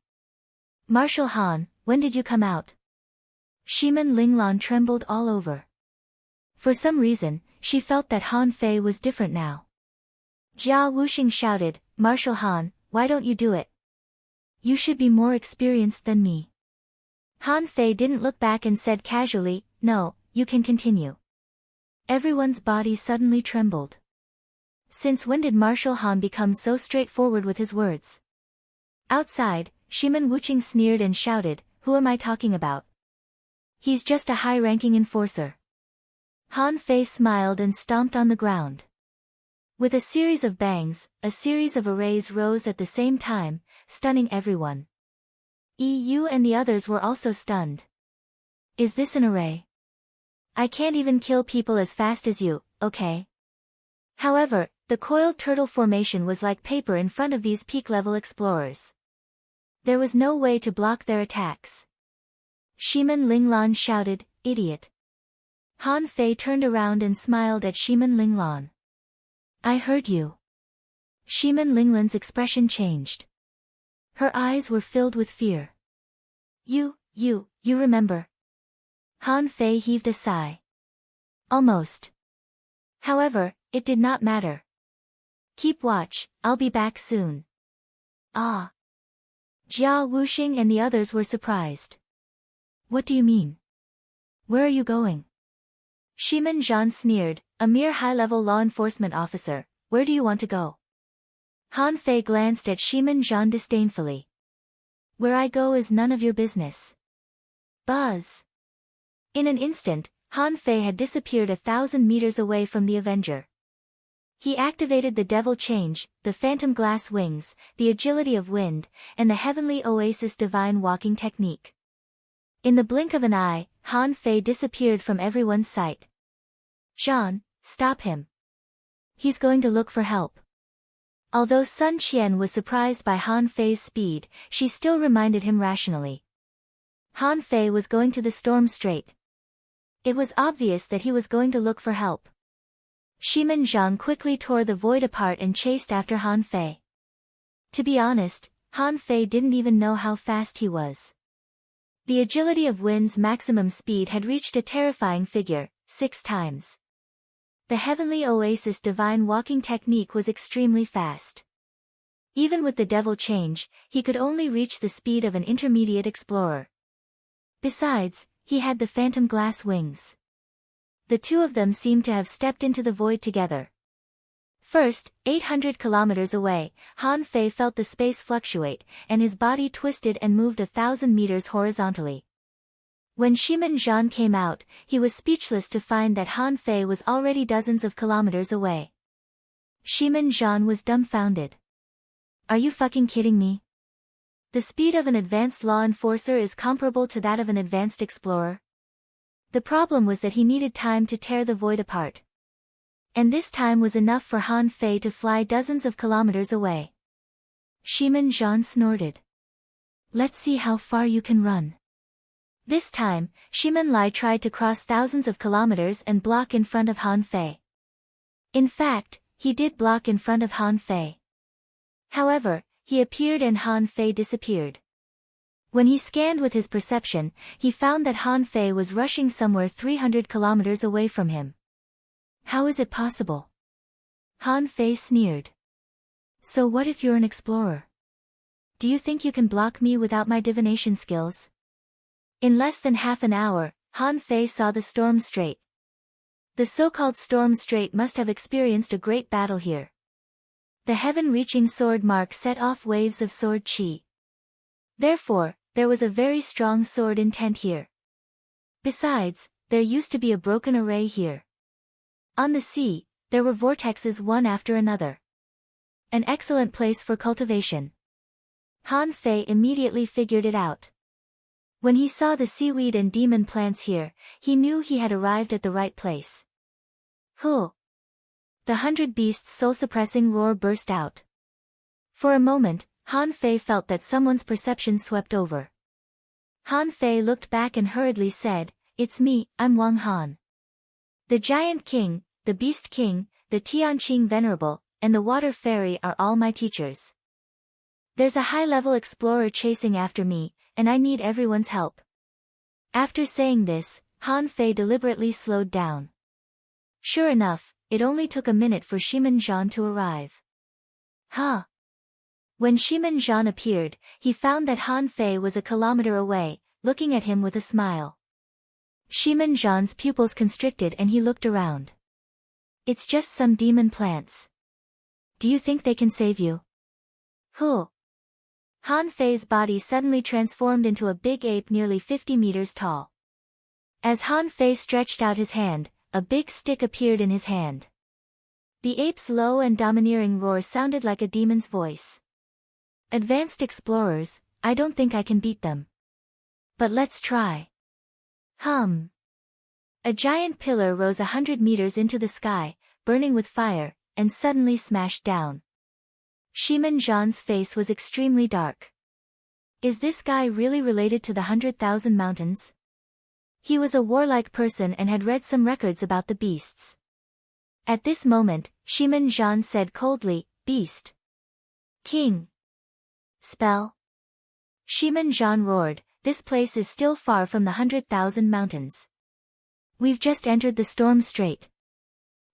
Marshal Han, when did you come out? Shimin Linglan trembled all over. For some reason, she felt that Han Fei was different now. Jia Wuxing shouted, Marshal Han, why don't you do it? You should be more experienced than me. Han Fei didn't look back and said casually, no, you can continue. Everyone's body suddenly trembled. Since when did Marshal Han become so straightforward with his words? Outside, Shimin Wuqing sneered and shouted, who am I talking about? He's just a high-ranking enforcer. Han Fei smiled and stomped on the ground. With a series of bangs, a series of arrays rose at the same time, stunning everyone. EU and the others were also stunned. Is this an array? I can't even kill people as fast as you, okay? However, the coiled turtle formation was like paper in front of these peak-level explorers. There was no way to block their attacks. Shimin Linglan shouted, idiot. Han Fei turned around and smiled at Shimin Linglan. I heard you. Shimin Linglan's expression changed. Her eyes were filled with fear. You remember? Han Fei heaved a sigh. Almost. However, it did not matter. Keep watch, I'll be back soon. Ah. Jia Wuxing and the others were surprised. What do you mean? Where are you going? Shimin Zhan sneered, a mere high-level law enforcement officer, where do you want to go? Han Fei glanced at Shimin Zhan disdainfully. Where I go is none of your business. Buzz. In an instant, Han Fei had disappeared 1,000 meters away from the Avenger. He activated the Devil Change, the Phantom Glass Wings, the Agility of Wind, and the Heavenly Oasis Divine Walking Technique. In the blink of an eye, Han Fei disappeared from everyone's sight. Zhan, stop him. He's going to look for help. Although Sun Qian was surprised by Han Fei's speed, she still reminded him rationally. Han Fei was going to the Storm Strait. It was obvious that he was going to look for help. Shimin Zhang quickly tore the void apart and chased after Han Fei. To be honest, Han Fei didn't even know how fast he was. The agility of Wind's maximum speed had reached a terrifying figure, 6 times. The Heavenly Oasis Divine Walking Technique was extremely fast. Even with the Devil Change, he could only reach the speed of an intermediate explorer. Besides, he had the Phantom Glass Wings. The two of them seemed to have stepped into the void together. First, 800 kilometers away, Han Fei felt the space fluctuate, and his body twisted and moved 1,000 meters horizontally. When Shimin Zhan came out, he was speechless to find that Han Fei was already dozens of kilometers away. Shimin Zhan was dumbfounded. Are you fucking kidding me? The speed of an advanced law enforcer is comparable to that of an advanced explorer. The problem was that he needed time to tear the void apart. And this time was enough for Han Fei to fly dozens of kilometers away. Shimin Zhan snorted. Let's see how far you can run. This time, Shimin Lai tried to cross thousands of kilometers and block in front of Han Fei. In fact, he did block in front of Han Fei. However, he appeared and Han Fei disappeared. When he scanned with his perception, he found that Han Fei was rushing somewhere 300 kilometers away from him. How is it possible? Han Fei sneered. So what if you're an explorer? Do you think you can block me without my divination skills? In less than half an hour, Han Fei saw the Storm Strait. The so-called Storm Strait must have experienced a great battle here. The heaven-reaching sword mark set off waves of sword chi. Therefore, there was a very strong sword intent here. Besides, there used to be a broken array here. On the sea, there were vortexes one after another. An excellent place for cultivation. Han Fei immediately figured it out. When he saw the seaweed and demon plants here, he knew he had arrived at the right place. Huh! The 100 beasts' soul-suppressing roar burst out. For a moment, Han Fei felt that someone's perception swept over. Han Fei looked back and hurriedly said, "It's me, I'm Wang Han. The Giant King, the Beast King, the Tianqing Venerable, and the Water Fairy are all my teachers. There's a high-level explorer chasing after me, and I need everyone's help." After saying this, Han Fei deliberately slowed down. Sure enough, it only took a minute for Shimen Zhan to arrive. Huh! When Shimen Zhan appeared, he found that Han Fei was a kilometer away, looking at him with a smile. Shimen Zhan's pupils constricted and he looked around. It's just some demon plants. Do you think they can save you? Huh! Han Fei's body suddenly transformed into a big ape nearly 50 meters tall. As Han Fei stretched out his hand, a big stick appeared in his hand. The ape's low and domineering roar sounded like a demon's voice. Advanced explorers, I don't think I can beat them. But let's try. Hum. A giant pillar rose 100 meters into the sky, burning with fire, and suddenly smashed down. Shimen Zhan's face was extremely dark. Is this guy really related to the 100,000 mountains? He was a warlike person and had read some records about the beasts. At this moment, Shimen Zhan said coldly, "Beast. King. Spell." Shimen Zhan roared, "This place is still far from the 100,000 mountains. We've just entered the Storm Strait.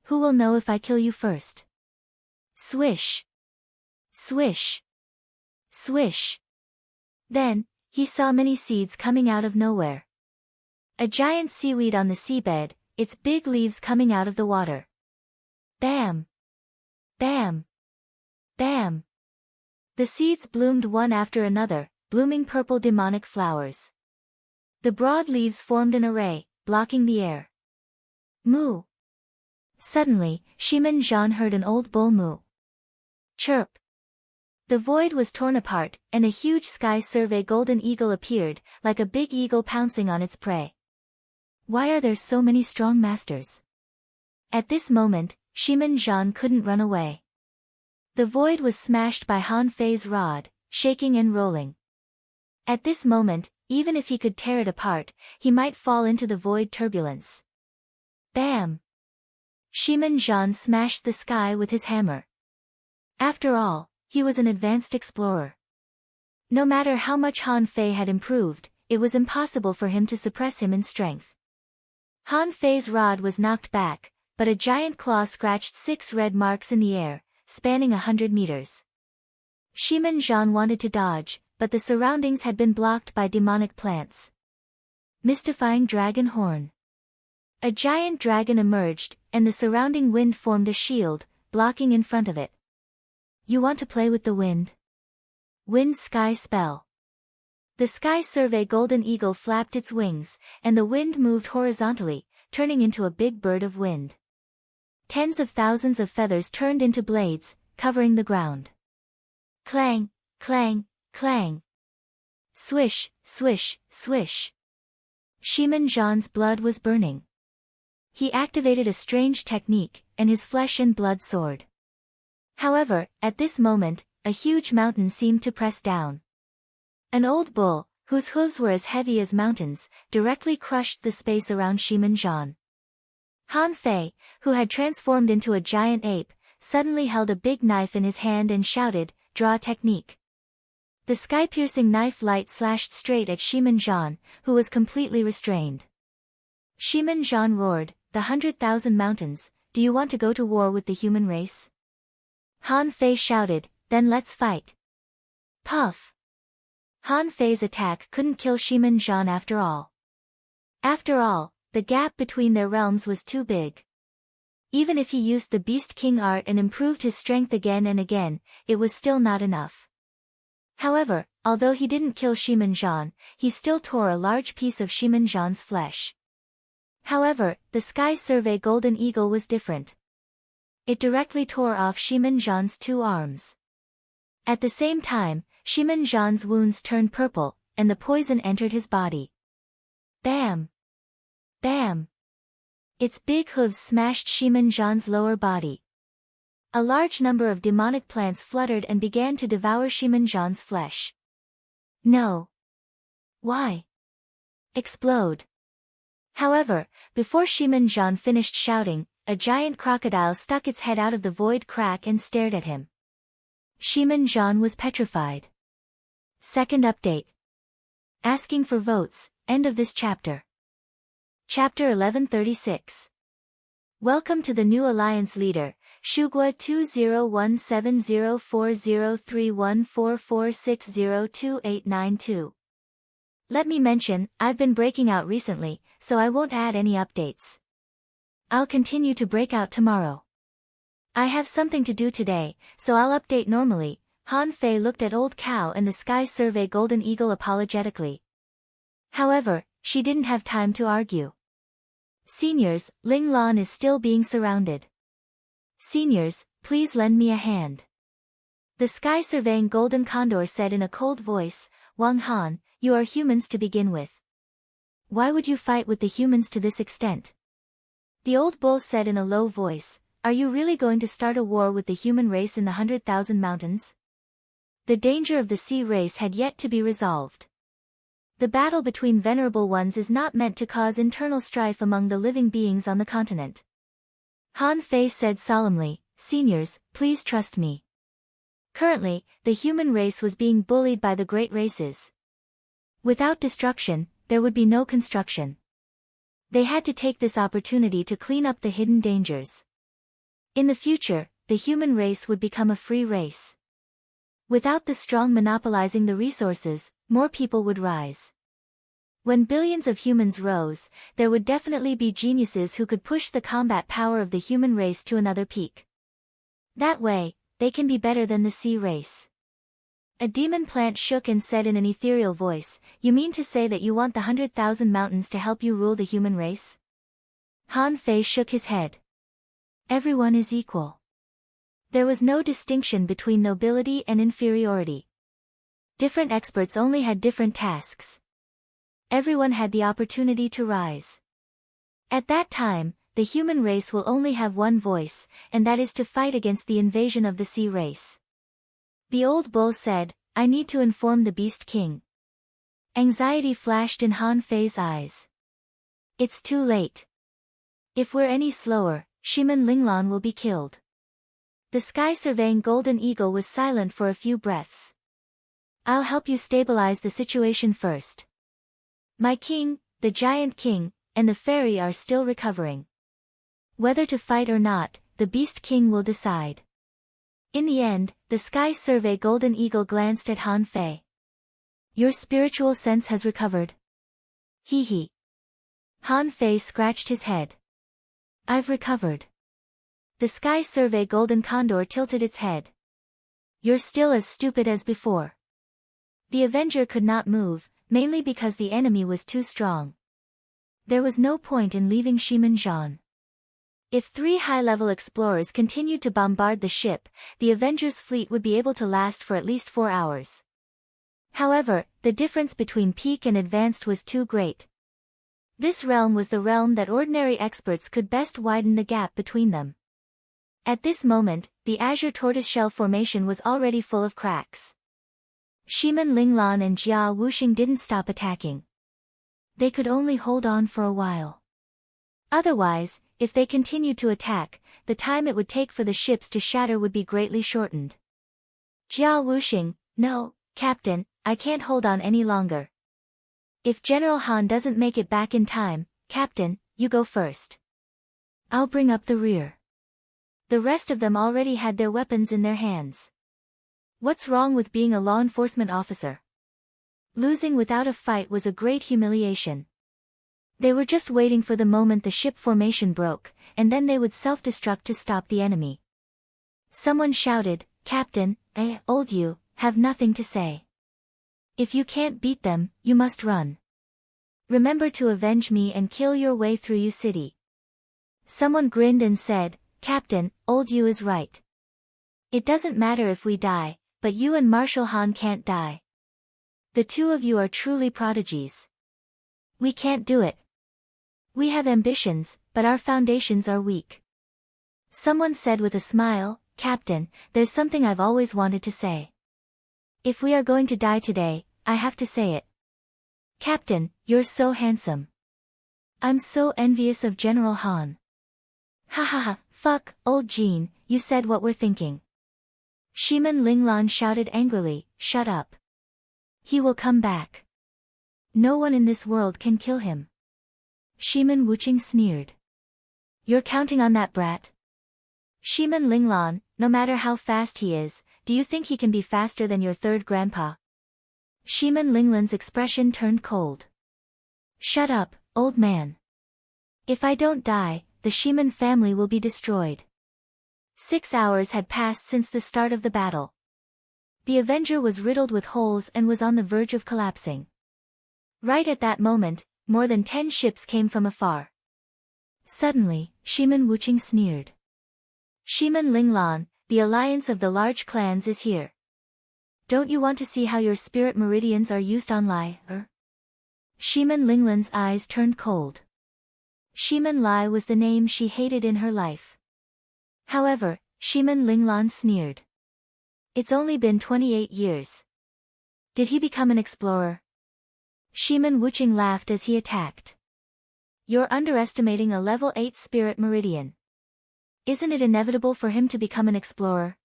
Who will know if I kill you first?" Swish. Swish. Swish. Then, he saw many seeds coming out of nowhere. A giant seaweed on the seabed, its big leaves coming out of the water. Bam! Bam! Bam! The seeds bloomed one after another, blooming purple demonic flowers. The broad leaves formed an array, blocking the air. Moo! Suddenly, Shimen Zhan heard an old bull moo. Chirp! The void was torn apart, and a huge sky survey golden eagle appeared, like a big eagle pouncing on its prey. Why are there so many strong masters? At this moment, Shimen Zhan couldn't run away. The void was smashed by Han Fei's rod, shaking and rolling. At this moment, even if he could tear it apart, he might fall into the void turbulence. Bam! Shimen Zhan smashed the sky with his hammer. After all, he was an advanced explorer. No matter how much Han Fei had improved, it was impossible for him to suppress him in strength. Han Fei's rod was knocked back, but a giant claw scratched 6 red marks in the air, spanning 100 meters. Shimen Zhan wanted to dodge, but the surroundings had been blocked by demonic plants. Mystifying dragon horn. A giant dragon emerged, and the surrounding wind formed a shield, blocking in front of it. You want to play with the wind? Wind sky spell. The sky survey golden eagle flapped its wings, and the wind moved horizontally, turning into a big bird of wind. Tens of thousands of feathers turned into blades, covering the ground. Clang, clang, clang. Swish, swish, swish. Shimen Zhan's blood was burning. He activated a strange technique, and his flesh and blood soared. However, at this moment, a huge mountain seemed to press down. An old bull, whose hooves were as heavy as mountains, directly crushed the space around Shimen Zhan. Han Fei, who had transformed into a giant ape, suddenly held a big knife in his hand and shouted, "Draw technique." The sky-piercing knife light slashed straight at Shimin Zhan, who was completely restrained. Shimin Zhan roared, "The 100,000 mountains, do you want to go to war with the human race?" Han Fei shouted, "Then let's fight." Puff! Han Fei's attack couldn't kill Shimin Zhan after all. After all, the gap between their realms was too big. Even if he used the Beast King art and improved his strength again and again, it was still not enough. However, although he didn't kill Shimin Zhan, he still tore a large piece of Shimin Zhan's flesh. However, the Sky Survey Golden Eagle was different. It directly tore off Shimin Zhan's 2 arms. At the same time, Shimin Zhan's wounds turned purple, and the poison entered his body. Bam! Bam! Its big hooves smashed Shimin Zhan's lower body. A large number of demonic plants fluttered and began to devour Shimin Zhan's flesh. No. Why? Explode. However, before Shimin Zhan finished shouting, a giant crocodile stuck its head out of the void crack and stared at him. Shimin Zhan was petrified. Second update. Asking for votes, end of this chapter. Chapter 1136. Welcome to the new alliance leader, Shugua 201704031444602892. Let me mention, I've been breaking out recently, so I won't add any updates. I'll continue to break out tomorrow. I have something to do today, so I'll update normally. Han Fei looked at Old Cow and the Sky Survey Golden Eagle apologetically. However, she didn't have time to argue. Seniors, Ling Lan is still being surrounded. Seniors, please lend me a hand. The Sky Surveying Golden Condor said in a cold voice, Wang Han, you are humans to begin with. Why would you fight with the humans to this extent? The old bull said in a low voice, are you really going to start a war with the human race in the 100,000 mountains? The danger of the sea race had yet to be resolved. The battle between venerable ones is not meant to cause internal strife among the living beings on the continent. Han Fei said solemnly, Seniors, please trust me. Currently, the human race was being bullied by the great races. Without destruction, there would be no construction. They had to take this opportunity to clean up the hidden dangers. In the future, the human race would become a free race. Without the strong monopolizing the resources, more people would rise. When billions of humans rose, there would definitely be geniuses who could push the combat power of the human race to another peak. That way, they can be better than the sea race. A demon plant shook and said in an ethereal voice, you mean to say that you want the 100,000 mountains to help you rule the human race? Han Fei shook his head. Everyone is equal. There was no distinction between nobility and inferiority. Different experts only had different tasks. Everyone had the opportunity to rise. At that time, the human race will only have one voice, and that is to fight against the invasion of the sea race. The old bull said, I need to inform the Beast King. Anxiety flashed in Han Fei's eyes. It's too late. If we're any slower, Shimin Linglan will be killed. The Sky Surveying Golden Eagle was silent for a few breaths. I'll help you stabilize the situation first. My king, the Giant King, and the fairy are still recovering. Whether to fight or not, the Beast King will decide. In the end, the Sky Survey Golden Eagle glanced at Han Fei. Your spiritual sense has recovered. Hee hee. Han Fei scratched his head. I've recovered. The Sky Survey Golden Condor tilted its head. You're still as stupid as before. The Avenger could not move, mainly because the enemy was too strong. There was no point in leaving Shimin Zhan. If 3 high-level explorers continued to bombard the ship, the Avenger's fleet would be able to last for at least 4 hours. However, the difference between peak and advanced was too great. This realm was the realm that ordinary experts could best widen the gap between them. At this moment, the Azure Tortoiseshell Formation was already full of cracks. Shimin Linglan and Jia Wuxing didn't stop attacking. They could only hold on for a while. Otherwise, if they continued to attack, the time it would take for the ships to shatter would be greatly shortened. Jia Wuxing, no, Captain, I can't hold on any longer. If General Han doesn't make it back in time, Captain, you go first. I'll bring up the rear. The rest of them already had their weapons in their hands. What's wrong with being a law enforcement officer? Losing without a fight was a great humiliation. They were just waiting for the moment the ship formation broke, and then they would self-destruct to stop the enemy. Someone shouted, Captain, old you, have nothing to say. If you can't beat them, you must run. Remember to avenge me and kill your way through Yu City. Someone grinned and said, Captain, old you is right. It doesn't matter if we die, but you and Marshal Han can't die. The two of you are truly prodigies. We can't do it. We have ambitions, but our foundations are weak. Someone said with a smile, Captain, there's something I've always wanted to say. If we are going to die today, I have to say it. Captain, you're so handsome. I'm so envious of General Han. Ha ha ha, fuck, old Jean, you said what we're thinking. Shiman Linglan shouted angrily, shut up. He will come back. No one in this world can kill him. Shiman Wuching sneered. You're counting on that brat? Shiman Linglan, no matter how fast he is, do you think he can be faster than your third grandpa? Shiman Linglan's expression turned cold. Shut up, old man. If I don't die, the Shiman family will be destroyed. 6 hours had passed since the start of the battle. The Avenger was riddled with holes and was on the verge of collapsing. Right at that moment, more than 10 ships came from afar. Suddenly, Shiman Wuching sneered. Shiman Linglan, the alliance of the large clans is here. Don't you want to see how your spirit meridians are used on Lai, Shiman Linglan's eyes turned cold. Shiman Lai was the name she hated in her life. However, Shiman Linglan sneered. It's only been 28 years. Did he become an explorer? Shiman Wuching laughed as he attacked. You're underestimating a level 8 spirit meridian. Isn't it inevitable for him to become an explorer?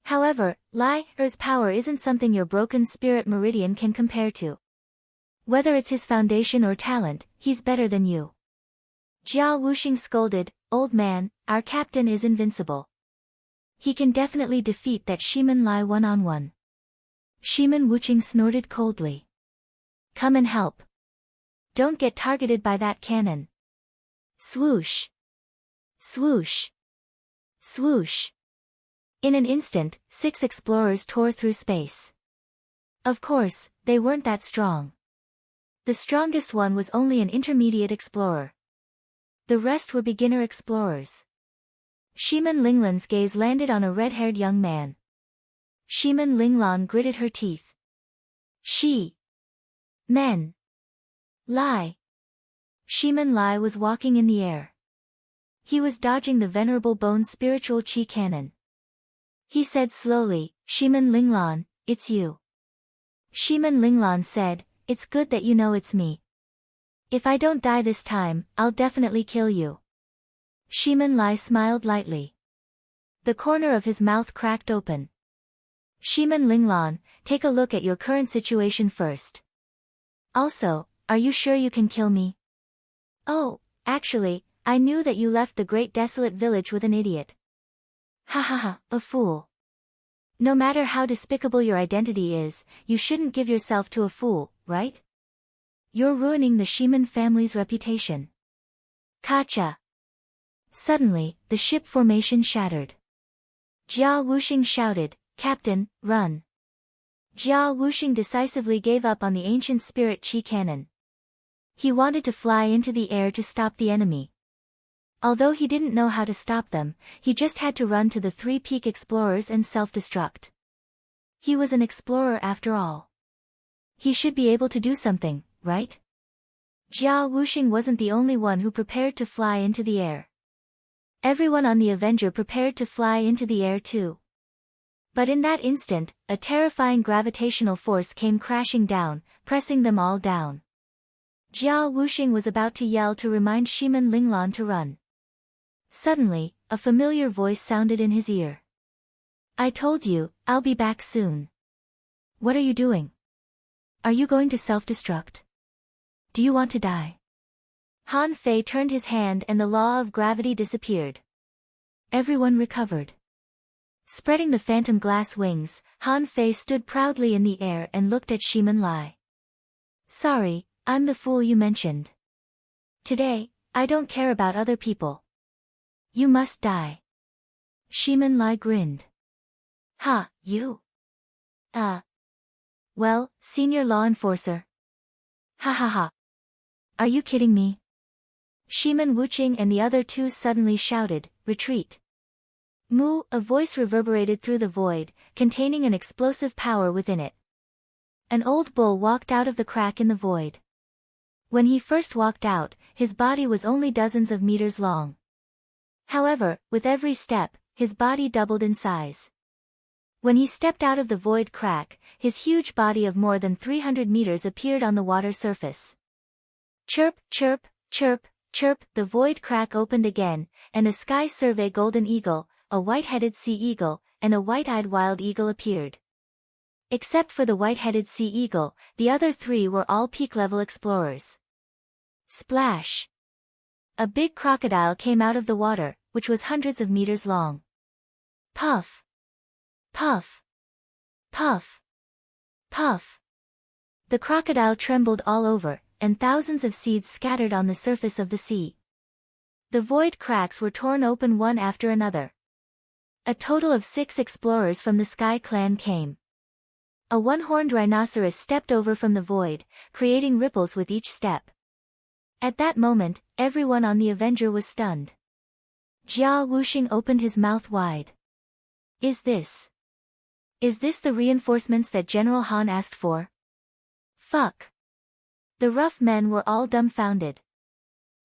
However, Lai's power isn't something your broken spirit meridian can compare to. Whether it's his foundation or talent, he's better than you. Jia Wuxing scolded, old man, our captain is invincible. He can definitely defeat that Shiman Lai one-on-one. Shiman Wuching snorted coldly. Come and help. Don't get targeted by that cannon. Swoosh. Swoosh. Swoosh. In an instant, 6 explorers tore through space. Of course, they weren't that strong. The strongest one was only an intermediate explorer. The rest were beginner explorers. Shiman Linglan's gaze landed on a red-haired young man. Shiman Linglan gritted her teeth. Men. Lai. Shiman Lai was walking in the air. He was dodging the venerable bone's spiritual chi cannon. He said slowly, Shiman Linglan, it's you. Shiman Linglan said, it's good that you know it's me. If I don't die this time, I'll definitely kill you. Shiman Lai smiled lightly. The corner of his mouth cracked open. Shiman Linglan, take a look at your current situation first. Also, are you sure you can kill me? Oh, actually, I knew that you left the great desolate village with an idiot. Ha ha ha, a fool. No matter how despicable your identity is, you shouldn't give yourself to a fool, right? You're ruining the Shiman family's reputation. Kacha. Suddenly, the ship formation shattered. Jia Wuxing shouted, Captain, run. Jia Wuxing decisively gave up on the ancient spirit chi cannon. He wanted to fly into the air to stop the enemy. Although he didn't know how to stop them, he just had to run to the 3 peak explorers and self-destruct. He was an explorer after all. He should be able to do something, right? Jia Wuxing wasn't the only one who prepared to fly into the air. Everyone on the Avenger prepared to fly into the air too. But in that instant, a terrifying gravitational force came crashing down, pressing them all down. Jia Wuxing was about to yell to remind Shiman Linglan to run. Suddenly, a familiar voice sounded in his ear. I told you, I'll be back soon. What are you doing? Are you going to self-destruct? Do you want to die? Han Fei turned his hand and the law of gravity disappeared. Everyone recovered. Spreading the phantom glass wings, Han Fei stood proudly in the air and looked at Shimin Lai. Sorry, I'm the fool you mentioned. Today, I don't care about other people. You must die. Shimin Lai grinned. Ha, you? Well, senior law enforcer. Ha ha ha. Are you kidding me? Shimin Wuqing and the other two suddenly shouted, retreat. Moo, a voice reverberated through the void, containing an explosive power within it. An old bull walked out of the crack in the void. When he first walked out, his body was only dozens of meters long. However, with every step, his body doubled in size. When he stepped out of the void crack, his huge body of more than 300 meters appeared on the water surface. Chirp, chirp, chirp, chirp, the void crack opened again, and a sky survey golden eagle, a white-headed sea eagle, and a white-eyed wild eagle appeared. Except for the white-headed sea eagle, the other three were all peak-level explorers. Splash! A big crocodile came out of the water, which was hundreds of meters long. Puff! Puff! Puff! Puff! The crocodile trembled all over, and thousands of seeds scattered on the surface of the sea. The void cracks were torn open one after another. A total of 6 explorers from the Sky Clan came. A one-horned rhinoceros stepped over from the void, creating ripples with each step. At that moment, everyone on the Avenger was stunned. Jia Wuxing opened his mouth wide. Is this the reinforcements that General Han asked for? Fuck. The rough men were all dumbfounded.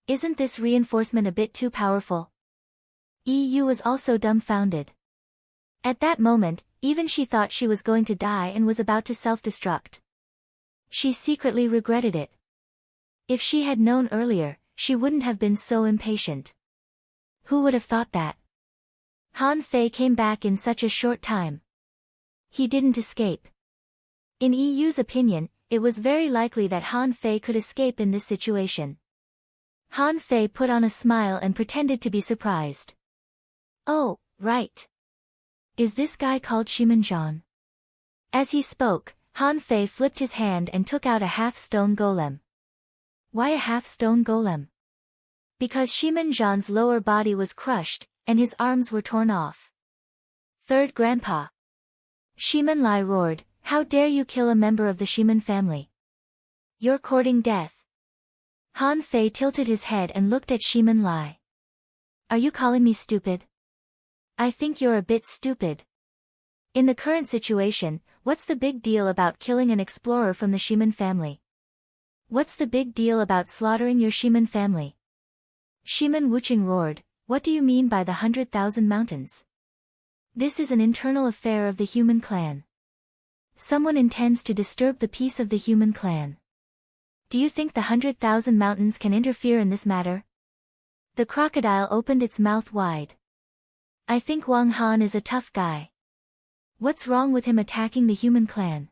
Isn't this reinforcement a bit too powerful? EU was also dumbfounded. At that moment, even she thought she was going to die and was about to self-destruct. She secretly regretted it. If she had known earlier, she wouldn't have been so impatient. Who would have thought that? Han Fei came back in such a short time. He didn't escape. In EU's opinion, it was very likely that Han Fei could escape in this situation. Han Fei put on a smile and pretended to be surprised. Oh, right. Is this guy called Shimanjan? As he spoke, Han Fei flipped his hand and took out a half-stone golem. Why a half-stone golem? Because Shimanjan's lower body was crushed, and his arms were torn off. Third Grandpa. Shimin Lai roared, how dare you kill a member of the Shimin family? You're courting death. Han Fei tilted his head and looked at Shimin Lai. Are you calling me stupid? I think you're a bit stupid. In the current situation, what's the big deal about killing an explorer from the Shimin family? What's the big deal about slaughtering your Shimin family? Shimin Wuqing roared, what do you mean by the 100,000 mountains? This is an internal affair of the human clan. Someone intends to disturb the peace of the human clan. Do you think the 100,000 mountains can interfere in this matter? The crocodile opened its mouth wide. I think Wang Han is a tough guy. What's wrong with him attacking the human clan?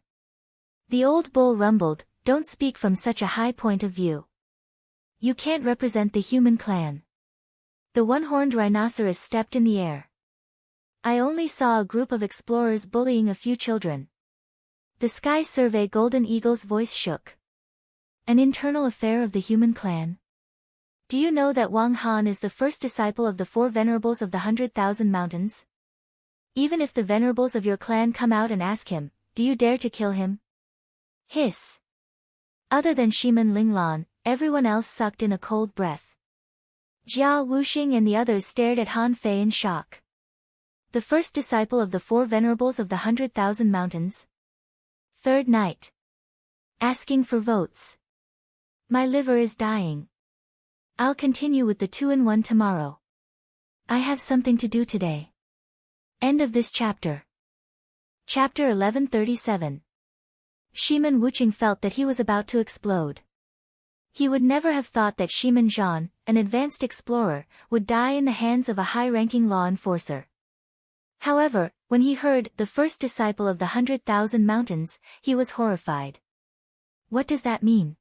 The old bull rumbled, don't speak from such a high point of view. You can't represent the human clan. The one-horned rhinoceros stepped in the air. I only saw a group of explorers bullying a few children. The Sky Survey Golden Eagle's voice shook. An internal affair of the human clan? Do you know that Wang Han is the first disciple of the 4 venerables of the 100,000 mountains? Even if the venerables of your clan come out and ask him, do you dare to kill him? Hiss. Other than Shimin Linglan, everyone else sucked in a cold breath. Jia Wuxing and the others stared at Han Fei in shock. The first disciple of the 4 venerables of the 100,000 mountains? Third night. Asking for votes. My liver is dying. I'll continue with the 2-in-1 tomorrow. I have something to do today. End of this chapter. Chapter 1137. Shimin Wuqing felt that he was about to explode. He would never have thought that Shimanjan, an advanced explorer, would die in the hands of a high-ranking law enforcer. However, When he heard the first disciple of the 100,000 mountains, he was horrified. What does that mean?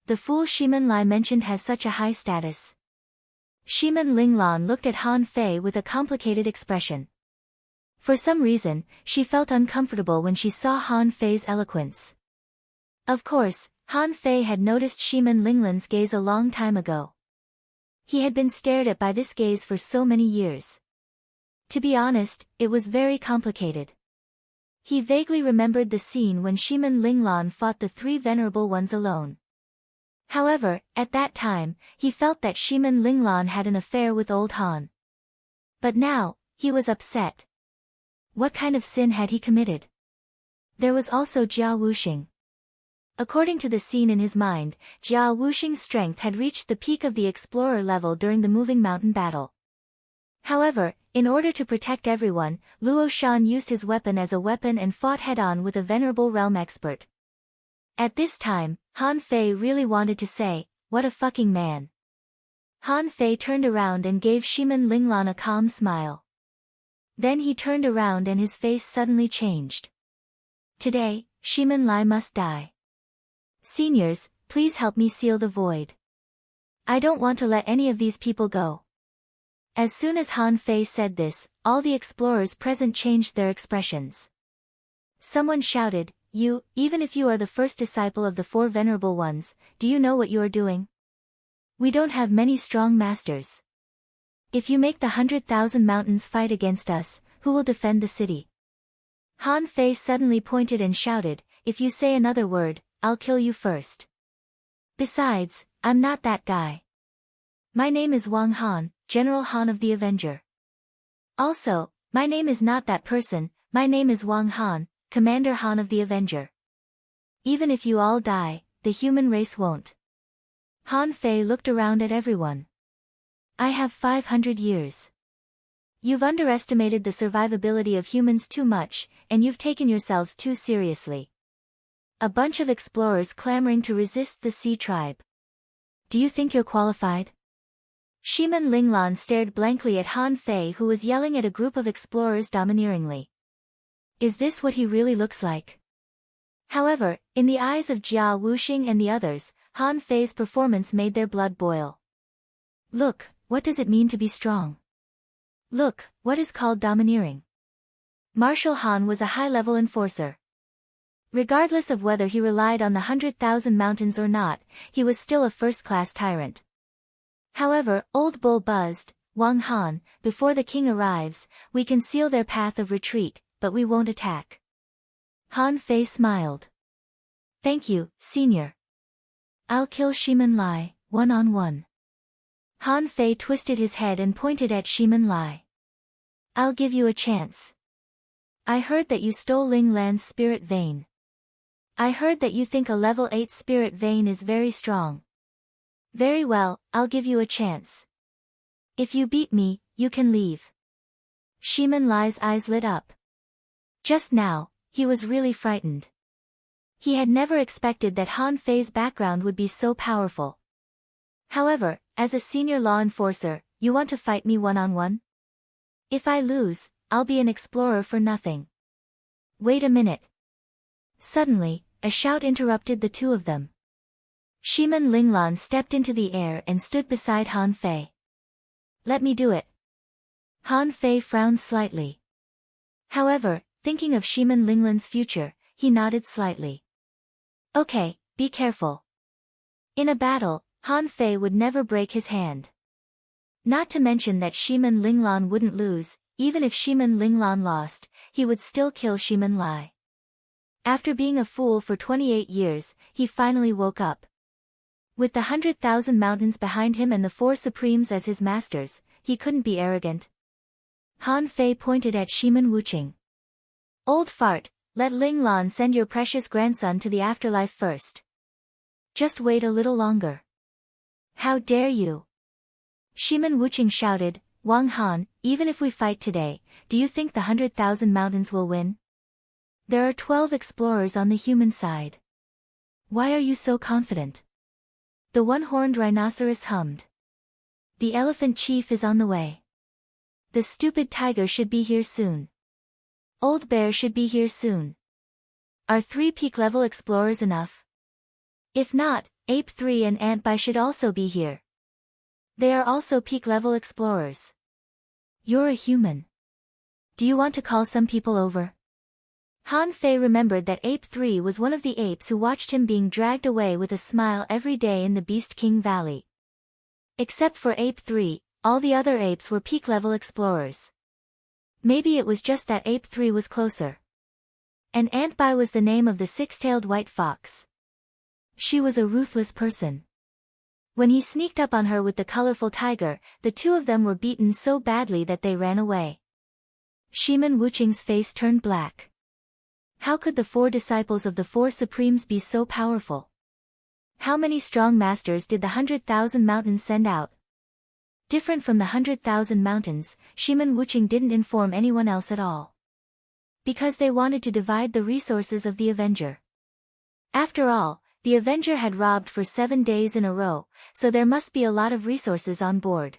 The fool Shimen Lai mentioned has such a high status. Shimen Linglan looked at Han Fei with a complicated expression. For some reason, she felt uncomfortable when she saw Han Fei's eloquence. Of course, Han Fei had noticed Shimen Linglan's gaze a long time ago. He had been stared at by this gaze for so many years. To be honest, it was very complicated. He vaguely remembered the scene when Shimen Linglan fought the three venerable ones alone. However, at that time, he felt that Shimen Linglan had an affair with old Han. But now, he was upset. What kind of sin had he committed? There was also Jia Wuxing. According to the scene in his mind, Jia Wuxing's strength had reached the peak of the explorer level during the moving mountain battle. However, in order to protect everyone, Luo Shan used his weapon as a weapon and fought head-on with a venerable realm expert. At this time, Han Fei really wanted to say, "What a fucking man." Han Fei turned around and gave Shimen Linglan a calm smile. Then he turned around and his face suddenly changed. Today, Shimen Lai must die. Seniors, please help me seal the void. I don't want to let any of these people go. As soon as Han Fei said this, all the explorers present changed their expressions. Someone shouted, even if you are the first disciple of the four venerable ones, do you know what you are doing? We don't have many strong masters. If you make the 100,000 mountains fight against us, who will defend the city? Han Fei suddenly pointed and shouted, if you say another word, I'll kill you first. Besides, I'm not that guy. My name is Wang Han, General Han of the Avenger. Also, my name is not that person, my name is Wang Han, Commander Han of the Avenger. Even if you all die, the human race won't. Han Fei looked around at everyone. I have 500 years. You've underestimated the survivability of humans too much, and you've taken yourselves too seriously. A bunch of explorers clamoring to resist the Sea Tribe. Do you think you're qualified? Shimen Linglan stared blankly at Han Fei, who was yelling at a group of explorers domineeringly. Is this what he really looks like? However, in the eyes of Jia Wuxing and the others, Han Fei's performance made their blood boil. Look, what does it mean to be strong? Look, what is called domineering? Marshal Han was a high-level enforcer. Regardless of whether he relied on the 100,000 mountains or not, he was still a first-class tyrant. However, Old Bull buzzed, Wang Han, before the king arrives, we can seal their path of retreat, but we won't attack. Han Fei smiled. Thank you, senior. I'll kill Shimen Lai, one-on-one. Han Fei twisted his head and pointed at Shimen Lai. I'll give you a chance. I heard that you stole Ling Lan's spirit vein. I heard that you think a level 8 spirit vein is very strong. Very well, I'll give you a chance. If you beat me, you can leave. Shimen Lai's eyes lit up. Just now, he was really frightened. He had never expected that Han Fei's background would be so powerful. However, as a senior law enforcer, you want to fight me one-on-one? If I lose, I'll be an explorer for nothing. Wait a minute. Suddenly, a shout interrupted the two of them. Shimen Linglan stepped into the air and stood beside Han Fei. Let me do it. Han Fei frowned slightly. However, thinking of Shimen Linglan's future, he nodded slightly. Okay, be careful. In a battle, Han Fei would never break his hand. Not to mention that Shimen Linglan wouldn't lose, even if Shimen Linglan lost, he would still kill Shimen Lai. After being a fool for 28 years, he finally woke up. With the 100,000 mountains behind him and the four supremes as his masters, he couldn't be arrogant. Han Fei pointed at Shimen Wuqing. Old fart, let Ling Lan send your precious grandson to the afterlife first. Just wait a little longer. How dare you? Shimen Wuqing shouted, Wang Han, even if we fight today, do you think the 100,000 mountains will win? There are 12 explorers on the human side. Why are you so confident? The one-horned rhinoceros hummed. The elephant chief is on the way. The stupid tiger should be here soon. Old Bear should be here soon. Are 3 peak level explorers enough? If not, Ape 3 and Ant Bai should also be here. They are also peak level explorers. You're a human. Do you want to call some people over? Han Fei remembered that Ape 3 was one of the apes who watched him being dragged away with a smile every day in the Beast King Valley. Except for Ape 3, all the other apes were peak level explorers. Maybe it was just that Ape 3 was closer. And Ant Bai was the name of the 6-tailed white fox. She was a ruthless person. When he sneaked up on her with the colorful tiger, the 2 of them were beaten so badly that they ran away. Shiman Wuqing's face turned black. How could the 4 disciples of the 4 Supremes be so powerful? How many strong masters did the 100,000 mountains send out? Different from the 100,000 mountains, Shiman Wuqing didn't inform anyone else at all. Because they wanted to divide the resources of the Avenger. After all, the Avenger had robbed for 7 days in a row, so there must be a lot of resources on board.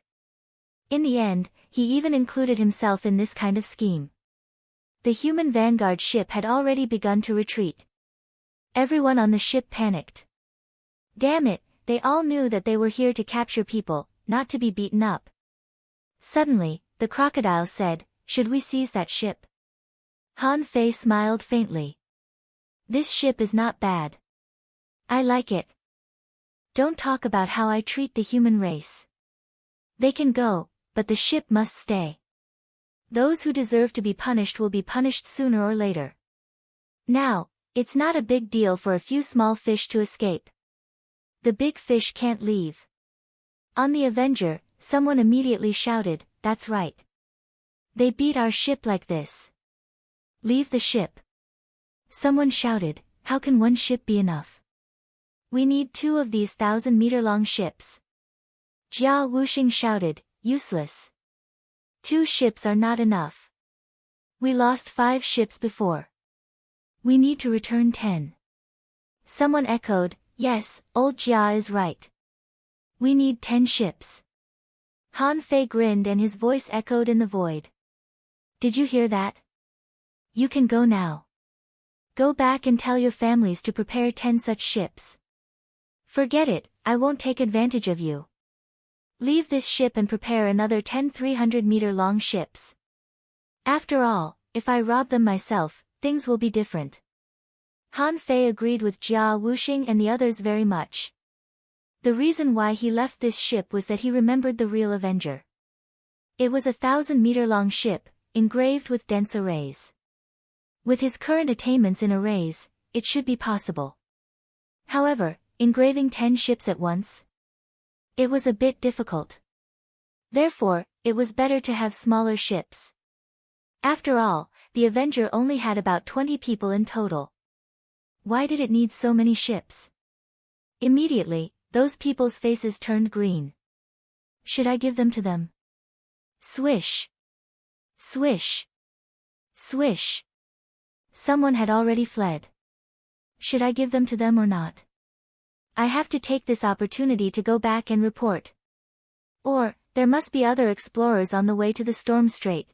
In the end, he even included himself in this kind of scheme. The human vanguard ship had already begun to retreat. Everyone on the ship panicked. Damn it, they all knew that they were here to capture people, not to be beaten up. Suddenly, the crocodile said, "Should we seize that ship?" Han Fei smiled faintly. "This ship is not bad. I like it. Don't talk about how I treat the human race. They can go, but the ship must stay. Those who deserve to be punished will be punished sooner or later. Now, it's not a big deal for a few small fish to escape. The big fish can't leave." On the Avenger, someone immediately shouted, "That's right. They beat our ship like this. Leave the ship." Someone shouted, "How can one ship be enough? We need 2 of these 1,000-meter-long ships." Jia Wuxing shouted, "Useless. 2 ships are not enough. We lost 5 ships before. We need to return 10. Someone echoed, "Yes, old Jia is right. We need 10 ships." Han Fei grinned and his voice echoed in the void. "Did you hear that? You can go now. Go back and tell your families to prepare 10 such ships. Forget it, I won't take advantage of you. Leave this ship and prepare another 10 300-meter-long ships. After all, if I rob them myself, things will be different." Han Fei agreed with Jia Wuxing and the others very much. The reason why he left this ship was that he remembered the real Avenger. It was a 1,000-meter-long ship, engraved with dense arrays. With his current attainments in arrays, it should be possible. However, engraving 10 ships at once? It was a bit difficult. Therefore, it was better to have smaller ships. After all, the Avenger only had about 20 people in total. Why did it need so many ships? Immediately, those people's faces turned green. Should I give them to them? Swish. Swish. Swish. Someone had already fled. Should I give them to them or not? I have to take this opportunity to go back and report. Or, there must be other explorers on the way to the Storm Strait.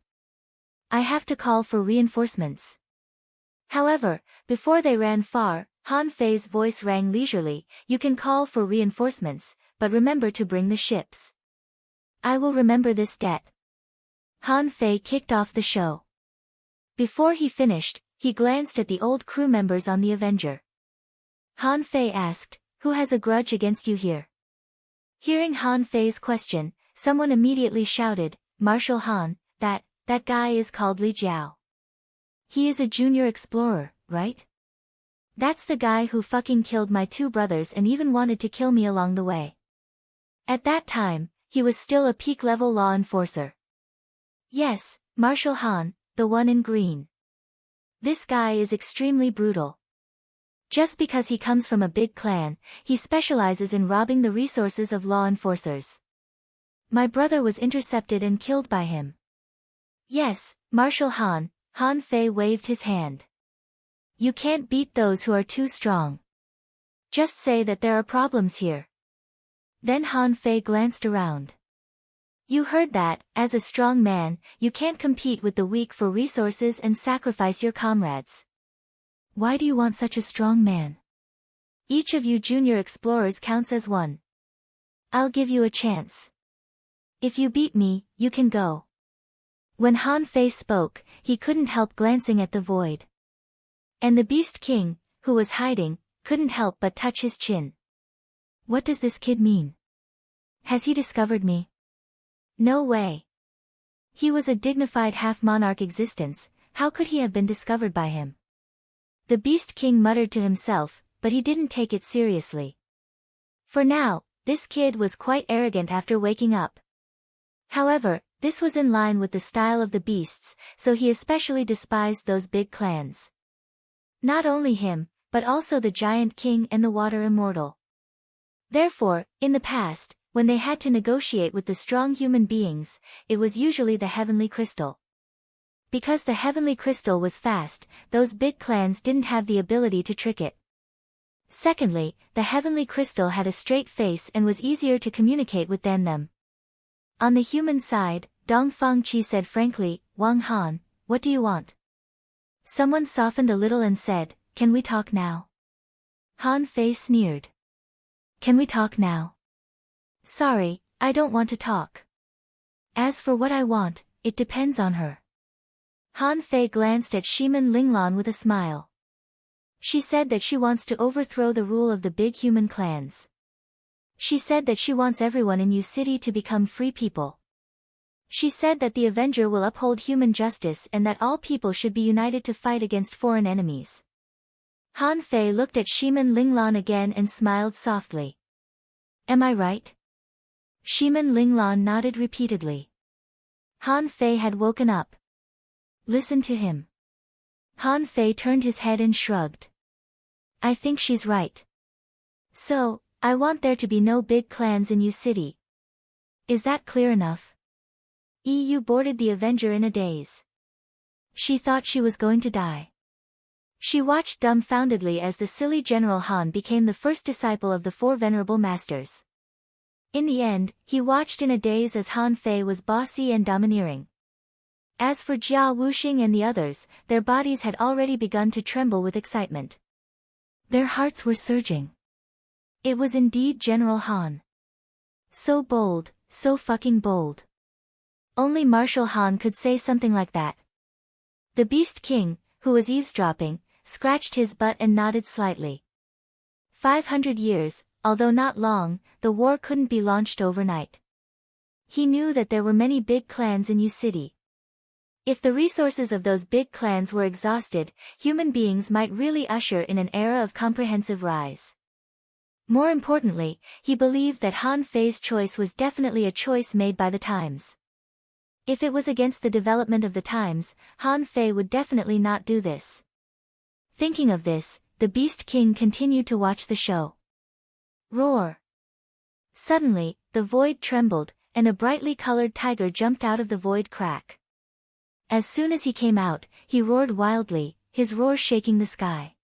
I have to call for reinforcements. However, before they ran far, Han Fei's voice rang leisurely, "You can call for reinforcements, but remember to bring the ships." "I will remember this debt." Han Fei kicked off the show. Before he finished, he glanced at the old crew members on the Avenger. Han Fei asked, "Who has a grudge against you here?" Hearing Han Fei's question, someone immediately shouted, "Marshal Han, that guy is called Li Jiao. He is a junior explorer, right? That's the guy who fucking killed my 2 brothers and even wanted to kill me along the way. At that time, he was still a peak-level law enforcer." "Yes, Marshal Han, the one in green. This guy is extremely brutal. Just because he comes from a big clan, he specializes in robbing the resources of law enforcers. My brother was intercepted and killed by him." "Yes, Marshal Han," Han Fei waved his hand. "You can't beat those who are too strong. Just say that there are problems here." Then Han Fei glanced around. You heard that, as a strong man, you can't compete with the weak for resources and sacrifice your comrades. Why do you want such a strong man? Each of you junior explorers counts as one. I'll give you a chance. If you beat me, you can go. When Han Fei spoke, he couldn't help glancing at the void. And the Beast King, who was hiding, couldn't help but touch his chin. What does this kid mean? Has he discovered me? No way. He was a dignified half-monarch existence, how could he have been discovered by him? The Beast King muttered to himself, but he didn't take it seriously. For now, this kid was quite arrogant after waking up. However, this was in line with the style of the beasts, so he especially despised those big clans. Not only him, but also the Giant King and the Water Immortal. Therefore, in the past, when they had to negotiate with the strong human beings, it was usually the Heavenly Crystal. Because the Heavenly Crystal was fast, those big clans didn't have the ability to trick it. Secondly, the Heavenly Crystal had a straight face and was easier to communicate with than them. On the human side, Dong Fangqi said frankly, Wang Han, what do you want? Someone softened a little and said, can we talk now? Han Fei sneered. Can we talk now? Sorry, I don't want to talk. As for what I want, it depends on her. Han Fei glanced at Shimin Linglan with a smile. She said that she wants to overthrow the rule of the big human clans. She said that she wants everyone in Yu City to become free people. She said that the Avenger will uphold human justice and that all people should be united to fight against foreign enemies. Han Fei looked at Shimin Linglan again and smiled softly. Am I right? Shimin Linglan nodded repeatedly. Han Fei had woken up. Listen to him. Han Fei turned his head and shrugged. I think she's right. So, I want there to be no big clans in Yu City. Is that clear enough? EU boarded the Avenger in a daze. She thought she was going to die. She watched dumbfoundedly as the silly General Han became the first disciple of the four venerable masters. In the end, he watched in a daze as Han Fei was bossy and domineering. As for Jia Wuxing and the others, their bodies had already begun to tremble with excitement. Their hearts were surging. It was indeed General Han. So bold, so fucking bold. Only Marshal Han could say something like that. The Beast King, who was eavesdropping, scratched his butt and nodded slightly. 500 years, although not long, the war couldn't be launched overnight. He knew that there were many big clans in Yu City. If the resources of those big clans were exhausted, human beings might really usher in an era of comprehensive rise. More importantly, he believed that Han Fei's choice was definitely a choice made by the times. If it was against the development of the times, Han Fei would definitely not do this. Thinking of this, the Beast King continued to watch the show. Roar! Suddenly, the void trembled, and a brightly colored tiger jumped out of the void crack. As soon as he came out, he roared wildly, his roar shaking the sky.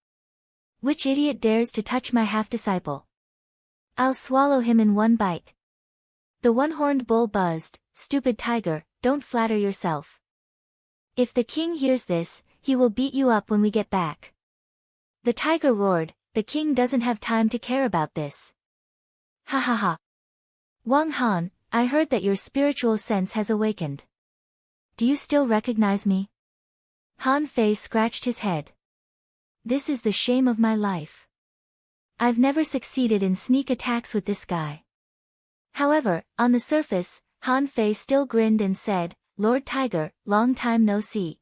Which idiot dares to touch my half-disciple? I'll swallow him in one bite. The one-horned bull buzzed, stupid tiger, don't flatter yourself. If the king hears this, he will beat you up when we get back. The tiger roared, the king doesn't have time to care about this. Ha ha ha. Wang Han, I heard that your spiritual sense has awakened. Do you still recognize me? Han Fei scratched his head. This is the shame of my life. I've never succeeded in sneak attacks with this guy. However, on the surface, Han Fei still grinned and said, Lord Tiger, long time no see.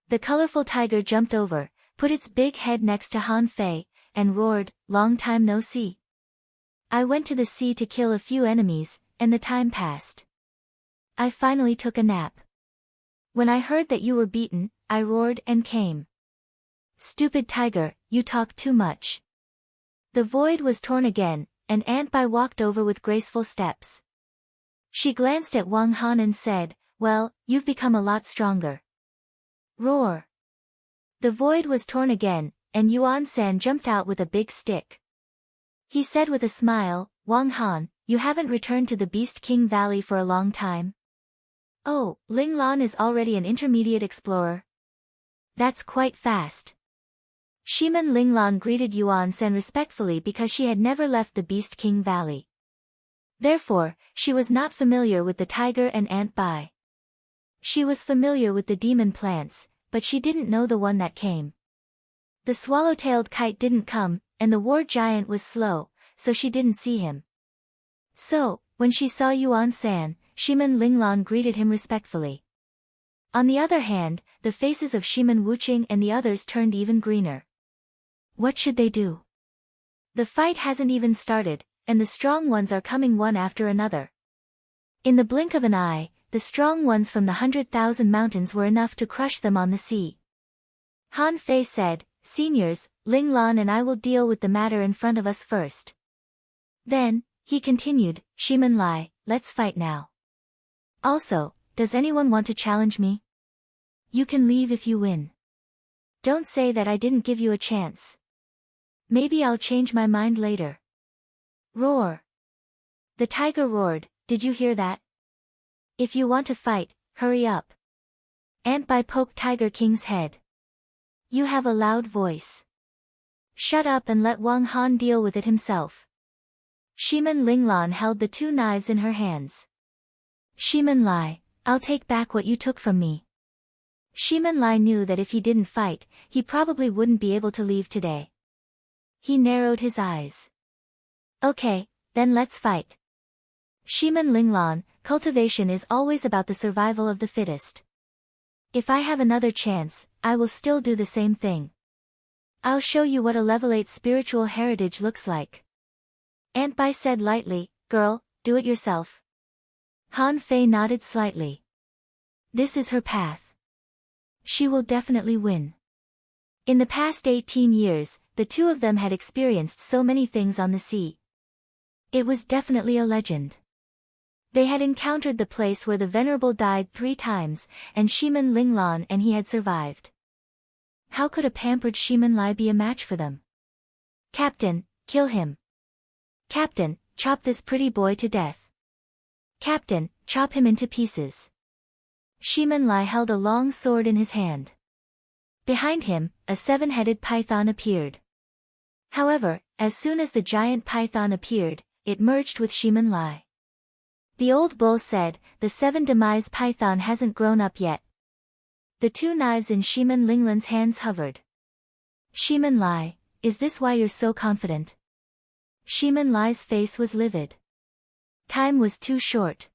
The colorful tiger jumped over, put its big head next to Han Fei, and roared, long time no see. I went to the sea to kill a few enemies, and the time passed. I finally took a nap. When I heard that you were beaten, I roared and came. Stupid tiger, you talk too much. The void was torn again, and Aunt Bai walked over with graceful steps. She glanced at Wang Han and said, well, you've become a lot stronger. Roar. The void was torn again, and Yuan San jumped out with a big stick. He said with a smile, Wang Han, You haven't returned to the Beast King Valley for a long time? Oh, Ling Lan is already an intermediate explorer. That's quite fast. Shiman Linglan greeted Yuan Sen respectfully because she had never left the Beast King Valley. Therefore, she was not familiar with the tiger and ant bai. She was familiar with the demon plants, but she didn't know the one that came. The swallow-tailed kite didn't come, and the war giant was slow, so she didn't see him. So, when she saw Yuan San, Shiman Linglan greeted him respectfully. On the other hand, the faces of Shiman Wuqing and the others turned even greener. What should they do? The fight hasn't even started, and the strong ones are coming one after another. In the blink of an eye, the strong ones from the 100,000 mountains were enough to crush them on the sea. Han Fei said, "Seniors, Ling Lan and I will deal with the matter in front of us first." Then, he continued, "Shiman Lai, let's fight now. Also, does anyone want to challenge me? You can leave if you win. Don't say that I didn't give you a chance. Maybe I'll change my mind later." Roar. The tiger roared, "Did you hear that? If you want to fight, hurry up." Ant Bai poked Tiger King's head. "You have a loud voice. Shut up and let Wang Han deal with it himself." Shiman Linglan held the two knives in her hands. "Shiman Lai, I'll take back what you took from me." Shiman Lai knew that if he didn't fight, he probably wouldn't be able to leave today. He narrowed his eyes. "Okay, then let's fight." Shiman Linglan, cultivation is always about the survival of the fittest. If I have another chance, I will still do the same thing. I'll show you what a level 8 spiritual heritage looks like. Ant Bai said lightly, "Girl, do it yourself." Han Fei nodded slightly. This is her path. She will definitely win. In the past 18 years, the two of them had experienced so many things on the sea. It was definitely a legend. They had encountered the place where the Venerable died 3 times, and Shiman Linglan and he had survived. How could a pampered Shiman Lai be a match for them? "Captain, kill him. Captain, chop this pretty boy to death. Captain, chop him into pieces." Shiman Lai held a long sword in his hand. Behind him, a 7-headed python appeared. However, as soon as the giant python appeared, it merged with Shiman Lai. The old bull said, "The 7 demise python hasn't grown up yet." The 2 knives in Shiman Linglan's hands hovered. "Shiman Lai, is this why you're so confident?" Shiman Lai's face was livid. Time was too short.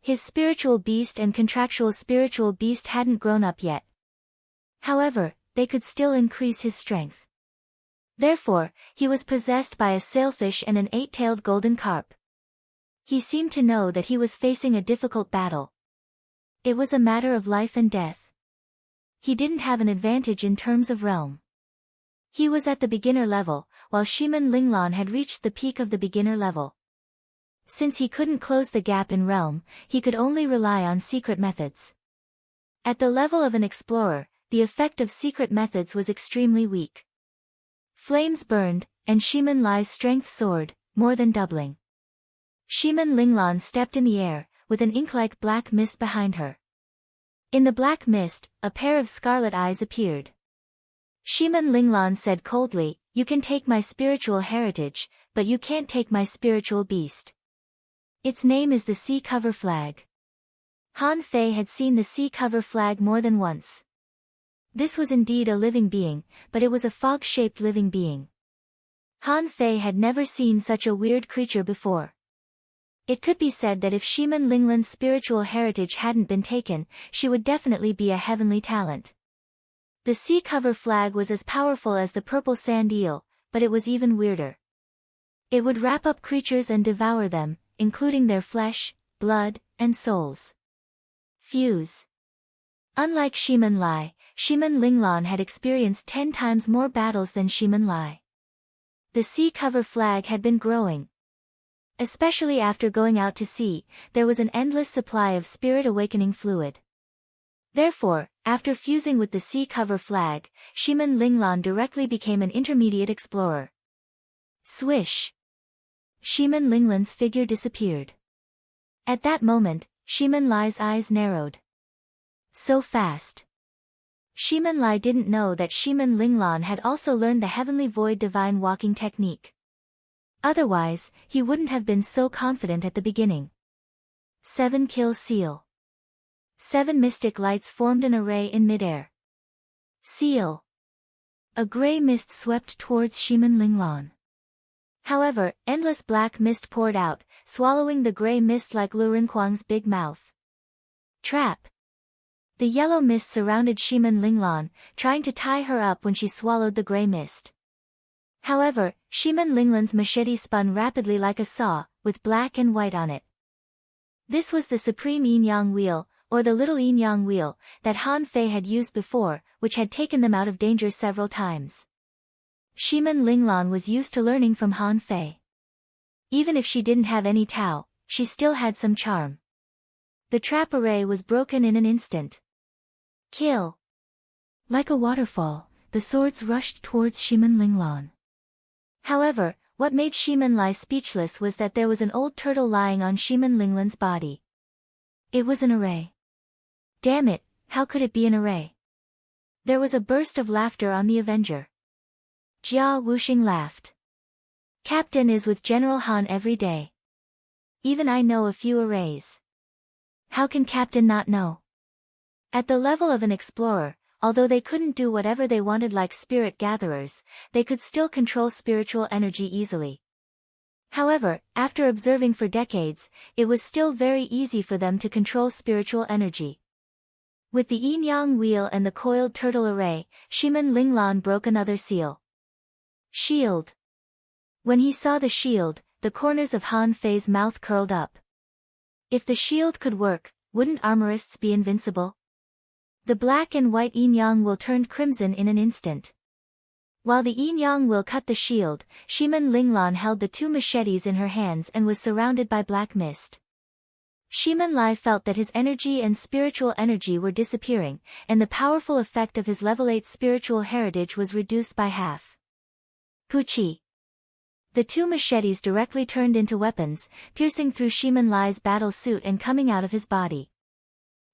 His spiritual beast and contractual spiritual beast hadn't grown up yet. However, they could still increase his strength. Therefore, he was possessed by a sailfish and an 8-tailed golden carp. He seemed to know that he was facing a difficult battle. It was a matter of life and death. He didn't have an advantage in terms of realm. He was at the beginner level, while Shiman Linglan had reached the peak of the beginner level. Since he couldn't close the gap in realm, he could only rely on secret methods. At the level of an explorer, the effect of secret methods was extremely weak. Flames burned, and Shiman Lai's strength soared, more than doubling. Shiman Linglan stepped in the air, with an ink-like black mist behind her. In the black mist, a pair of scarlet eyes appeared. Shiman Linglan said coldly, "You can take my spiritual heritage, but you can't take my spiritual beast. Its name is the Sea Cover Flag." Han Fei had seen the Sea Cover Flag more than once. This was indeed a living being, but it was a fog-shaped living being. Han Fei had never seen such a weird creature before. It could be said that if Shiman Linglan's spiritual heritage hadn't been taken, she would definitely be a heavenly talent. The Sea Cover Flag was as powerful as the purple sand eel, but it was even weirder. It would wrap up creatures and devour them, including their flesh, blood, and souls. Fuse. Unlike Shiman Lai, Shiman Linglan had experienced 10 times more battles than Shiman Lai. The Sea Cover Flag had been growing. Especially after going out to sea, there was an endless supply of spirit awakening fluid. Therefore, after fusing with the Sea Cover Flag, Shiman Linglan directly became an intermediate explorer. Swish! Shimin Linglan's figure disappeared. At that moment, Shimin Lai's eyes narrowed. So fast. Shimin Lai didn't know that Shimin Linglan had also learned the Heavenly Void Divine Walking technique. Otherwise, he wouldn't have been so confident at the beginning. 7 Kill Seal. 7 mystic lights formed an array in midair. Seal. A gray mist swept towards Shimin Linglan. However, endless black mist poured out, swallowing the gray mist like Lu Rinquang's big mouth. Trap. The yellow mist surrounded Shimin Linglan, trying to tie her up when she swallowed the gray mist. However, Shimin Linglan's machete spun rapidly like a saw, with black and white on it. This was the supreme yin-yang wheel, or the little yin-yang wheel, that Han Fei had used before, which had taken them out of danger several times. Shimin Linglan was used to learning from Han Fei. Even if she didn't have any Tao, she still had some charm. The trap array was broken in an instant. Kill. Like a waterfall, the swords rushed towards Shimin Linglan. However, what made Shimin Lai speechless was that there was an old turtle lying on Shimin Linglan's body. It was an array. Damn it, how could it be an array? There was a burst of laughter on the Avenger. Jia Wuxing laughed. Captain is with General Han every day. Even I know a few arrays. How can Captain not know? At the level of an explorer, although they couldn't do whatever they wanted like spirit gatherers, they could still control spiritual energy easily. However, after observing for decades, it was still very easy for them to control spiritual energy. With the yin-yang wheel and the coiled turtle array, Shimin Linglan broke another seal. Shield. When he saw the shield, the corners of Han Fei's mouth curled up. If the shield could work, wouldn't armorists be invincible? The black and white yin-yang will turned crimson in an instant. While the yin-yang will cut the shield, Shimin Linglan held the 2 machetes in her hands and was surrounded by black mist. Shimin Lai felt that his energy and spiritual energy were disappearing, and the powerful effect of his level 8 spiritual heritage was reduced by half. Puchi. The 2 machetes directly turned into weapons, piercing through Shimin Lai's battle suit and coming out of his body.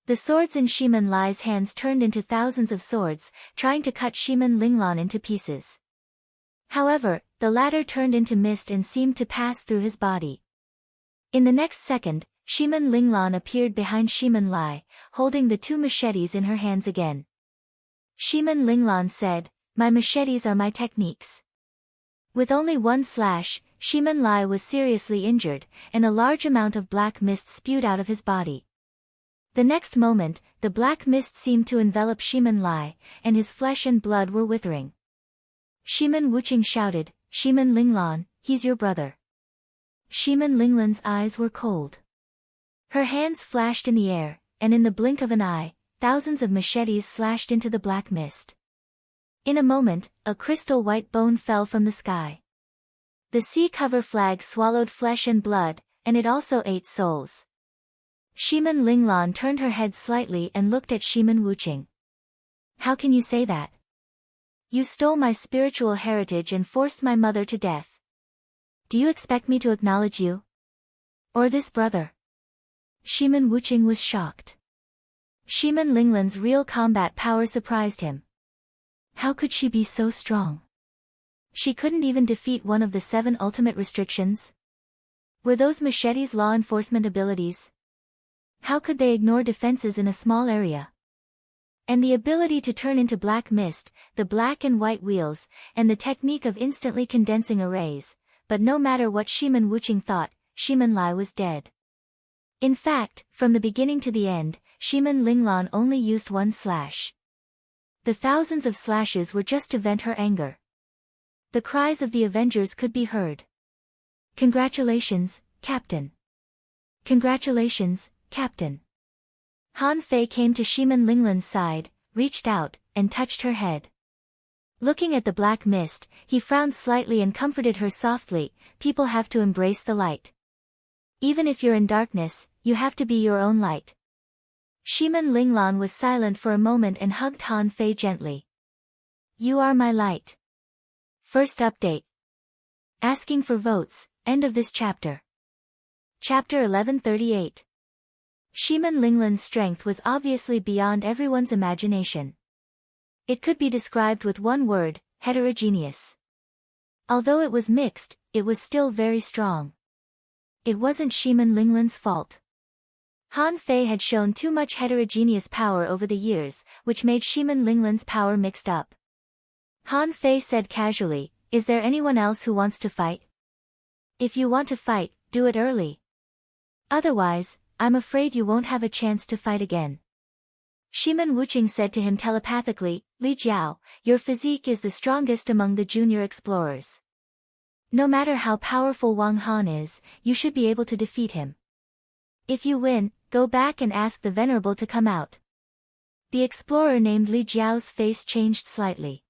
The swords in Shimin Lai's hands turned into thousands of swords, trying to cut Shimin Linglan into pieces. However, the latter turned into mist and seemed to pass through his body. In the next second, Shimin Linglan appeared behind Shimin Lai, holding the 2 machetes in her hands again. Shimin Linglan said, "My machetes are my techniques." With only 1 slash, Shimin Lai was seriously injured, and a large amount of black mist spewed out of his body. The next moment, the black mist seemed to envelop Shimin Lai, and his flesh and blood were withering. Shimin Wuqing shouted, "Shimin Linglan, he's your brother." Shimin Linglan's eyes were cold. Her hands flashed in the air, and in the blink of an eye, thousands of machetes slashed into the black mist. In a moment, a crystal white bone fell from the sky. The sea cover flag swallowed flesh and blood, and it also ate souls. Shimin Linglan turned her head slightly and looked at Shimin Wuqing. "How can you say that? You stole my spiritual heritage and forced my mother to death. Do you expect me to acknowledge you? Or this brother?" Shimin Wuqing was shocked. Shimin Linglan's real combat power surprised him. How could she be so strong? She couldn't even defeat one of the 7 ultimate restrictions? Were those machetes law enforcement abilities? How could they ignore defenses in a small area? And the ability to turn into black mist, the black and white wheels, and the technique of instantly condensing arrays, but no matter what Shimin Wuqing thought, Shimin Lai was dead. In fact, from the beginning to the end, Shimin Linglan only used 1 slash. The thousands of slashes were just to vent her anger. The cries of the Avengers could be heard. "Congratulations, Captain. Congratulations, Captain." Han Fei came to Shimin Linglan's side, reached out, and touched her head. Looking at the black mist, he frowned slightly and comforted her softly, "People have to embrace the light. Even if you're in darkness, you have to be your own light." Shimin Linglan was silent for a moment and hugged Han Fei gently. "You are my light." First update. Asking for votes, End of this chapter. Chapter 1138. Shiman Linglan's strength was obviously beyond everyone's imagination. It could be described with one word: heterogeneous. Although it was mixed, it was still very strong. It wasn't Shiman Linglan's fault. Han Fei had shown too much heterogeneous power over the years, which made Shiman Linglan's power mixed up. Han Fei said casually, "Is there anyone else who wants to fight? If you want to fight, do it early. Otherwise, I'm afraid you won't have a chance to fight again." Shiman Wuqing said to him telepathically, "Li Jiao, your physique is the strongest among the junior explorers. No matter how powerful Wang Han is, you should be able to defeat him. If you win, go back and ask the Venerable to come out." The explorer named Li Jiao's face changed slightly.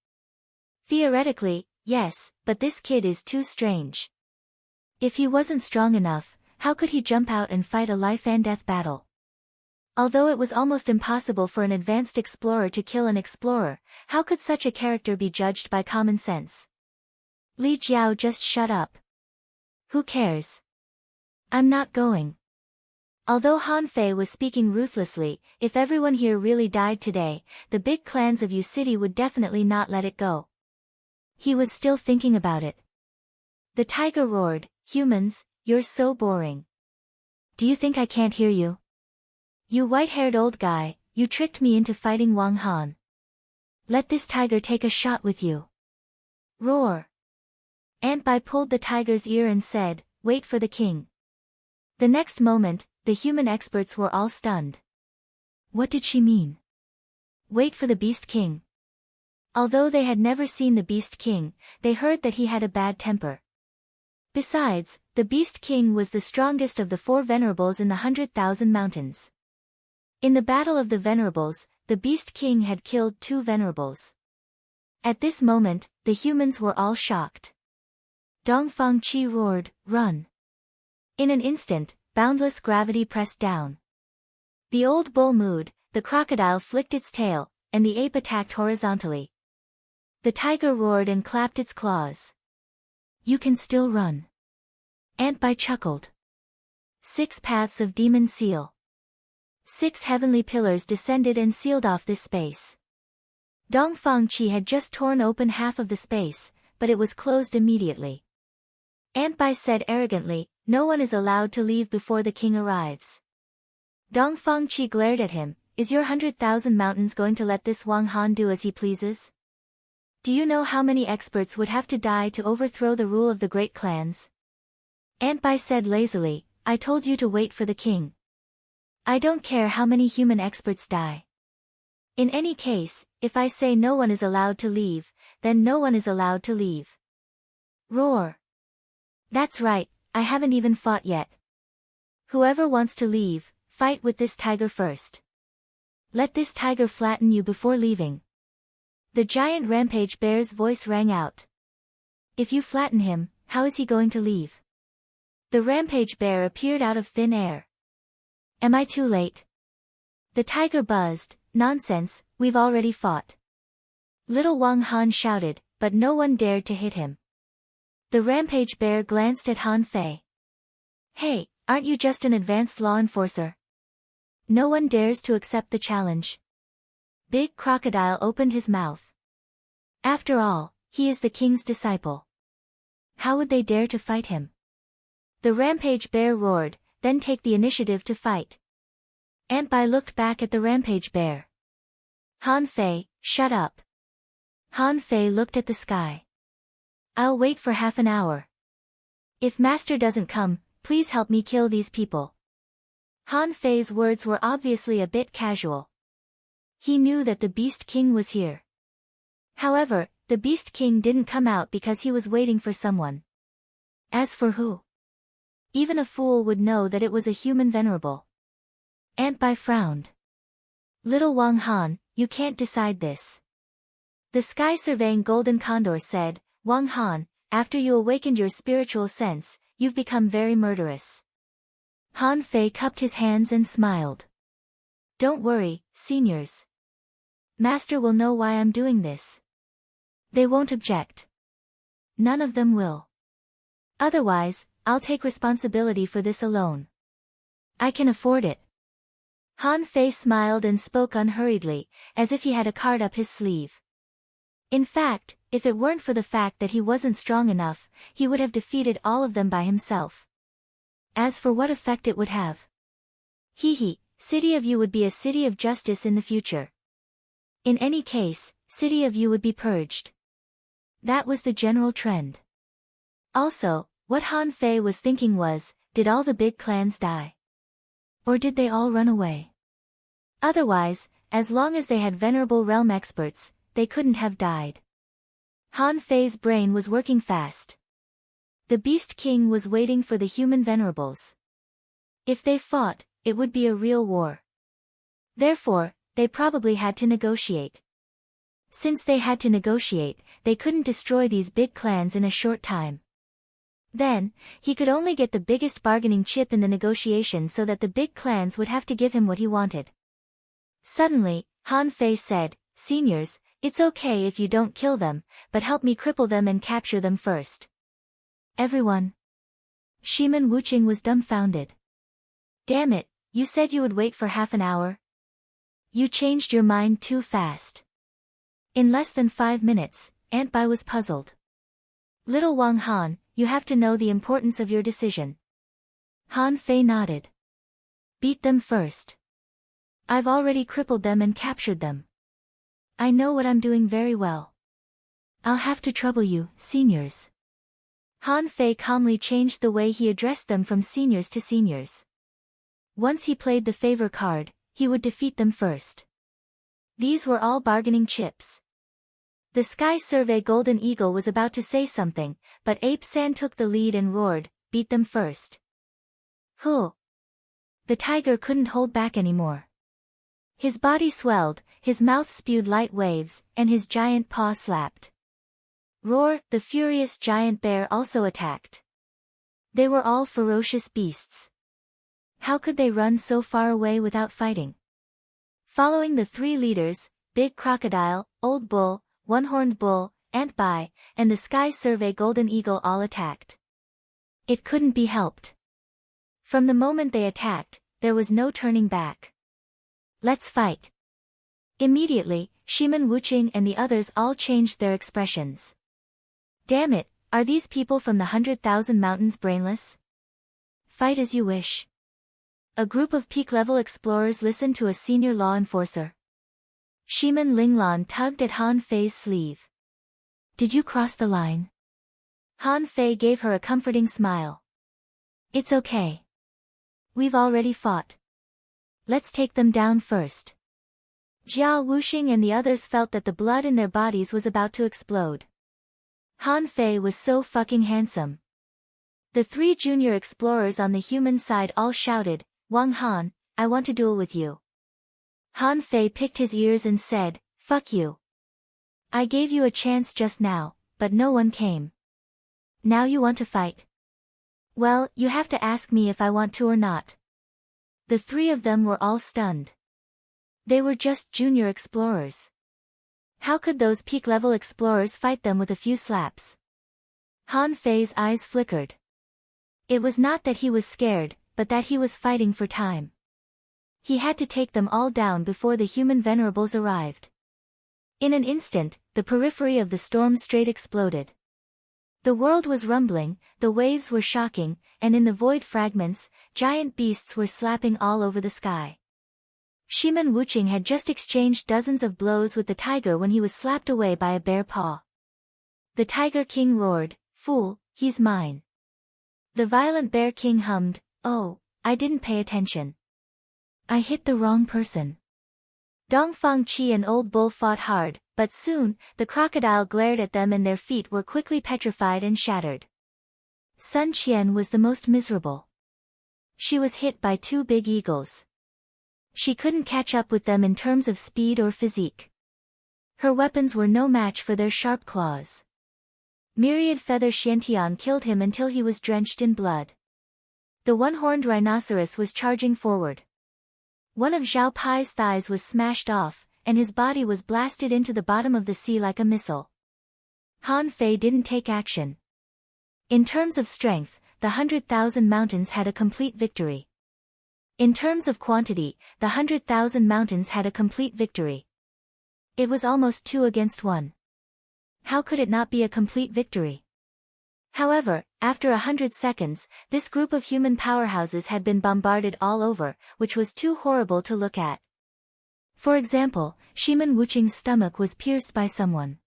"Theoretically, yes, but this kid is too strange. If he wasn't strong enough, how could he jump out and fight a life-and-death battle?" Although it was almost impossible for an advanced explorer to kill an explorer, how could such a character be judged by common sense? Li Jiao just shut up. "Who cares? I'm not going." Although Han Fei was speaking ruthlessly, if everyone here really died today, the big clans of Yu City would definitely not let it go. He was still thinking about it. The tiger roared, "Humans, you're so boring. Do you think I can't hear you? You white-haired old guy, you tricked me into fighting Wang Han. Let this tiger take a shot with you." Roar. Ant Bai pulled the tiger's ear and said, "Wait for the king." The next moment, the human experts were all stunned. What did she mean? Wait for the Beast King? Although they had never seen the Beast King, they heard that he had a bad temper. Besides, the Beast King was the strongest of the 4 venerables in the 100,000 mountains. In the Battle of the Venerables, the Beast King had killed 2 venerables. At this moment, the humans were all shocked. Dongfang Qi roared, "Run!" In an instant, boundless gravity pressed down. The old bull mooed, the crocodile flicked its tail, and the ape attacked horizontally. The tiger roared and clapped its claws. "You can still run." Ant Bai chuckled. 6 paths of demon seal. 6 heavenly pillars descended and sealed off this space. Dongfang Qi had just torn open half of the space, but it was closed immediately. Ant Bai said arrogantly, "No one is allowed to leave before the king arrives." Dongfang Qi glared at him, "Is your 100,000 mountains going to let this Wang Han do as he pleases? Do you know how many experts would have to die to overthrow the rule of the great clans?" Ant Bai said lazily, "I told you to wait for the king. I don't care how many human experts die. In any case, if I say no one is allowed to leave, then no one is allowed to leave." Roar. "That's right, I haven't even fought yet. Whoever wants to leave, fight with this tiger first. Let this tiger flatten you before leaving." The giant rampage bear's voice rang out. "If you flatten him, how is he going to leave?" The rampage bear appeared out of thin air. "Am I too late?" The tiger buzzed, "Nonsense, we've already fought." Little Wang Han shouted, but no one dared to hit him. The rampage bear glanced at Han Fei. "Hey, aren't you just an advanced law enforcer? No one dares to accept the challenge." Big Crocodile opened his mouth. "After all, he is the king's disciple. How would they dare to fight him?" The rampage bear roared, "Then take the initiative to fight." Ant Bai looked back at the rampage bear. "Han Fei, shut up." Han Fei looked at the sky. "I'll wait for half an hour. If master doesn't come, please help me kill these people." Han Fei's words were obviously a bit casual. He knew that the Beast King was here. However, the Beast King didn't come out because he was waiting for someone. As for who? Even a fool would know that it was a human venerable. Ant Bai frowned. "Little Wang Han, you can't decide this." The sky surveying golden condor said, "Wang Han, after you awakened your spiritual sense, you've become very murderous." Han Fei cupped his hands and smiled. "Don't worry, seniors. Master will know why I'm doing this. They won't object. None of them will. Otherwise, I'll take responsibility for this alone. I can afford it. Han Fei smiled and spoke unhurriedly, as if he had a card up his sleeve. In fact, if it weren't for the fact that he wasn't strong enough, he would have defeated all of them by himself. As for what effect it would have. City of You would be a city of justice in the future. In any case, City of You would be purged. That was the general trend. Also, what Han Fei was thinking was, did all the big clans die? Or did they all run away? Otherwise, as long as they had venerable realm experts, they couldn't have died. Han Fei's brain was working fast. The Beast King was waiting for the human venerables. If they fought, it would be a real war. Therefore, they probably had to negotiate. Since they had to negotiate, they couldn't destroy these big clans in a short time. Then, he could only get the biggest bargaining chip in the negotiation so that the big clans would have to give him what he wanted. Suddenly, Han Fei said, "Seniors, it's okay if you don't kill them, but help me cripple them and capture them first." Everyone. Shiman Wuqing was dumbfounded. Damn it, you said you would wait for half an hour? You changed your mind too fast. In less than 5 minutes, Aunt Bai was puzzled. Little Wang Han, you have to know the importance of your decision. Han Fei nodded. Beat them first. I've already crippled them and captured them. I know what I'm doing very well. I'll have to trouble you, seniors. Han Fei calmly changed the way he addressed them from seniors to seniors. Once he played the favor card, he would defeat them first. These were all bargaining chips. The Sky Survey Golden Eagle was about to say something, but Ape San took the lead and roared, "Beat them first." Huh. The tiger couldn't hold back anymore. His body swelled, his mouth spewed light waves, and his giant paw slapped. Roar, the furious giant bear also attacked. They were all ferocious beasts. How could they run so far away without fighting? Following the 3 leaders, Big Crocodile, Old Bull, One-Horned Bull, Aunt Bai, and the Sky Survey Golden Eagle all attacked. It couldn't be helped. From the moment they attacked, there was no turning back. Let's fight. Immediately, Shiman Wuqing and the others all changed their expressions. Damn it, are these people from the 100,000 Mountains brainless? Fight as you wish. A group of peak-level explorers listened to a senior law enforcer. Shiman Linglan tugged at Han Fei's sleeve. Did you cross the line? Han Fei gave her a comforting smile. It's okay. We've already fought. Let's take them down first. Jia Wuxing and the others felt that the blood in their bodies was about to explode. Han Fei was so fucking handsome. The 3 junior explorers on the human side all shouted, "Wang Han, I want to duel with you." Han Fei picked his ears and said, "Fuck you. I gave you a chance just now, but no one came. Now you want to fight? Well, you have to ask me if I want to or not." The 3 of them were all stunned. They were just junior explorers. How could those peak-level explorers fight them with a few slaps? Han Fei's eyes flickered. It was not that he was scared, but that he was fighting for time. He had to take them all down before the human venerables arrived. In an instant, the periphery of the storm strait exploded. The world was rumbling, the waves were shocking, and in the void fragments, giant beasts were slapping all over the sky. Shiman Wuqing had just exchanged dozens of blows with the tiger when he was slapped away by a bare paw. The Tiger King roared, "Fool, he's mine." The violent Bear King hummed, "Oh, I didn't pay attention. I hit the wrong person." Dongfang Qi and Old Bull fought hard, but soon, the crocodile glared at them and their feet were quickly petrified and shattered. Sun Qian was the most miserable. She was hit by 2 big eagles. She couldn't catch up with them in terms of speed or physique. Her weapons were no match for their sharp claws. Myriad Feather Xiantian killed him until he was drenched in blood. The one-horned rhinoceros was charging forward. One of Zhao Pai's thighs was smashed off, and his body was blasted into the bottom of the sea like a missile. Han Fei didn't take action. In terms of strength, the 100,000 mountains had a complete victory. In terms of quantity, the 100,000 mountains had a complete victory. It was almost 2 against 1. How could it not be a complete victory? However, after 100 seconds, this group of human powerhouses had been bombarded all over, which was too horrible to look at. For example, Shiman Wuching's stomach was pierced by someone.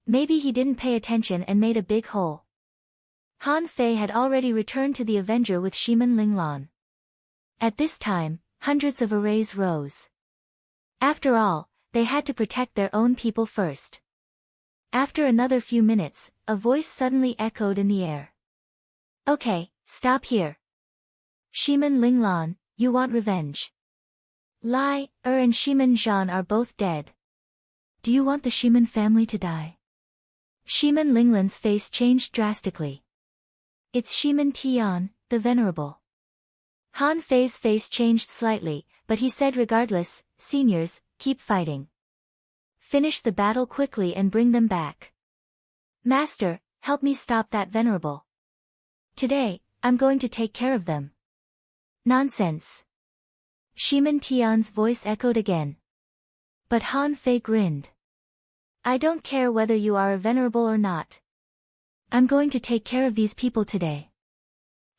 Maybe he didn't pay attention and made a big hole. Han Fei had already returned to the Avenger with Shiman Linglan. At this time, hundreds of arrays rose. After all, they had to protect their own people first. After another few minutes, a voice suddenly echoed in the air. Okay, stop here. Shiman Linglan, you want revenge. Lai, and Shiman Zhan are both dead. Do you want the Shiman family to die? Shiman Linglan's face changed drastically. It's Shiman Tian, the Venerable. Han Fei's face changed slightly, but he said regardless, seniors, keep fighting. Finish the battle quickly and bring them back. Master, help me stop that Venerable. Today, I'm going to take care of them. Nonsense. Shiman Tian's voice echoed again. But Han Fei grinned. I don't care whether you are a Venerable or not. I'm going to take care of these people today.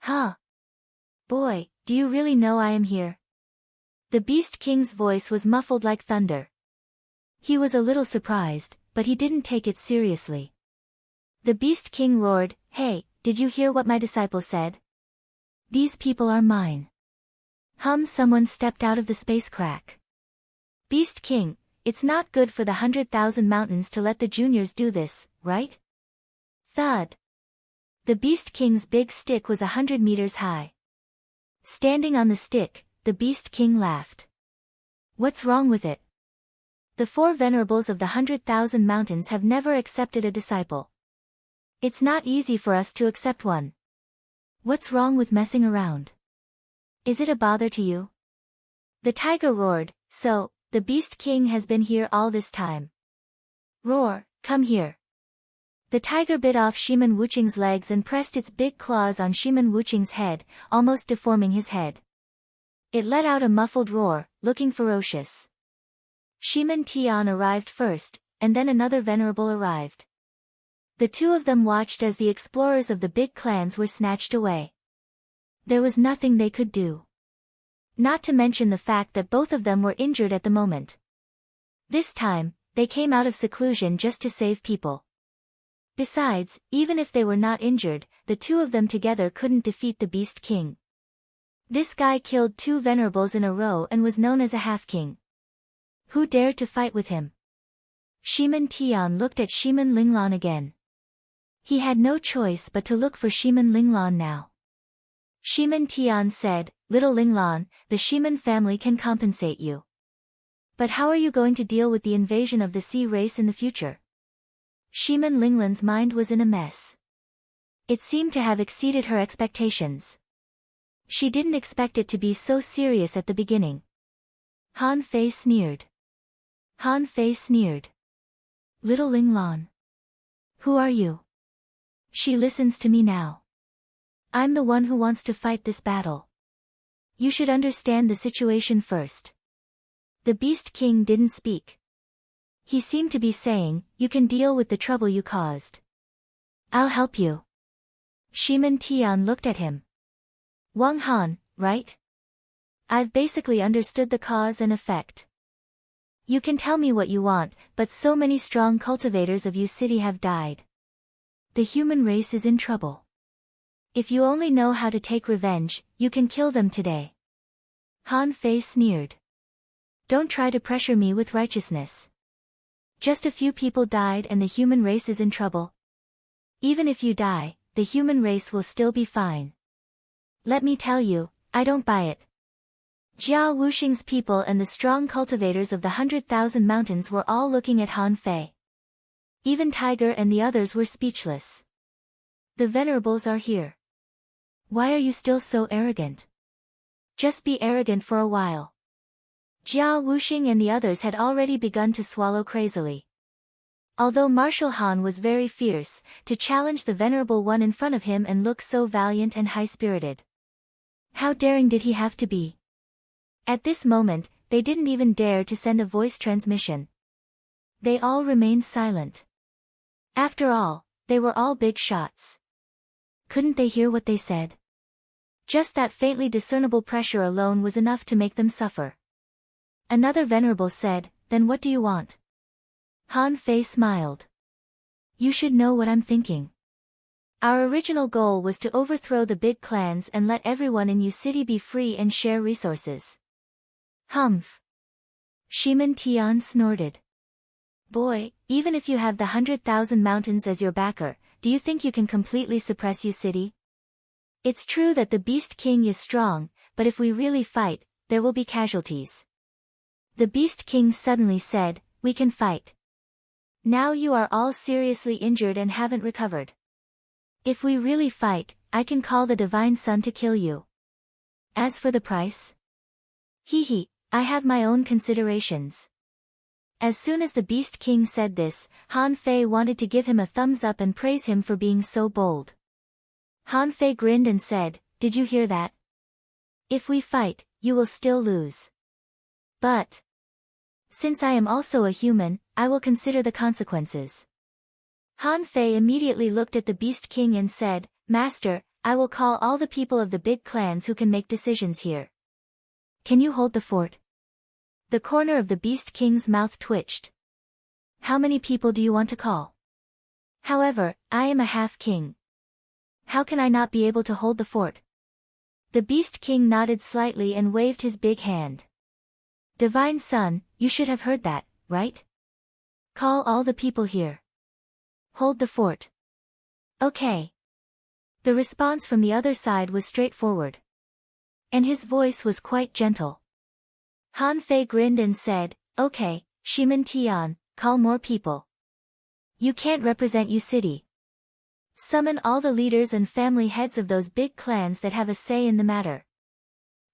Huh? Boy, do you really know I am here? The Beast King's voice was muffled like thunder. He was a little surprised, but he didn't take it seriously. The Beast King roared, Hey, did you hear what my disciple said? These people are mine. Someone stepped out of the space crack. Beast King, it's not good for the 100,000 mountains to let the juniors do this, right? Thud. The Beast King's big stick was 100 meters high. Standing on the stick, the Beast King laughed. What's wrong with it? The 4 venerables of the 100,000 mountains have never accepted a disciple. It's not easy for us to accept one. What's wrong with messing around? Is it a bother to you? The tiger roared, So, the Beast King has been here all this time. Roar, come here. The tiger bit off Shiman Wuching's legs and pressed its big claws on Shiman Wuching's head, almost deforming his head. It let out a muffled roar, looking ferocious. Shiman Tian arrived first, and then another venerable arrived. The 2 of them watched as the explorers of the big clans were snatched away. There was nothing they could do. Not to mention the fact that both of them were injured at the moment. This time, they came out of seclusion just to save people. Besides, even if they were not injured, the 2 of them together couldn't defeat the Beast King. This guy killed 2 venerables in a row and was known as a half-king. Who dared to fight with him? Shiman Tian looked at Shiman Linglan again. He had no choice but to look for Shiman Linglan now. Shiman Tian said, Little Linglan, the Shiman family can compensate you. But how are you going to deal with the invasion of the sea race in the future? Shiman Linglan's mind was in a mess. It seemed to have exceeded her expectations. She didn't expect it to be so serious at the beginning. Han Fei sneered. Han Fei sneered. Little Linglan. Who are you? She listens to me now. I'm the one who wants to fight this battle. You should understand the situation first. The Beast King didn't speak. He seemed to be saying, You can deal with the trouble you caused. I'll help you. Shiman Tian looked at him. Wang Han, right? I've basically understood the cause and effect. You can tell me what you want, but so many strong cultivators of Yu City have died. The human race is in trouble. If you only know how to take revenge, you can kill them today. Han Fei sneered. Don't try to pressure me with righteousness. Just a few people died and the human race is in trouble. Even if you die, the human race will still be fine. Let me tell you, I don't buy it. Jia Wuxing's people and the strong cultivators of the 100,000 mountains were all looking at Han Fei. Even Tiger and the others were speechless. The venerables are here. Why are you still so arrogant? Just be arrogant for a while. Jia Wuxing and the others had already begun to swallow crazily. Although Marshal Han was very fierce, to challenge the venerable one in front of him and look so valiant and high-spirited. How daring did he have to be? At this moment, they didn't even dare to send a voice transmission. They all remained silent. After all, they were all big shots. Couldn't they hear what they said? Just that faintly discernible pressure alone was enough to make them suffer. Another venerable said, "Then what do you want?" Han Fei smiled. "You should know what I'm thinking. Our original goal was to overthrow the big clans and let everyone in Yu City be free and share resources." Humph. Shiman Tian snorted. "Boy, even if you have the 100,000 mountains as your backer, do you think you can completely suppress Yu City? It's true that the Beast King is strong, but if we really fight, there will be casualties." The Beast King suddenly said, "We can fight. Now you are all seriously injured and haven't recovered. If we really fight, I can call the Divine Sun to kill you. As for the price? Hee, I have my own considerations." As soon as the Beast King said this, Han Fei wanted to give him a thumbs up and praise him for being so bold. Han Fei grinned and said, "Did you hear that? If we fight, you will still lose. But since I am also a human, I will consider the consequences." Han Fei immediately looked at the Beast King and said, "Master, I will call all the people of the big clans who can make decisions here. Can you hold the fort?" The corner of the Beast King's mouth twitched. "How many people do you want to call? However, I am a half-king. How can I not be able to hold the fort?" The Beast King nodded slightly and waved his big hand. "Divine Sun, you should have heard that, right? Call all the people here. Hold the fort." "Okay." The response from the other side was straightforward. And his voice was quite gentle. Han Fei grinned and said, "Okay, Shiman Tian, call more people. You can't represent Yu City. Summon all the leaders and family heads of those big clans that have a say in the matter."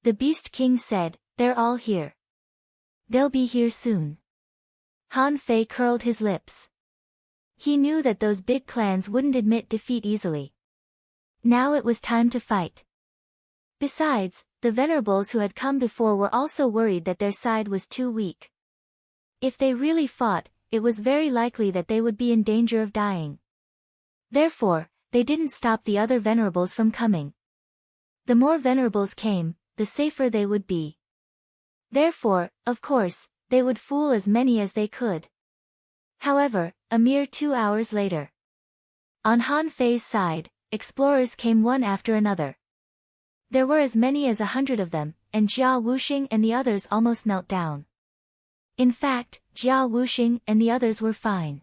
The Beast King said, "They're all here. They'll be here soon." Han Fei curled his lips. He knew that those big clans wouldn't admit defeat easily. Now it was time to fight. Besides, the venerables who had come before were also worried that their side was too weak. If they really fought, it was very likely that they would be in danger of dying. Therefore, they didn't stop the other venerables from coming. The more venerables came, the safer they would be. Therefore, of course, they would fool as many as they could. However, a mere 2 hours later, on Han Fei's side, explorers came one after another. There were as many as 100 of them, and Jia Wuxing and the others almost knelt down. In fact, Jia Wuxing and the others were fine.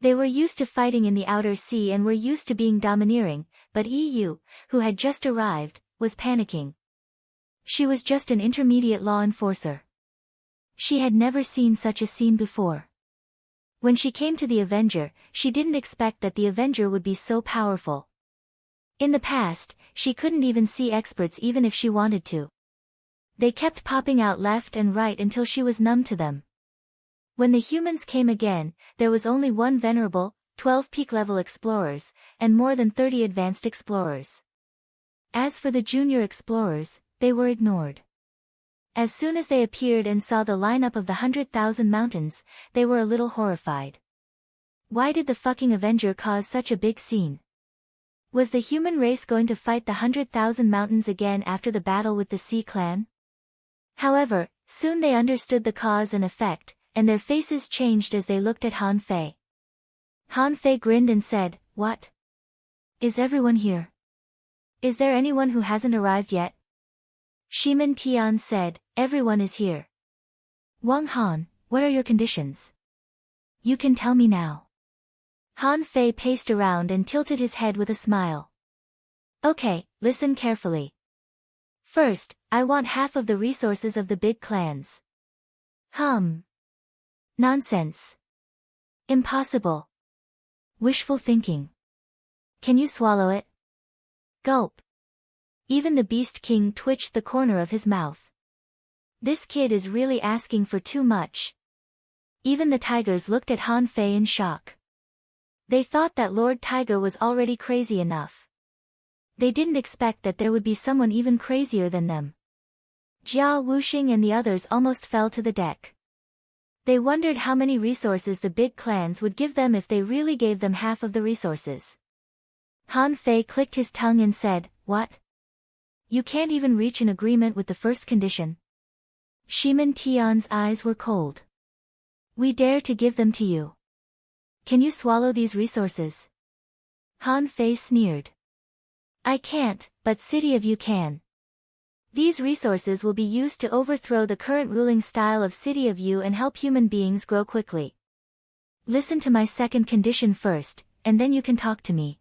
They were used to fighting in the outer sea and were used to being domineering, but Yu, who had just arrived, was panicking. She was just an intermediate law enforcer. She had never seen such a scene before. When she came to the Avenger, she didn't expect that the Avenger would be so powerful. In the past, she couldn't even see experts even if she wanted to. They kept popping out left and right until she was numb to them. When the humans came again, there was only one venerable, 12 peak-level explorers, and more than 30 advanced explorers. As for the junior explorers, they were ignored. As soon as they appeared and saw the lineup of the 100,000 mountains, they were a little horrified. Why did the fucking Avenger cause such a big scene? Was the human race going to fight the 100,000 mountains again after the battle with the Sea Clan? However, soon they understood the cause and effect, and their faces changed as they looked at Han Fei. Han Fei grinned and said, "What? Is everyone here? Is there anyone who hasn't arrived yet?" Shiman Tian said, "Everyone is here." "Wang Han, what are your conditions? You can tell me now." Han Fei paced around and tilted his head with a smile. "Okay, listen carefully. First, I want half of the resources of the big clans." Nonsense. Impossible. Wishful thinking. Can you swallow it? Gulp. Even the Beast King twitched the corner of his mouth. This kid is really asking for too much. Even the tigers looked at Han Fei in shock. They thought that Lord Tiger was already crazy enough. They didn't expect that there would be someone even crazier than them. Jia Wuxing and the others almost fell to the deck. They wondered how many resources the big clans would give them if they really gave them half of the resources. Han Fei clicked his tongue and said, "What? You can't even reach an agreement with the first condition?" Shiman Tian's eyes were cold. "We dare to give them to you. Can you swallow these resources?" Han Fei sneered. "I can't, but City of You can. These resources will be used to overthrow the current ruling style of City of You and help human beings grow quickly. Listen to my second condition first, and then you can talk to me."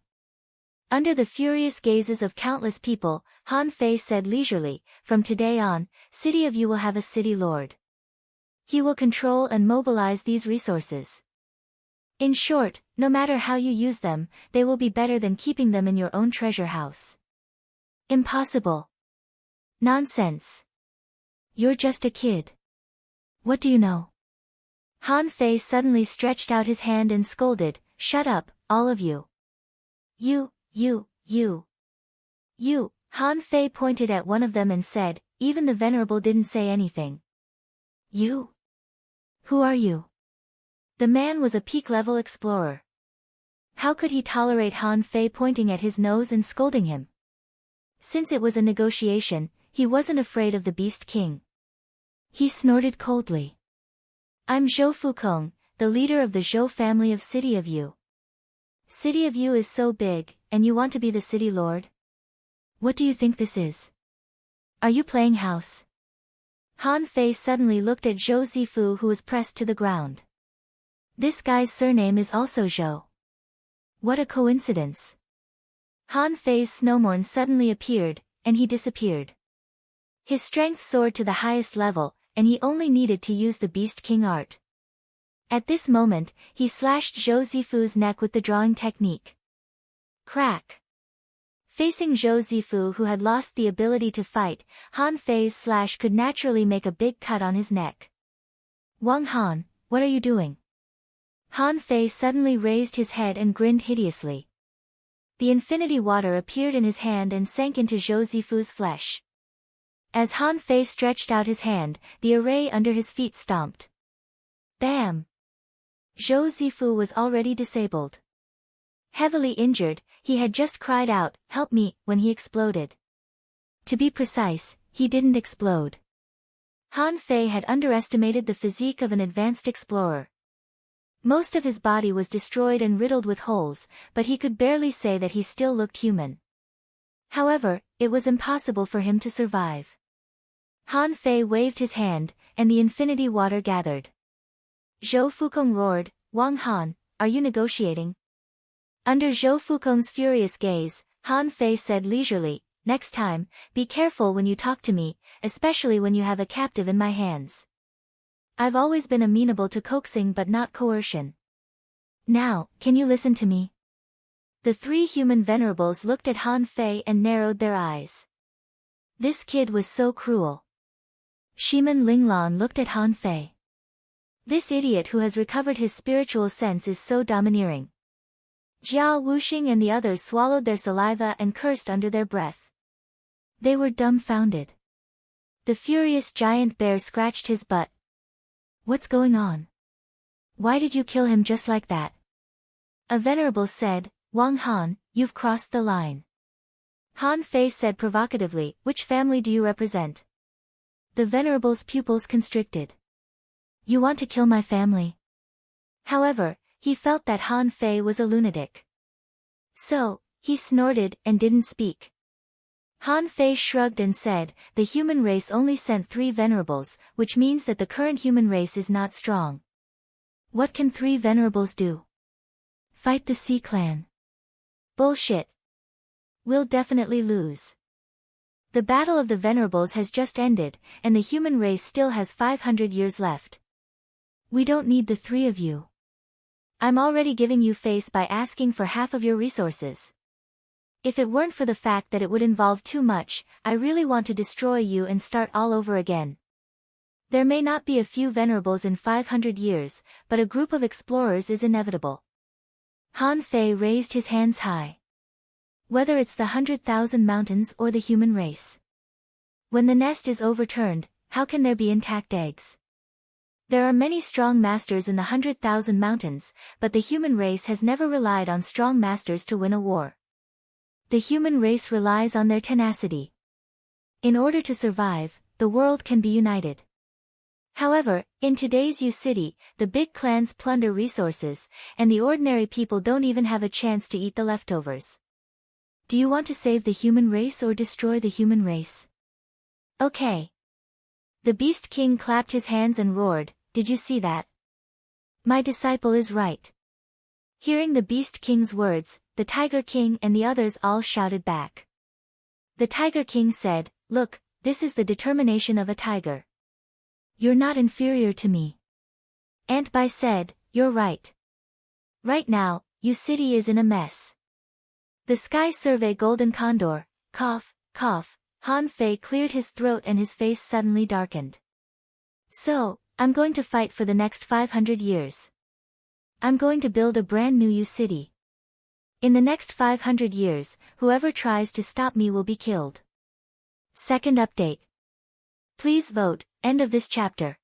Under the furious gazes of countless people, Han Fei said leisurely, "From today on, City of You will have a city lord. He will control and mobilize these resources. In short, no matter how you use them, they will be better than keeping them in your own treasure house." "Impossible. Nonsense. You're just a kid. What do you know?" Han Fei suddenly stretched out his hand and scolded, "Shut up, all of you. You. Han Fei pointed at one of them and said, even the Venerable didn't say anything. "You? Who are you?" The man was a peak-level explorer. How could he tolerate Han Fei pointing at his nose and scolding him? Since it was a negotiation, he wasn't afraid of the Beast King. He snorted coldly. "I'm Zhou Fukong, the leader of the Zhou family of City of You. City of You is so big, and you want to be the city lord? What do you think this is? Are you playing house?" Han Fei suddenly looked at Zhou Zifu, who was pressed to the ground. This guy's surname is also Zhou. What a coincidence. Han Fei's snowmorn suddenly appeared, and he disappeared. His strength soared to the highest level, and he only needed to use the Beast King art. At this moment, he slashed Zhou Zifu's neck with the drawing technique. Crack. Facing Zhou Zifu, who had lost the ability to fight, Han Fei's slash could naturally make a big cut on his neck. "Wang Han, what are you doing?" Han Fei suddenly raised his head and grinned hideously. The infinity water appeared in his hand and sank into Zhou Zifu's flesh. As Han Fei stretched out his hand, the array under his feet stomped. Bam! Zhou Zifu was already disabled. Heavily injured, he had just cried out, "Help me," when he exploded. To be precise, he didn't explode. Han Fei had underestimated the physique of an advanced explorer. Most of his body was destroyed and riddled with holes, but he could barely say that he still looked human. However, it was impossible for him to survive. Han Fei waved his hand, and the infinity water gathered. Zhou Fukong roared, "Wang Han, are you negotiating?" Under Zhou Fukong's furious gaze, Han Fei said leisurely, "Next time, be careful when you talk to me, especially when you have a captive in my hands. I've always been amenable to coaxing but not coercion. Now, can you listen to me?" The three human venerables looked at Han Fei and narrowed their eyes. This kid was so cruel. Shiman Linglan looked at Han Fei. This idiot who has recovered his spiritual sense is so domineering. Jia Wuxing and the others swallowed their saliva and cursed under their breath. They were dumbfounded. The furious giant bear scratched his butt. "What's going on? Why did you kill him just like that?" A venerable said, "Wang Han, you've crossed the line." Han Fei said provocatively, "Which family do you represent?" The venerable's pupils constricted. "You want to kill my family?" However, he felt that Han Fei was a lunatic. So, he snorted and didn't speak. Han Fei shrugged and said, "The human race only sent 3 venerables, which means that the current human race is not strong. What can 3 venerables do? Fight the Sea Clan? Bullshit. We'll definitely lose. The Battle of the Venerables has just ended, and the human race still has 500 years left. We don't need the 3 of you. I'm already giving you face by asking for half of your resources. If it weren't for the fact that it would involve too much, I really want to destroy you and start all over again. There may not be a few venerables in 500 years, but a group of explorers is inevitable. Han Fei raised his hands high. Whether it's the 100,000 mountains or the human race. When the nest is overturned, how can there be intact eggs? There are many strong masters in the 100,000 mountains, but the human race has never relied on strong masters to win a war. The human race relies on their tenacity. In order to survive, the world can be united. However, in today's U City, the big clans plunder resources, and the ordinary people don't even have a chance to eat the leftovers. Do you want to save the human race or destroy the human race? Okay. The Beast King clapped his hands and roared, "Did you see that? My disciple is right." Hearing the Beast King's words, the Tiger King and the others all shouted back. The Tiger King said, "Look, this is the determination of a tiger. You're not inferior to me." Ant Bai said, "You're right. Right now, U City is in a mess." The Sky Survey Golden Condor, cough, cough, Han Fei cleared his throat and his face suddenly darkened. "So, I'm going to fight for the next 500 years. I'm going to build a brand new U City. In the next 500 years, whoever tries to stop me will be killed." Second update. Please vote, end of this chapter.